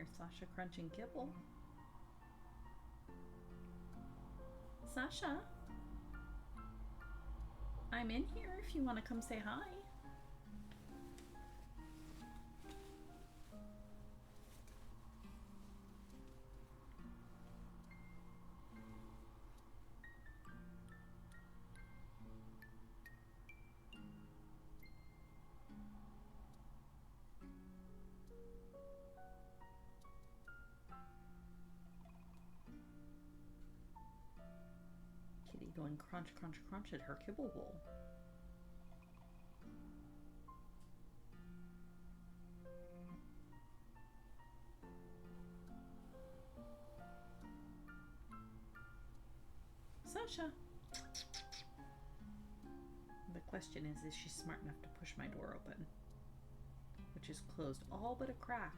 here, Sasha crunching kibble. Sasha, I'm in here if you want to come say hi. Kitty going crunch, crunch, crunch at her kibble bowl. Sasha. The question is she smart enough to push my door open? Which is closed all but a crack.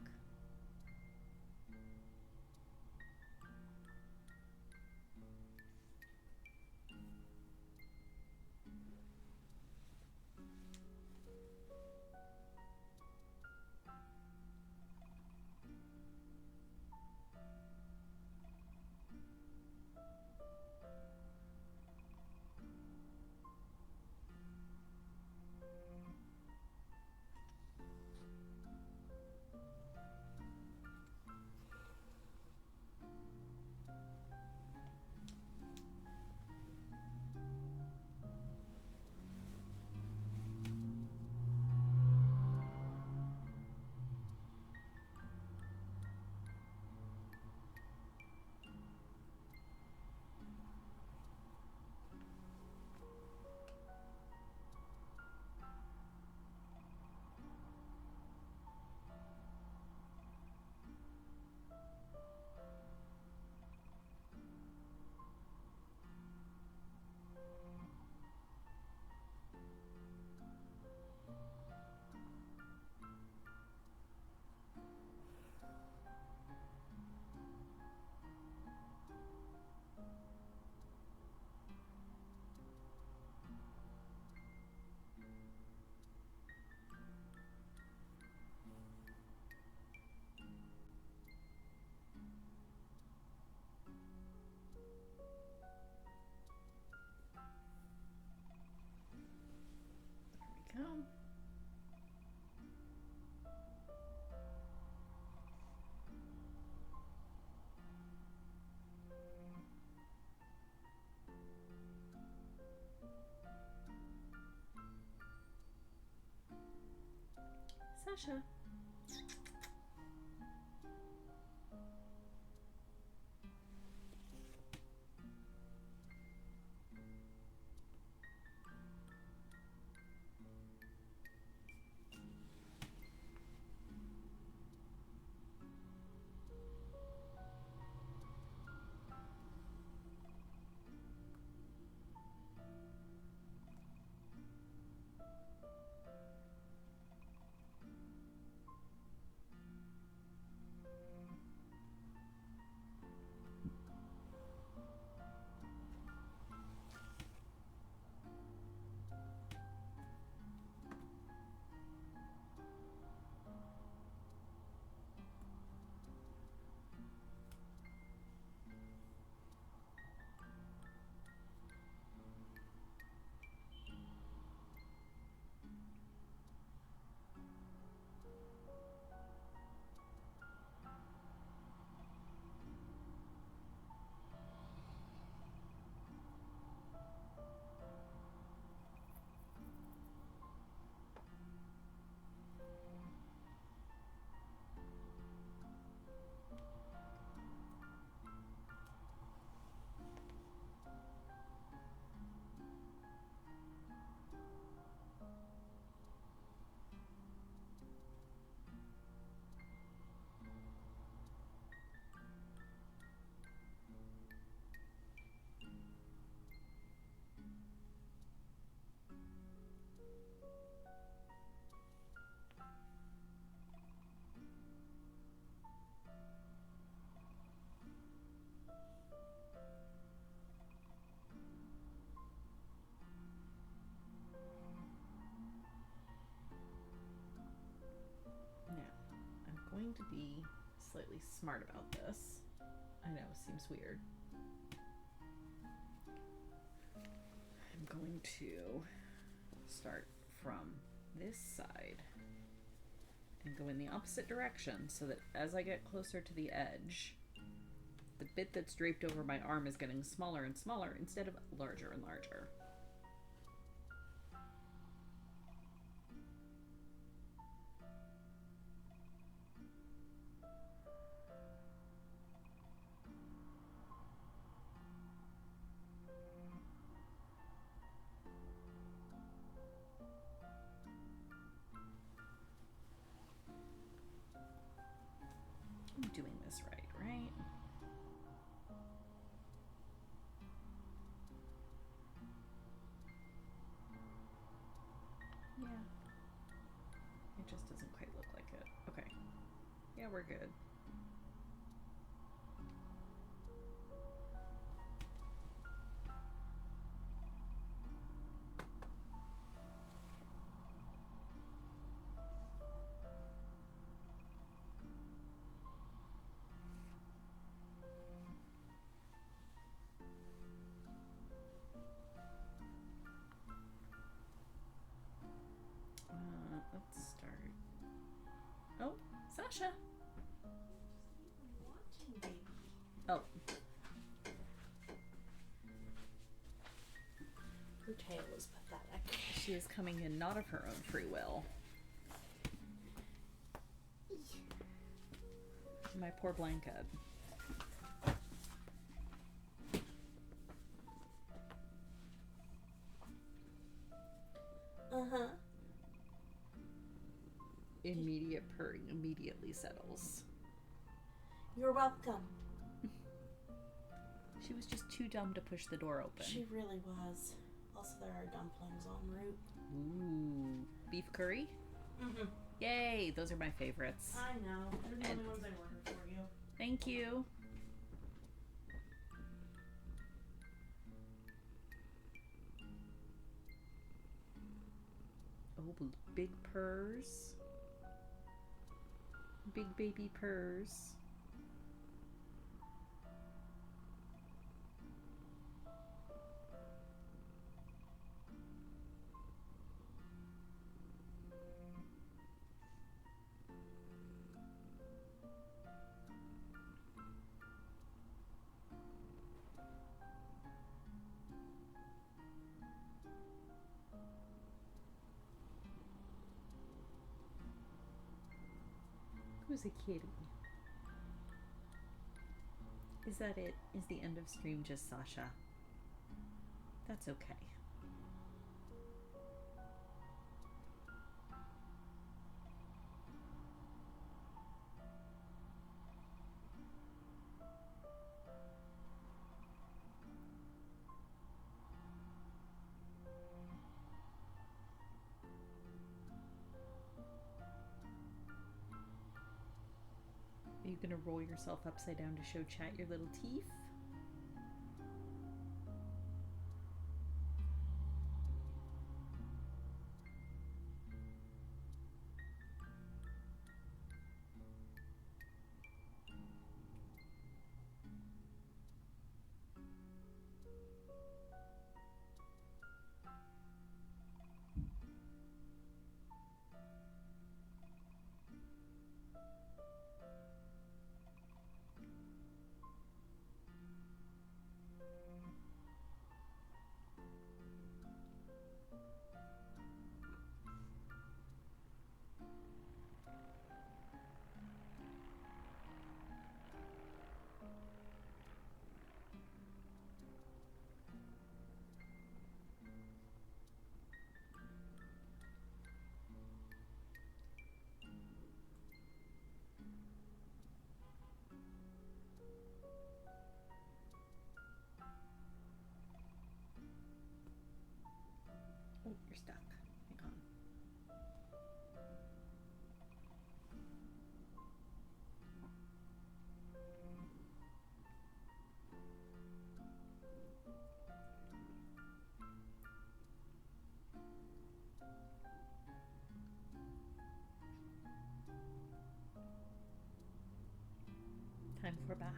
There we go. Sasha. slightly smart about this. I know, seems weird. I'm going to start from this side and go in the opposite direction so that as I get closer to the edge, the bit that's draped over my arm is getting smaller and smaller instead of larger and larger. I'm doing this right? Yeah. It just doesn't quite look like it. Okay. Yeah, we're good. Let's start. Oh, Sasha. Oh. Her tail is pathetic. She is coming in not of her own free will. My poor blanket. Uh-huh. Immediate purring immediately settles. You're welcome. She was just too dumb to push the door open. She really was. Also, there are dumplings en route. Ooh. Beef curry? Mm-hmm. Yay! Those are my favorites. I know. They're the only ones I ordered for you. Thank you. Oh, big purrs. Big baby purrs. Who's a kitty? Is that it? Is the end of stream just Sasha? That's okay. Are you gonna roll yourself upside down to show chat your little teeth? Time for bath.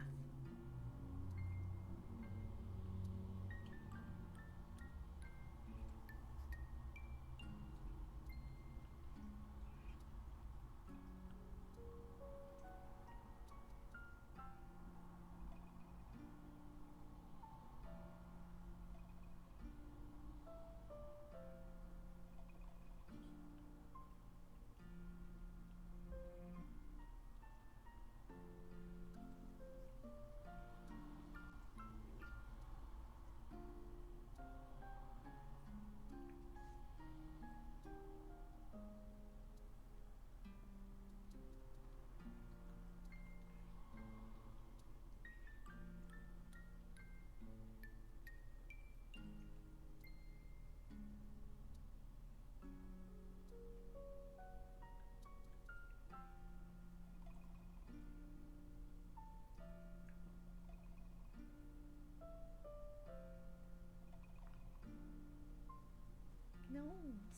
No,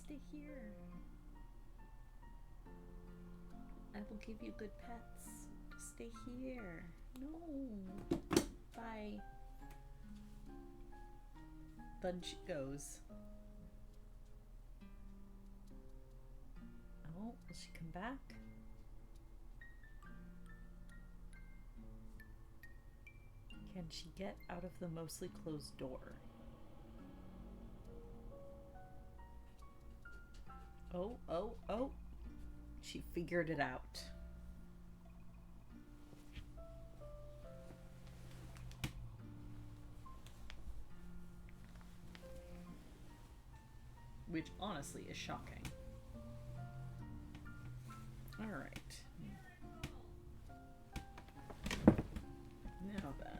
stay here. I will give you good pets. Just stay here. No. Bye. Then she goes. Oh, will she come back? Can she get out of the mostly closed door? Oh, oh, oh. She figured it out. Which honestly is shocking. All right. Now then.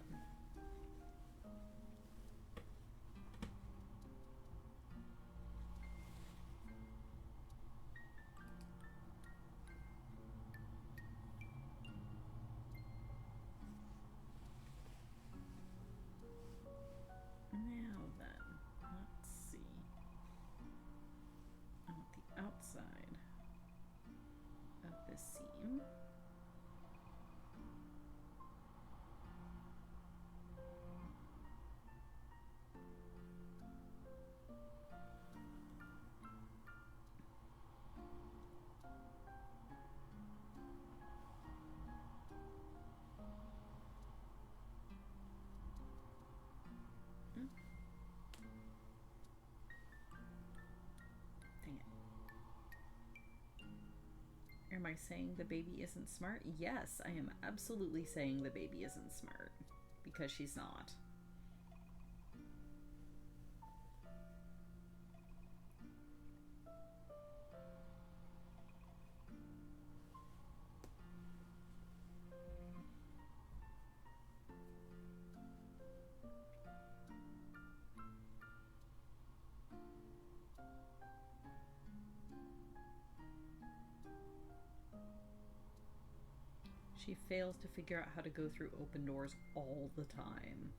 Now then, let's see. On the outside of this seam. Dang it. Am I saying the baby isn't smart? Yes, I am absolutely saying the baby isn't smart. Because she's not. She fails to figure out how to go through open doors all the time.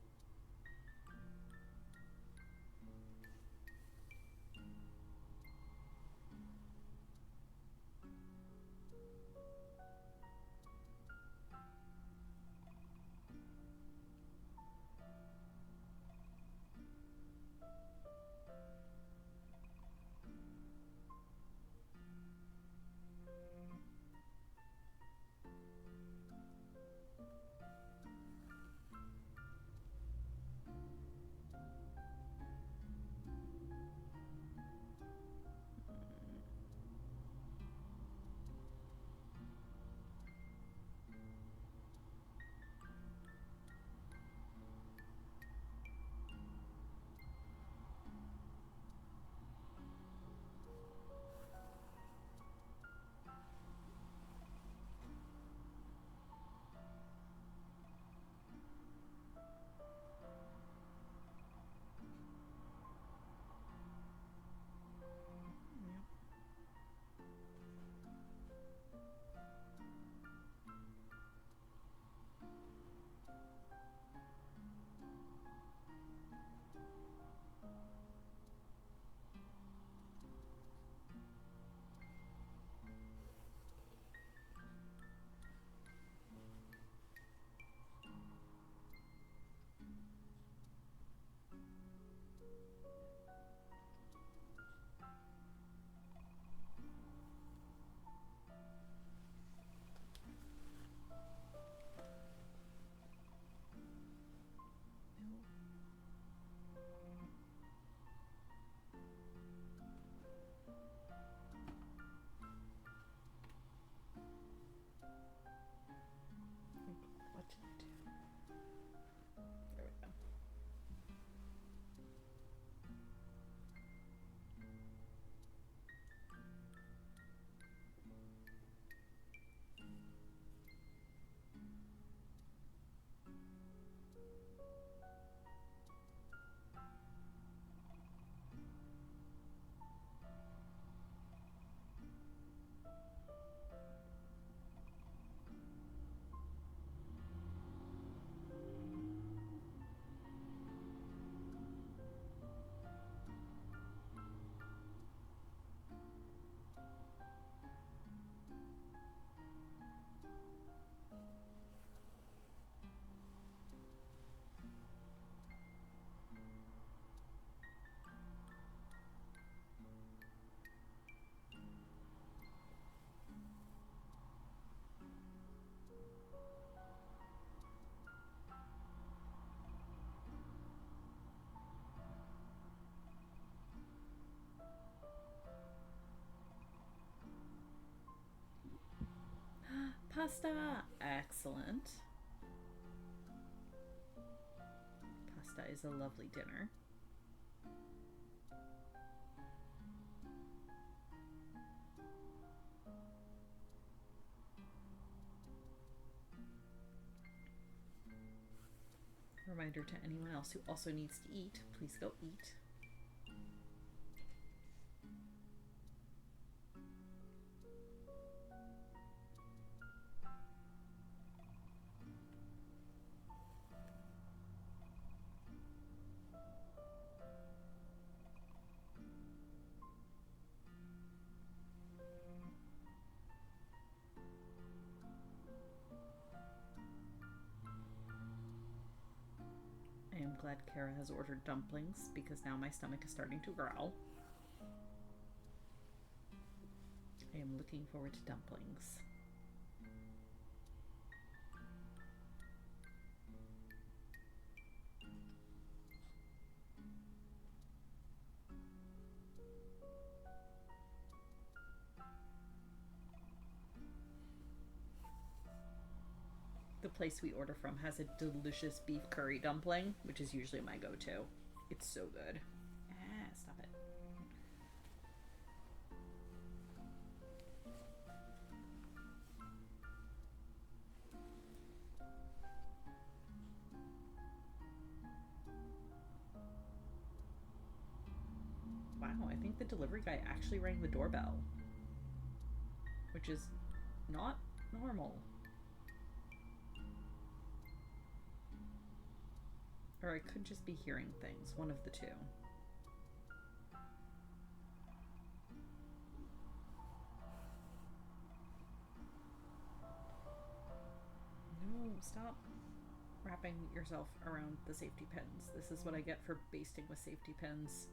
pasta. Excellent. Pasta is a lovely dinner. Reminder to anyone else who also needs to eat, please go eat. I am glad Kara has ordered dumplings because now my stomach is starting to growl. I am looking forward to dumplings. The place we order from has a delicious beef curry dumpling, which is usually my go-to. It's so good. Ah, stop it. Wow, I think the delivery guy actually rang the doorbell, which is not normal. Or I could just be hearing things, one of the two. No, stop wrapping yourself around the safety pins. This is what I get for basting with safety pins.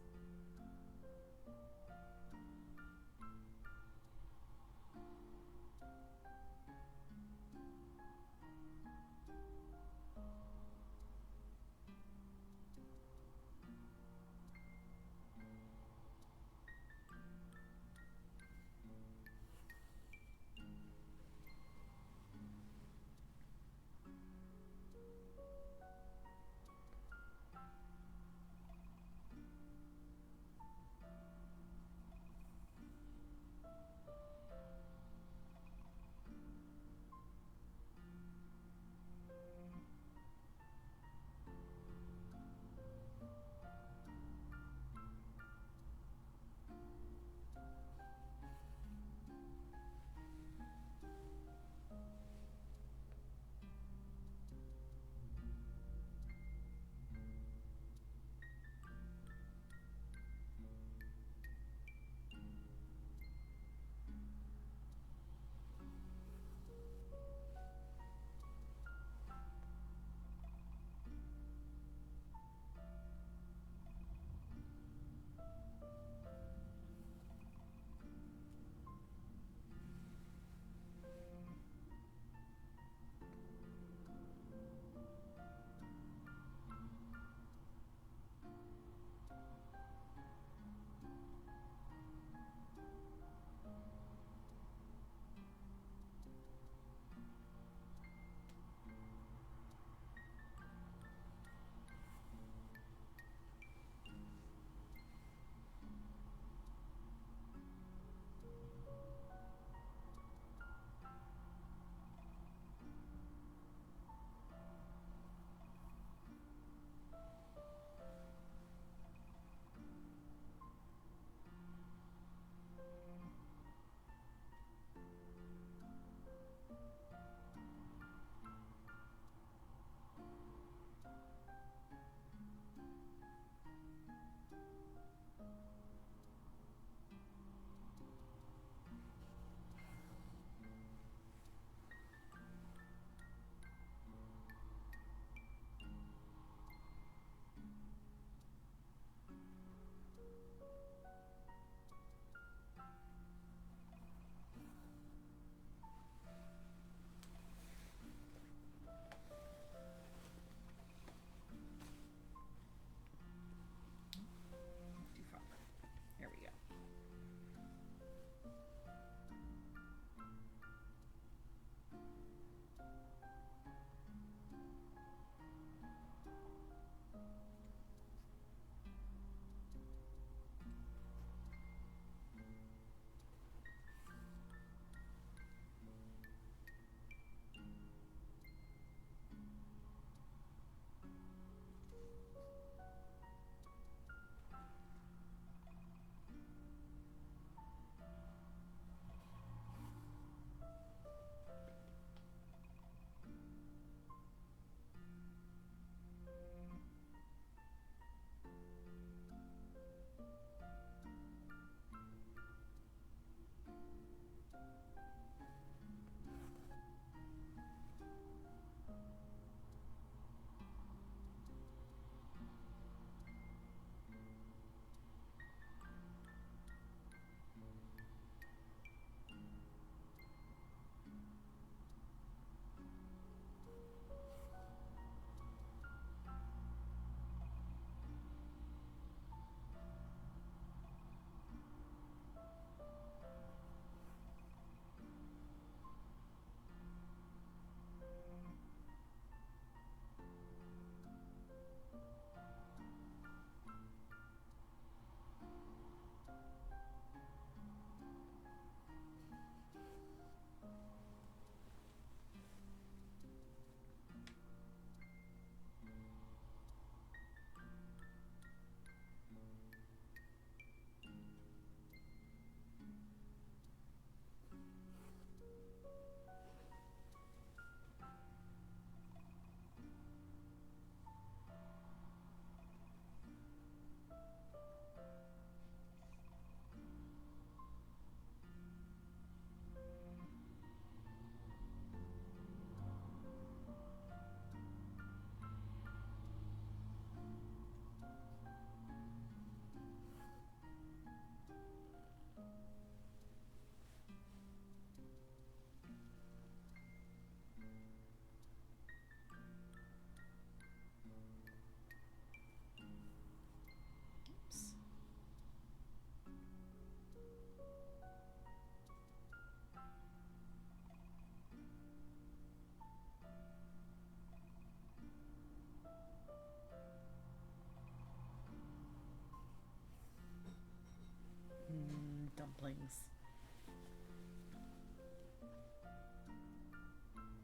dumplings.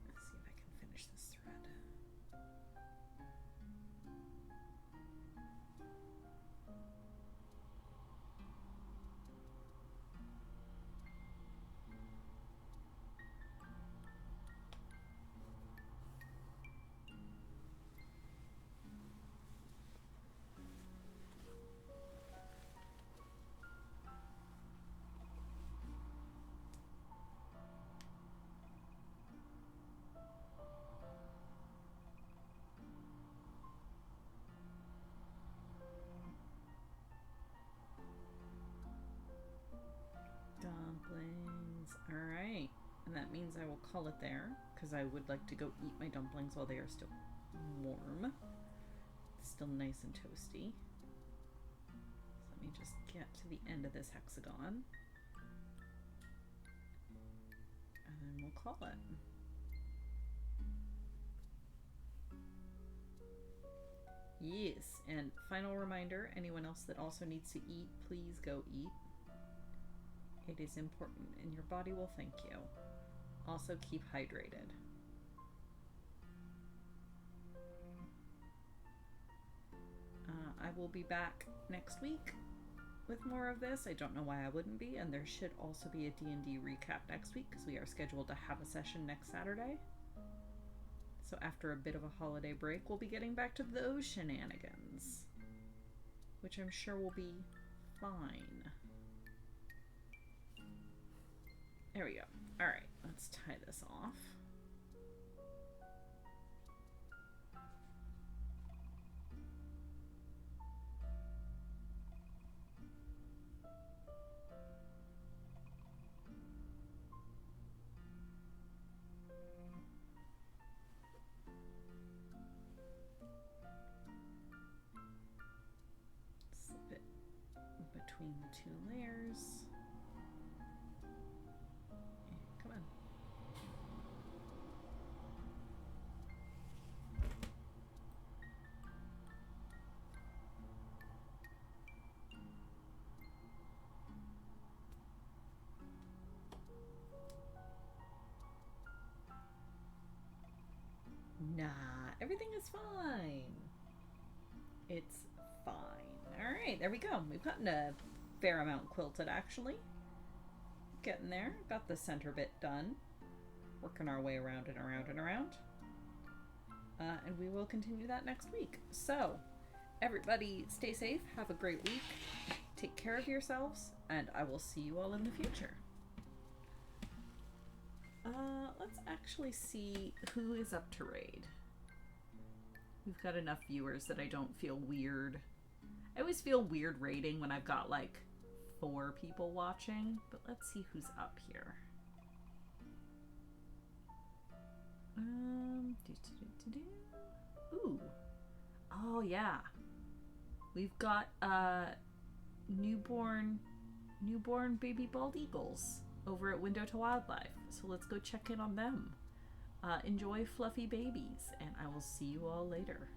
Let's see if I can finish this thread. Dumplings. Alright. And that means I will call it there, because I would like to go eat my dumplings while they are still warm. Still nice and toasty. So let me just get to the end of this hexagon. And then we'll call it. Yes, and final reminder, anyone else that also needs to eat, please go eat. It is important, and your body will thank you. Also, keep hydrated. I will be back next week with more of this. I don't know why I wouldn't be, and there should also be a D&D recap next week, because we are scheduled to have a session next Saturday. So after a bit of a holiday break, we'll be getting back to those shenanigans, which I'm sure will be fine. There we go. Alright, let's tie this off. Slip it between the two layers. Come on. Nah, everything is fine. It's fine. Alright, there we go. We've gotten a fair amount quilted, actually. Getting there. Got the center bit done. Working our way around and around and around. And we will continue that next week. So, everybody stay safe. Have a great week. Take care of yourselves. And I will see you all in the future. Let's actually see who is up to raid. We've got enough viewers that I don't feel weird. I always feel weird raiding when I've got like 4 people watching, but let's see who's up here. Ooh. Oh yeah. We've got newborn baby bald eagles over at Window to Wildlife. So let's go check in on them. Enjoy fluffy babies, and I will see you all later.